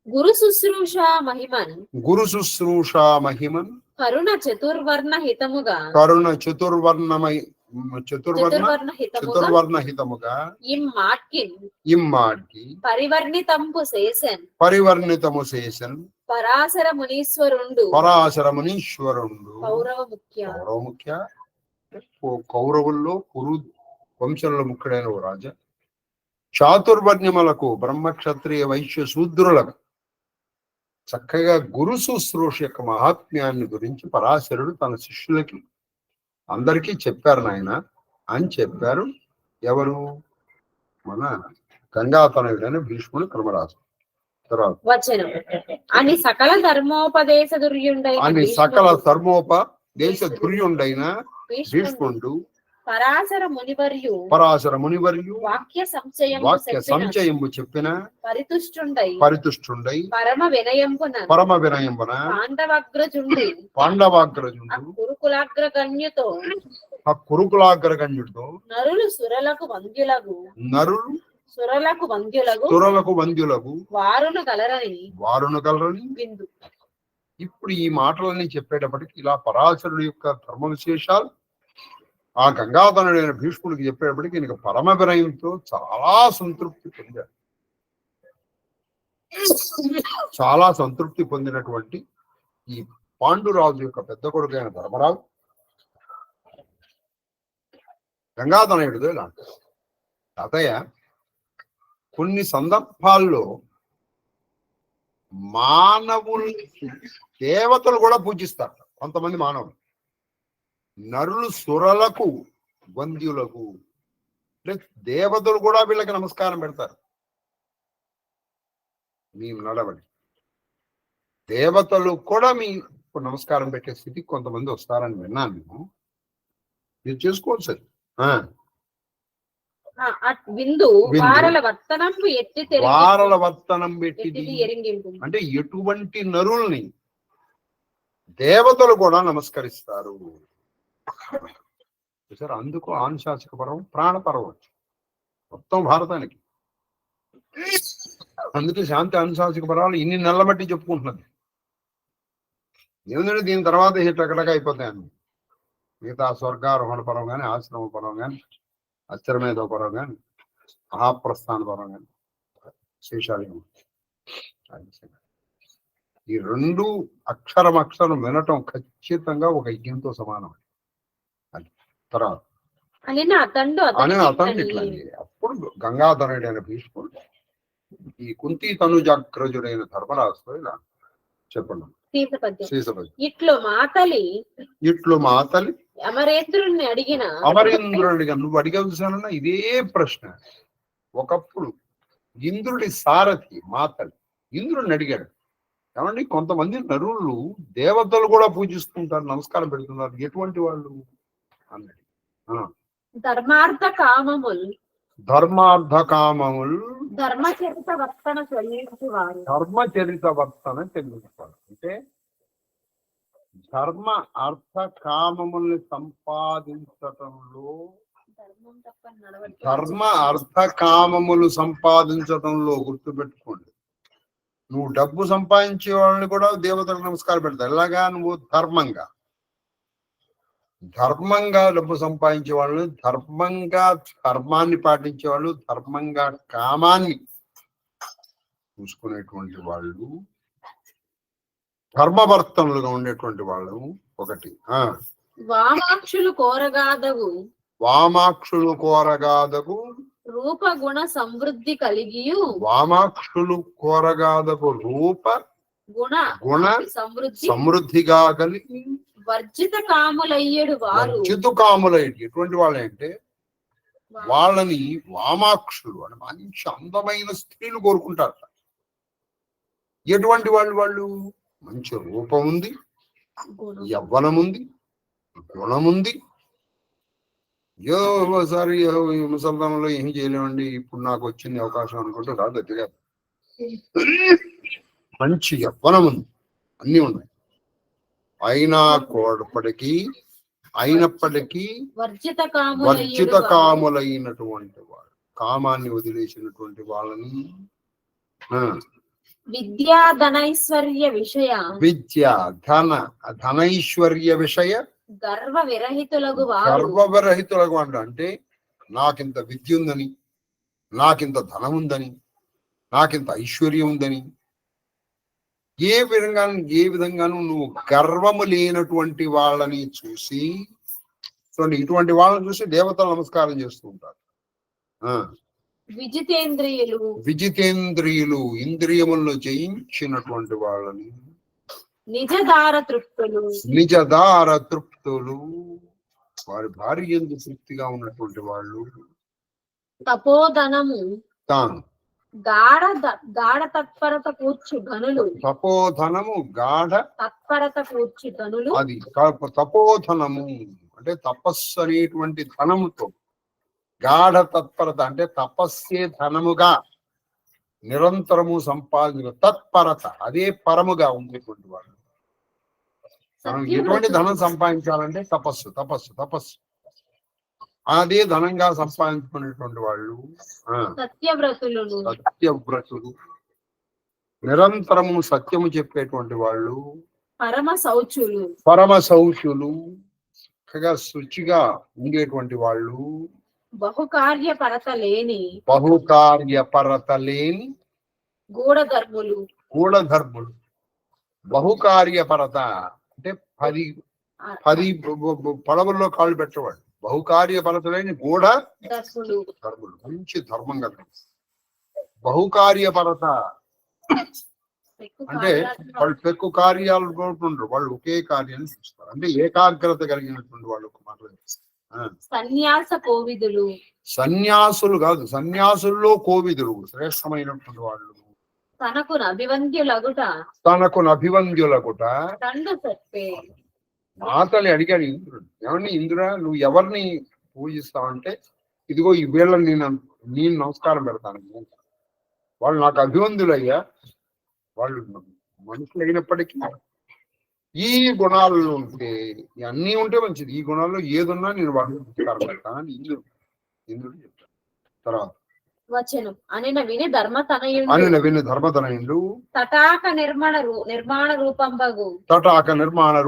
గురు శుశ్రూష మహిమన్ కరుణ చతుర్వర్ణ హితముగా ఇమ్మాట్కి పరివర్ణితంపు చేసన్ పరాశర మునీశ్వరుండు పౌరముఖ్య కౌరవుల్లో కురు వంశంలో ముఖ్యుడైన ఓ రాజా, చాతుర్వర్ణ్యములకు బ్రహ్మక్షత్రియ వైశ్య శూద్రులకు చక్కగా గురు శుశ్రూష యొక్క మహాత్మ్యాన్ని గురించి పరాశరుడు తన శిష్యులకి అందరికీ చెప్పారు నాయన అని చెప్పారు. ఎవరు? మన గంగాతనయుడైన భీష్ముడు ధర్మరాజు. తర్వాత అని సకల ధర్మోపదేశ దుర్యుండైన భీష్ముడు పరాశర మునివర్యు వాక్య సంచయము చెప్పిన పరితుష్టుండై పరమ వినయంబున పాండవాగ్రజుండు కురుకులాగ్రగణ్యుతో నరులు సురలకు వంద్యులకు వారును కలరని విందు. ఇప్పుడు ఈ మాటలన్నీ చెప్పేటప్పటికి ఇలా పరాశరుడు యొక్క ధర్మ విశేషాలు ఆ గంగాధనుడైన భీష్ముడికి చెప్పేటప్పటికి ఈయనకు పరమ వినయంతో చాలా సంతృప్తి పొందినటువంటి ఈ పాండురాజు యొక్క పెద్ద కొడుకైన ధర్మరాజు గంగాధనయుడితో ఇలా తాతయ్య, కొన్ని సందర్భాల్లో మానవులు దేవతలు కూడా పూజిస్తారు. కొంతమంది మానవులు నరులు సురలకు వంద్యులకు అంటే దేవతలు కూడా వీళ్ళకి నమస్కారం పెడతారు. మీ నడవడి దేవతలు కూడా మీ నమస్కారం పెట్టే స్థితికి కొంతమంది వస్తారని విన్నాను నేను. మీరు చేసుకోవచ్చు. వారల వర్తనం పెట్టిది అంటే ఎటువంటి నరుల్ని దేవతలు కూడా నమస్కరిస్తారు. సార్ అందుకు ఆనుశాసిక పర్వం ప్రాణపర్వం మొత్తం భారతానికి. అందుకే శాంతి అనుశాసిక పర్వాలు ఇన్ని నెలల బట్టి చెప్పుకుంటున్నది. ఏమిటంటే దీని తర్వాత ఎక్కడగా అయిపోతాయని మిగతా స్వర్గారోహణ పర్వం కానీ, ఆశ్రమ పర్వం కానీ, అశ్చరమేధ పర్వం కానీ, మహాప్రస్థాన పర్వం కానీ, శేషాలయం. ఈ రెండు అక్షరం వినటం ఖచ్చితంగా ఒక యజ్ఞంతో సమానం. తర్వాత అతను ఇట్లా అప్పుడు గంగాధరుడైన భీష్ముడు ఈ కుంతి తనుజాగ్రజుడైన ధర్మరాజుతో ఇలా చెప్పండి. ఇట్లు మాతలి అమరేంద్రుడిని అడిగిన నువ్వు అడిగవలసిన ఇదే ప్రశ్న. ఒకప్పుడు ఇంద్రుడి సారథి మాతలి ఇంద్రుడిని అడిగాడు, ఏమండి కొంతమంది నరులు దేవతలు కూడా పూజిస్తుంటారు, నమస్కారం పెడుతున్నారు, ఎటువంటి వాళ్ళు అన్నాడు. ధర్మార్థ కామముల్ ధర్మచరిత వర్తన చెల్లించువాడు అంటే ధర్మ అర్థ కామముల్ని సంపాదించటంలో గుర్తుపెట్టుకోండి, నువ్వు డబ్బు సంపాదించే వాళ్ళని కూడా దేవతలకు నమస్కారం పెడతావు. ఎలాగా? నువ్వు ధర్మంగా డబ్బు సంపాదించే వాళ్ళు, ధర్మంగా ధర్మాన్ని పాటించే వాళ్ళు, ధర్మంగా కామాన్ని చూసుకునేటువంటి వాళ్ళు, ధర్మవర్తనులుగా ఉండేటువంటి వాళ్ళు. ఒకటి వామాక్షులు కోరగాదగు రూపగుణ సమృద్ధి కలిగియు. వామాక్షులు కోరగాదగు రూప గుణ సమృద్ధిగా కలిగి వర్జిత కాములయ్యడు వారు. ఎటువంటి వాళ్ళు అంటే వాళ్ళని వామాక్షులు అని మంచి అందమైన స్త్రీలు కోరుకుంటారు. ఎటువంటి వాళ్ళు? మంచి రూపం ఉంది, యవ్వనం ఉంది, గుణం ఉంది. ఒకసారి ముసల్దానంలో ఏం చేయలేమండి, ఇప్పుడు నాకు వచ్చింది అవకాశం అనుకుంటే రాదు. గట్టిగా మంచి యవ్వనం ఉంది, అన్ని ఉన్నాయి. అయినప్పటికీ వర్జిత కాములైనటువంటి వాడు, కామాన్ని వదిలేసినటువంటి వాళ్ళని విద్యా ధనైశ్వర్య విషయ గర్వ విరహితులకు అంటే నాకింత విద్య ఉందని, నాకింత ధనం ఉందని, నాకింత ఐశ్వర్యం ఉందని, ఏ విధంగానూ నువ్వు గర్వము లేనటువంటి వాళ్ళని చూసి, ఇటువంటి వాళ్ళని చూసి దేవతలు నమస్కారం చేస్తూ ఉంటారు. విజితేంద్రియులు ఇంద్రియములను జయించినటువంటి వాళ్ళని, నిజదార తృప్తులు వారి భార్య యందు తృప్తిగా ఉన్నటువంటి వాళ్ళు. తపోధనము తాను గాఢ తత్పరత కూర్చు గనులు. తపోధనము గాఢ తత్పరత కూర్చు గనులు. అది తపోధనము అంటే తపస్సు అనేటువంటి ధనముతో, గాఢ తత్పరత అంటే తపస్సే ధనముగా నిరంతరము సంపాదించిన తత్పరత, అదే పరముగా ఉండేటువంటి వాళ్ళు. మనం ఎటువంటి ధనం సంపాదించాలంటే తపస్సు తపస్సు తపస్సు, అదే ధనంగా సంపాదించుకునేటువంటి వాళ్ళు సత్యవ్రతులు, నిరంతరము సత్యము చెప్పేటువంటి వాళ్ళు, పరమ శౌచులు, చక్కగా శుచిగా ఉండేటువంటి వాళ్ళు, బహుకార్యపరత లేని గూఢధర్ములు. బహుకార్యపరత అంటే 10 పడవల్లో కాళ్ళు పెట్టేవాళ్ళు. బహుకార్యపరతలేని గూఢధర్ములు, మంచి ధర్మం కదా. బహుకార్యపరత అంటే వాళ్ళు ఎక్కువ కార్యాలు కోరుకుంటారు, వాళ్ళు ఒకే కార్యాన్ని చూస్తారు. అంటే ఏకాగ్రత కలిగినటువంటి వాళ్ళు సన్యాసులు కాదు, సన్యాసుల్లో కోవిదులు శ్రేష్టమైనటువంటి వాళ్ళు. తనకు అభివంద్యులగుట మాతలి అడిగాడు ఇంద్రుడు. ఏమన్నా ఇంద్రుడా, నువ్వు ఎవరిని పూజిస్తావంటే ఇదిగో ఈ వీళ్ళని నేను నమస్కారం పెడతాను. వాళ్ళు నాకు అభివందులయ్యా, వాళ్ళు మనుషులు అయినప్పటికీ ఈ గుణాలు ఉంటే, అన్నీ ఉంటే మంచిది, ఈ గుణాల్లో ఏదున్నా నేను వాళ్ళని నమస్కారం పెడతానని ఇంద్రుడు చెప్తాడు. తర్వాత అనిన విని ధర్మతనయుడు తటాక నిర్మాణ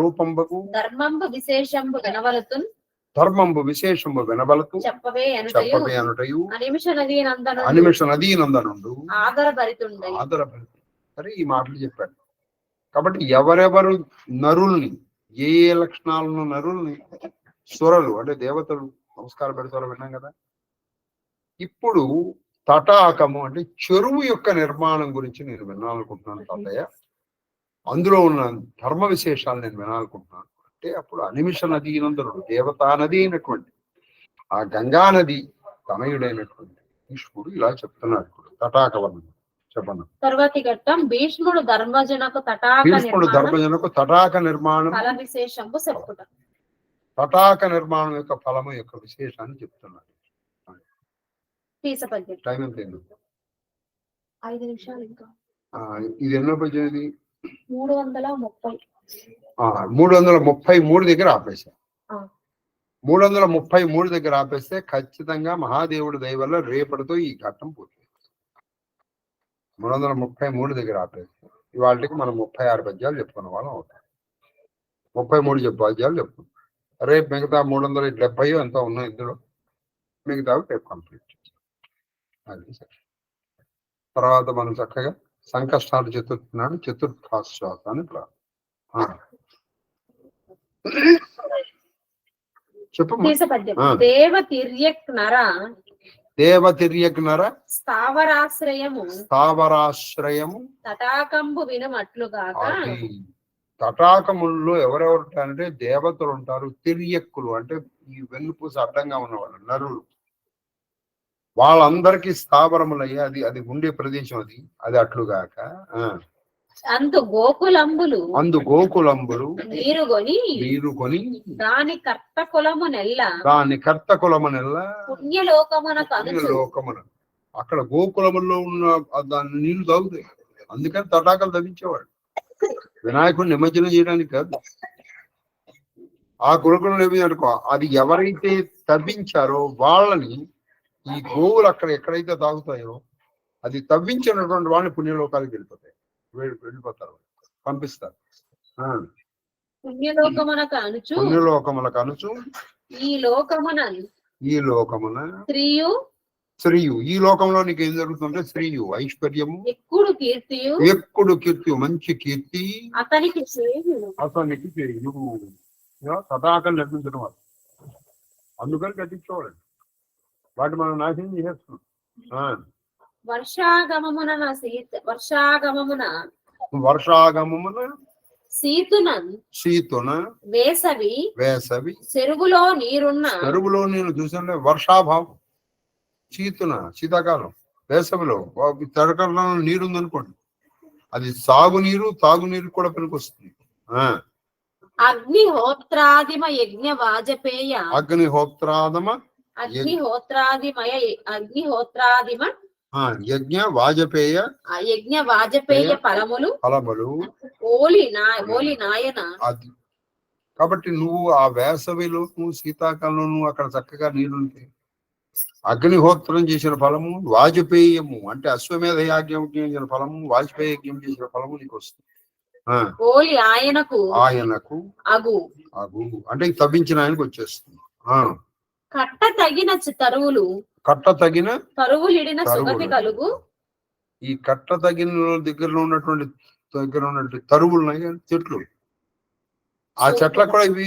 రూపంబగు ధర్మంబు విశేషంబు వినబలతు చెప్పవే అనుటయు అనిమిష నదీ నందనుండు ఆదరభరితుండై. సరే, ఈ మాటలు చెప్పాడు. కాబట్టి ఎవరెవరు నరుల్ని, ఏ లక్షణాలను నరుల్ని సురలు అంటే దేవతలు నమస్కారం పెడతారో విన్నాం కదా. ఇప్పుడు తటాకము అంటే చెరువు యొక్క నిర్మాణం గురించి నేను వినాలనుకుంటున్నాను తాతయ్య. అందులో ఉన్న ధర్మ విశేషాలు నేను వినాలనుకుంటున్నాను అంటే, అప్పుడు అనిమిష నదీ నందనుడు, దేవతా నది అయినటువంటి ఆ గంగా నది తనయుడైనటువంటి ఈశ్వరుడు ఇలా చెప్తున్నాడు. ఇప్పుడు తటాక వర్ణం చెప్పండి. తర్వాతి ఘట్టం భీష్ముడు ధర్మజనకు తటాక నిర్మాణం తటాక నిర్మాణం యొక్క ఫలము యొక్క విశేషాన్ని చెప్తున్నాడు. టైం ఎంత? 5 నిమిషాలు. ఇంకా ఇది ఎన్నో పద్దెనిమిది 333 దగ్గర ఆపేశా. 333 దగ్గర ఆపేస్తే ఖచ్చితంగా మహాదేవుడి దయ వల్ల రేపటితో ఈ ఘట్టం పూర్తి. 333 దగ్గర ఆపేసి ఇవాళకి మనం 36 పద్యాలు చెప్పుకున్న వాళ్ళం అవుతాం. 33 పద్యాలు చెప్పుకున్నాం. రేపు మిగతా 370 అంతా ఉన్నాయి ఇందులో, మిగతా రేపు కంప్లీట్. అది సరే. తర్వాత మనం చక్కగా సంకష్టాలు చతుర్థి నాడు చతుర్థాశ్వాసాన్ని దేవతిర్యజ్ఞర స్థావరాశ్రయము తటాకంబు వినమట్లుగా. తటాకముల్లో ఎవరెవరు ఉంటారంటే దేవతలు ఉంటారు. తిర్యక్కులు అంటే ఈ వెన్నుపూస అడ్డంగా ఉన్నవాళ్ళు నరులు, వాళ్ళందరికీ స్థావరములయ్యే అది ఉండే ప్రదేశం అది అట్లుగాక. అందు గోకులంబులు నీరు కొని దాని కర్త కులమునెల్ల పుణ్యలోకమున అక్కడ గోకులములో ఉన్న దాని నీళ్లు తాగుతాయి. అందుకని తటాకాలు తవ్వించేవాడు, వినాయకుడిని నిమజ్జనం చేయడానికి కాదు. ఆ గురుకులం అనుకో, అది ఎవరైతే తవ్వించారో వాళ్ళని ఈ గోవులు అక్కడ ఎక్కడైతే తాగుతాయో అది తవ్వించినటువంటి వాళ్ళని పుణ్యలోకాలకు వెళ్ళిపోతారు, పంపిస్తారు. పుణ్యలోకమునకు అనుచు ఈ లోకమున శ్రీయు ఈ లోకంలో నీకు ఏం జరుగుతుంటే శ్రీయు ఐశ్వర్యము, ఎక్కుడు కీర్తి, మంచి కీర్తి అతనికి తటాకం నిర్మించడం వాళ్ళు. అందుకని కట్టించుకోవాలి, వాటి మనం నాశనం చేసేస్తున్నాం. వర్షాగమమున సీతున వేసవి చెరువులో నీరు చూసంటే వర్షాభావం. శీతాకాలం, వేసవిలో తడకల్లో నీరు ఉందనుకోండి, అది సాగునీరు తాగునీరు కూడా పనికొస్తుంది. అగ్నిహోత్రాదిమ యజ్ఞ వాజపేయ ఫలములు ఓలి నాయన. అది కాబట్టి నువ్వు ఆ వేసవిలో నువ్వు శీతాకాలంలో నువ్వు అక్కడ చక్కగా నీళ్ళుంటే అగ్నిహోత్రం చేసిన ఫలము, వాజపేయము అంటే అశ్వమేధ యాజ్ఞం చేసిన ఫలము, వాజపేయ యజ్ఞం చేసిన ఫలము నీకు వస్తుంది. ఆయనకు అగు అంటే తవ్వించిన ఆయనకు వచ్చేస్తుంది. కట్ట తగిన తరువులిడిన సుగతి కలుగు. ఈ కట్ట తగిన దగ్గరలో ఉన్నటువంటి తరువులు ఉన్నాయి, చెట్లు. ఆ చెట్లకు కూడా ఇవి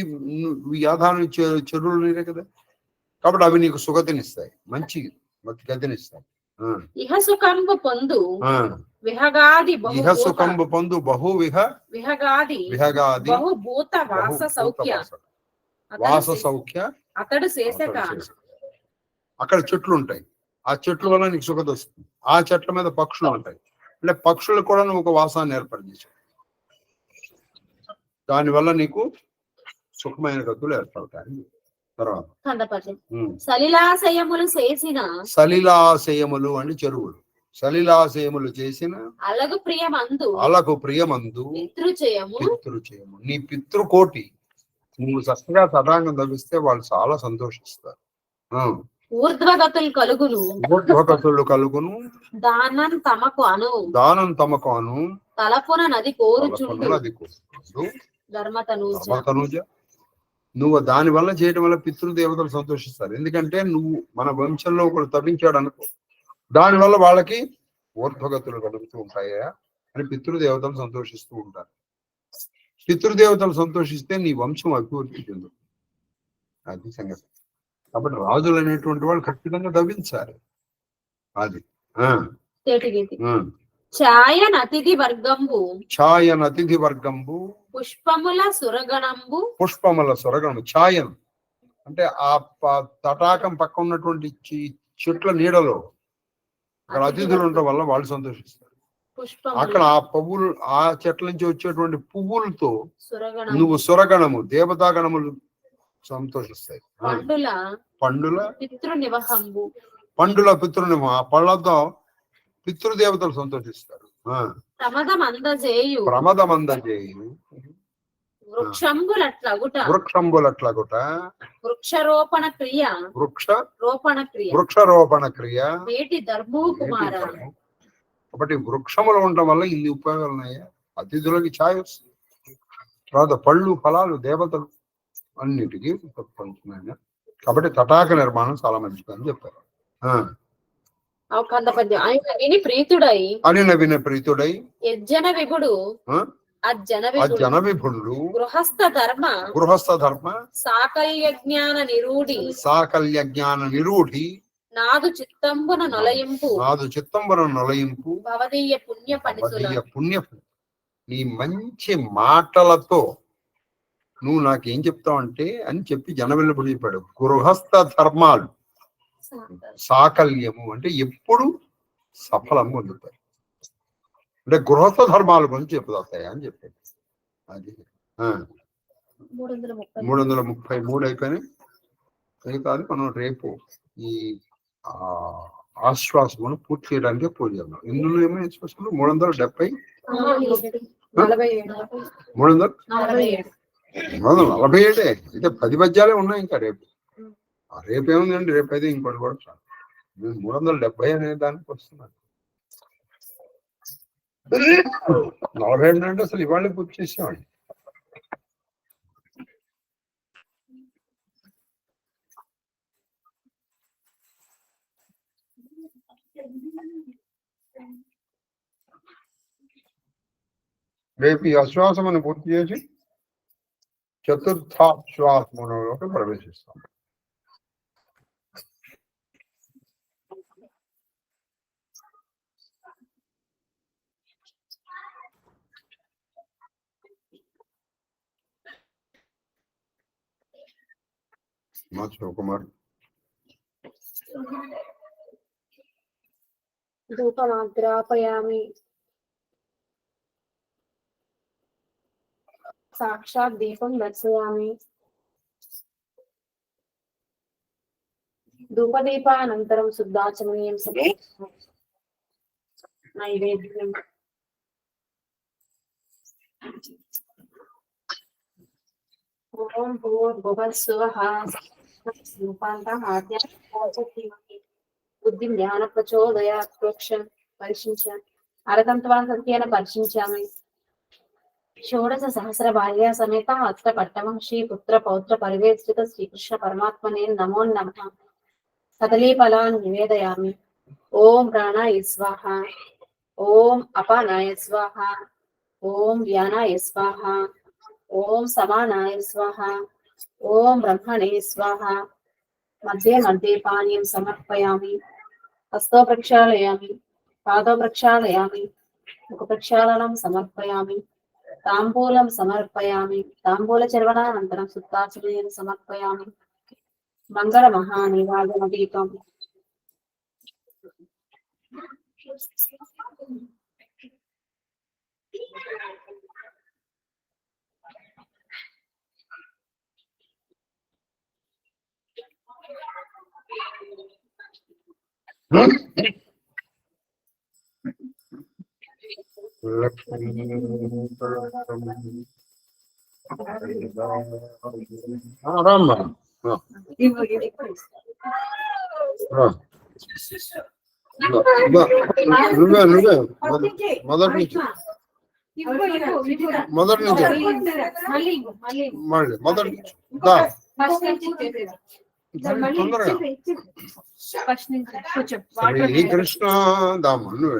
ఆధారం చెరువులు నీరే కదా, కాబట్టి అవి నీకు సుగతినిస్తాయి, మంచి గతినిస్తాయి. ఇహసుకంబు పొందు బహు విహగాది బహుభూత వాస సౌఖ్య అతడు చేసక. అక్కడ చెట్లు ఉంటాయి, ఆ చెట్ల వల్ల నీకు సుఖత వస్తుంది. ఆ చెట్ల మీద పక్షులు ఉంటాయి, అంటే పక్షులు కూడా నువ్వు ఒక వాసాన్ని ఏర్పాటు చేసావు, దానివల్ల నీకు సుఖమైన గతులు ఏర్పడతాయి. తర్వాత సలిలాశయములు అంటే చెరువులు, సలిలాశయములు చేసిన అలగు ప్రియమందు పితృచయము. నీ పితృకోటి నువ్వు చక్కగా తటాంగం తవ్విస్తే వాళ్ళు చాలా సంతోషిస్తారు. ఊర్ధ్వగతులు కలుగును దానం తమకు అను తలపున నది కోరుచుండు ధర్మతనూజ. నువ్వు దాని వల్ల చేయడం వల్ల పితృదేవతలు సంతోషిస్తారు. ఎందుకంటే నువ్వు మన వంశంలో ఒకడు తప్పించాడు అనుకో, దానివల్ల వాళ్ళకి ఊర్ధ్వగతులు కలుగుతూ ఉంటాయా అని పితృదేవతలు సంతోషిస్తూ ఉంటారు. పితృదేవతలు సంతోషిస్తే నీ వంశం అభివృద్ధి చెందుతుంది. అది సంగతి. కాబట్టి రాజులు అనేటువంటి వాళ్ళు ఖచ్చితంగా తవ్వించాలి. అది ఛాయన అతిథి వర్గంబు పుష్పముల సురగణము. ఛాయన్ అంటే ఆ తటాకం పక్క ఉన్నటువంటి చెట్ల నీడలో అక్కడ అతిథులు ఉండటం వల్ల వాళ్ళు సంతోషిస్తారు. అక్కడ ఆ పువ్వులు, ఆ చెట్ల నుంచి వచ్చేటువంటి పువ్వులతో నువ్వు సురగణము దేవతాగణములు సంతోషిస్తాయి. పండుల పితృనిమ, ఆ పళ్ళతో పితృదేవతలు సంతోషిస్తారు. ప్రమదమందజేయు వృక్షంబులట్లగుట వృక్షారోపణ క్రియ కాబట్టి వృక్షములు ఉండటం వల్ల ఇన్ని ఉపయోగాలు ఉన్నాయా. అతిథులకి ఛాయ్ వస్తుంది, తర్వాత పళ్ళు ఫలాలు దేవతలు అన్నిటికీ పంచుతున్నాయి. కాబట్టి తటాక నిర్మాణం చాలా మంచిదని చెప్పారు. ఆయన విని ప్రీతుడై యజ్జన విభుడు అజ్జన విభుడు గృహస్థ ధర్మ సాకల్య జ్ఞాన నిరూఢి నాదు చిత్తంబున నొలయింపు భవదీయ పుణ్య పుణ్యపు నీ మంచి మాటలతో నువ్వు నాకేం చెప్తావంటే అని చెప్పి జనవిల్లబడి చెప్పాడు. గృహస్థ ధర్మాలు సాకల్యము అంటే ఎప్పుడు సఫలం పొందుతాయి, అంటే గృహస్థ ధర్మాల గురించి చెప్పుతాయి అని చెప్పాడు. అది 333 అయిపోయినాయి. కాదు మనం రేపు ఈ ఆశ్వాసమును పూర్తి చేయడానికి పూజ చేద్దాం. ఇందులో ఏమైనా ఆశ్వాసములు 370 347 అయితే 10 పద్యాలే ఉన్నాయి. ఇంకా రేపేముందండి, రేపైతే ఇంకోటి కూడా చాలు. 370 అనే దానికి వస్తున్నాను. 47 అంటే అసలు ఇవాళ పూర్తి చేసేవాడిని. రేపు ఈ అశ్వాసమును పూర్తి చేసి చతుర్థాశ్వాసములోకి ప్రవేశిస్తాం. మా శివకుమార్ ధూపమాగ్రాపయామి. సాక్షాత్ దీపం దర్శయామి. ధూపదీపానంతరం శుద్ధాచమనీయం నైవేద్యం. ఓం భూర్భువస్సువః బుద్ధి జ్ఞాన ప్రచోదయాత్ పరీక్షించాను. అరతంత్వాన్ సంఖ్యను పరీక్షించాము. షోడశ సహస్ర భార్య సమేత అత్ర పట్టమహర్షి పుత్ర పౌత్ర పరివేష్టిత శ్రీకృష్ణ పరమాత్మనే నమో నమః. కదలీఫలాన్ నివేదయామి. ఓం ప్రాణాయ స్వాహ, ఓం అపానాయ స్వాహ, ఓం వ్యానాయ స్వాహ, ఓం సమానాయ స్వాహ, ఓం బ్రహ్మణే స్వాహ. మధ్య మధ్య పానీయం సమర్పయామి. హస్తో ప్రక్షాళయామి, పాదో ప్రక్షాళయామి, ముఖ ప్రక్షాళనం సమర్పయామి. తాంబూలం సమర్పయామి. తాంబూల చర్వణానంతరం శుద్ధాచమనీయం సమర్పయామి. మంగళ మహానివాదన దీపం. రామ్మా నువ్వే మొదటి నుంచి మళ్ళీ మొదటి తొందరగా శ్రీకృష్ణ దామ నువ్వు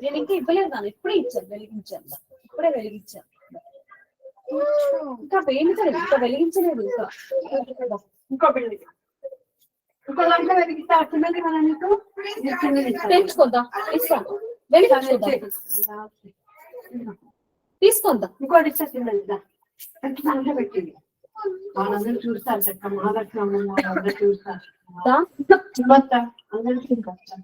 నేను ఇంకా ఇవ్వలేదు నాన్న, ఇప్పుడే ఇచ్చాను, వెలిగించాను, ఇప్పుడే వెలిగించాను. ఇంకా వేయించలేదు, ఇంకా వెలిగించలేదు. ఇంకా ఇంకో దాంట్లో వెలిగిస్తా. చిన్నది మన నీకు తెచ్చుకోద్దాం, ఇస్తాను, వెలిగించుకోద్దాం, తీసుకొద్దాం. ఇంకోటి ఇచ్చా చిన్నది దాంట్లో పెట్టింది. వాళ్ళందరూ చూస్తారు చక్క మహాలక్ష్మి అందరూ చూస్తారు. అందరూ చూస్తారు.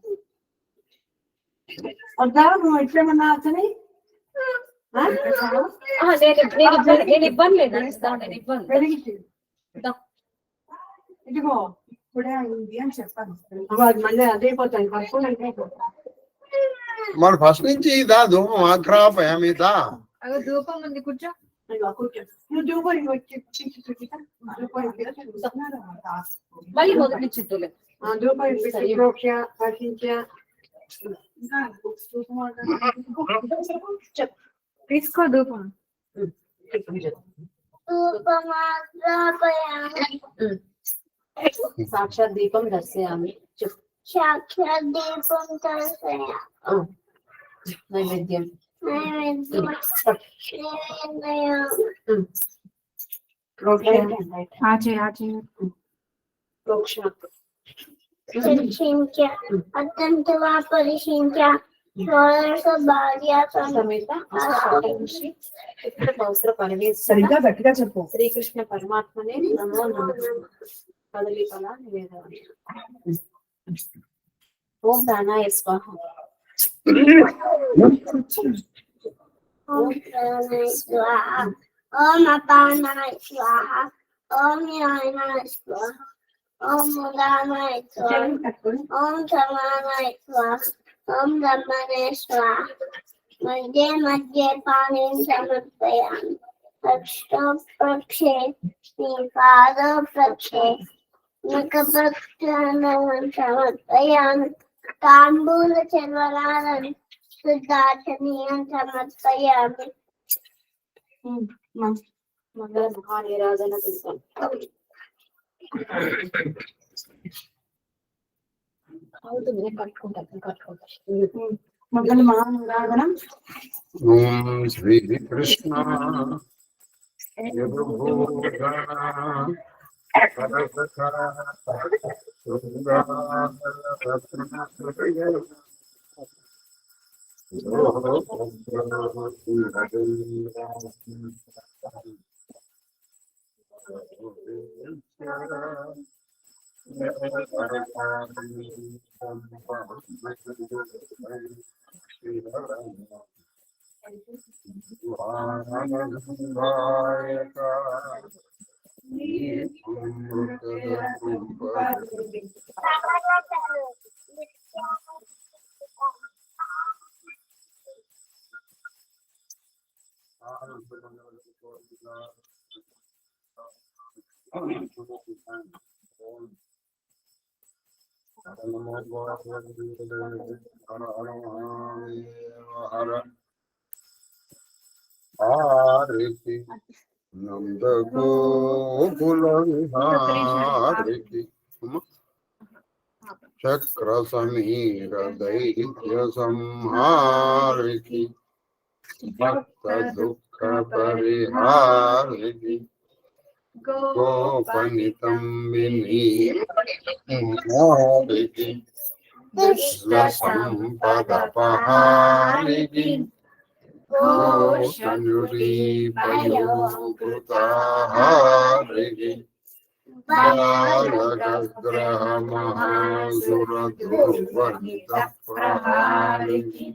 వద్దా నువ్వు ఇచ్చేమన్నా అతని నేను ఇవ్వను లేదు, నేను ఇవ్వను. ఇదిగో ఇప్పుడే అయింది అని చెప్పాను. మళ్ళీ అదైపోతాయి పట్టుకుని అయిపోతాయి. మరి ఫస్ట్ నుంచి దా ధూపం ఆగ్రహపయామి దా. ధూపం ఉంది, కూర్చో. మళ్ళీ మొదటి చుట్టూ తీసుకో ధూపం. సాక్షాత్ దీపం దర్శయామి. సాక్షాత్ దీపం దర్శయామి. నైవేద్యం. ప్రోక్షణ. దర్శించ అత్యంతగా పరిశీలించ షోడశ భార్య సమేత పవిత్ర పరమేశ్వర సరిగ్గా గట్టిగా చెప్పు. శ్రీకృష్ణ పరమాత్మనే నమో నమః. కదలికల నివేదన. ఓం ప్రాణాయ స్వాహ. ఓం ప్రాణాయ స్వాహ. ఓం అపానాయ స్వాహ. ఓం యానాయ స్వాహ. ఓం ఉదానాయ స్వాహ. ఓం సమానాయ స్వాహ. ఓం బ్రహ్మణే స్వాహ. మధ్య మధ్య పాణిం సమర్పయామి. అక్షో ప్రక్షే శ్రీపాదో ప్రక్షే ముఖప్రక్షాళనం సమర్పయామి. తాంబూల చర్వరాలను శుద్ధాచనీయం సమర్పయామి. మంగళ మహానిరాజన తీర్థం. అవుతుంది, కట్టుకుంటా. మంగళ మహానిరాజనం. ఓం శ్రీ కృష్ణ ఆరతి నందగోకుల విహారికి చక్ర సమీర దైత్య సంహారికి భక్త దుఃఖ పరిహారికి గోపనితంబిని హారికి దుష్ట సంపద పహారికి ఘోషనురీపయోగృతాహారికి బాలగ్రహ మహాసుర దుర్వర్ణిత ప్రహారికి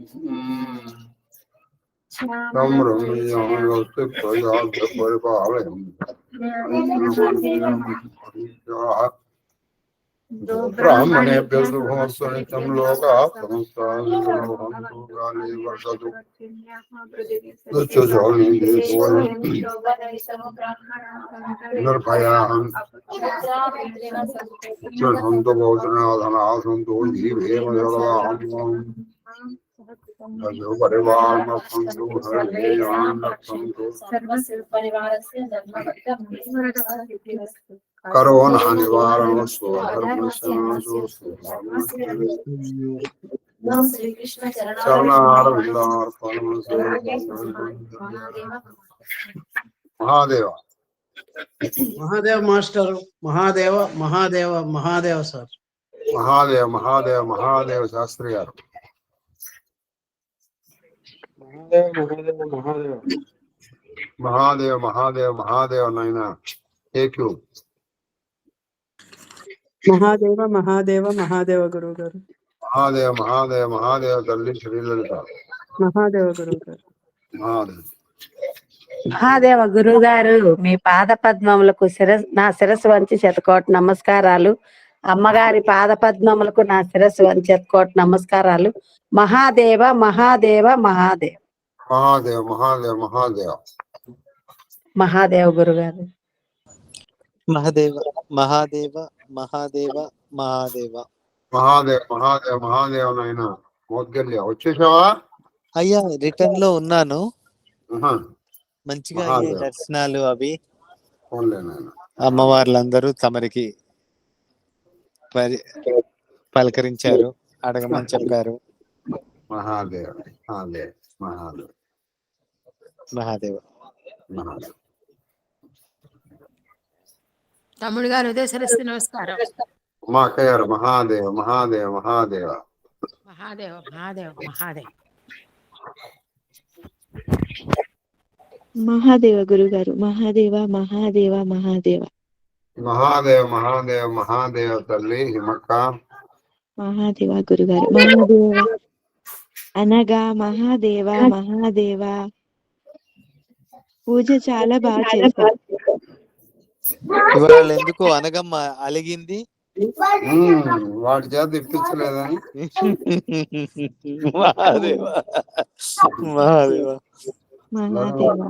సంరమ్యాస్తి ప్రజాభ్య పరిపాలయం బ్రాహ్మణేభ్య శుభమస్తు నిత్యం లోకాః సమస్తాః సుఖినో భవంతు కాలే వర్షతు నిర్భయాః సంతు భౌతనాథనాः సంతు జీవేమ జగదాం పరివారం సంతు హరియాన్ సంతు కరోనా నివారణ మహాదేవ మహాదేవ మాస్టర్. మహాదేవ మహాదేవ మహాదేవ సార్. మహాదేవ మహాదేవ మహాదేవ శాస్త్రి గారు. మహాదేవ మహాదేవ మహాదేవ నాయన ఏక్యూ. మహాదేవ మహాదేవ మహాదేవ గురువు గారు. మహాదేవ మహాదేవ మహాదేవ తల్లి శ్రీలలిత. మహాదేవ గురువు గారు. మహాదేవ మహాదేవ గురువు గారు, మీ పాద పద్మములకు నా శిరస్సు వంచి శతకోటి నమస్కారాలు. అమ్మగారి పాద పద్మములకు నా శిరస్సు వంచి శతకోటి నమస్కారాలు. మహాదేవ మహాదేవ మహాదేవ మహాదేవ మహాదేవ మహాదేవ మహాదేవ గురుగారు. మహాదేవ మహాదేవ మహాదేవ మహాదేవ మహాదేవ మహాదేవ మహాదేవ నాయన మోద్గల్య వచ్చేసావా? అయ్యా రిటర్న్ లో ఉన్నాను. ఆహా, మంచిగా అయ్యాయి మహాదేవ్. దర్శనాలు అవి. పోన్లే నాయన. అమ్మవార్లందరూ తమరికి పలకరించారు, అడగమని చెప్పారు. మహాదేవ్ మహాదేవ్ మహాదేవ్ మహాదేవ. మహాదేవ్. తమ్ముడు గారు ఉదయసరస్తి నమస్కారం. మా అక్కయ్య గారు మహాదేవ్ మహాదేవ్ మహాదేవ. మహాదేవ మహాదేవ మహాదేవ. మహాదేవ గురుగారు. మహాదేవ మహాదేవ మహాదేవ. మహాదేవ్ మహాదేవ్ మహాదేవ్ తల్లి హిమక్క. మహాదేవ గురుగారు. మహాదేవ అనగా మహాదేవ మహాదేవ. పూజ చాలా బాగా చేశారు. ఇవాళ ఎందుకు అనగమ్మ అలిగింది? వాడి చేత ఇప్పించలేదని. మహాదేవ మహాదేవ మహాదేవ.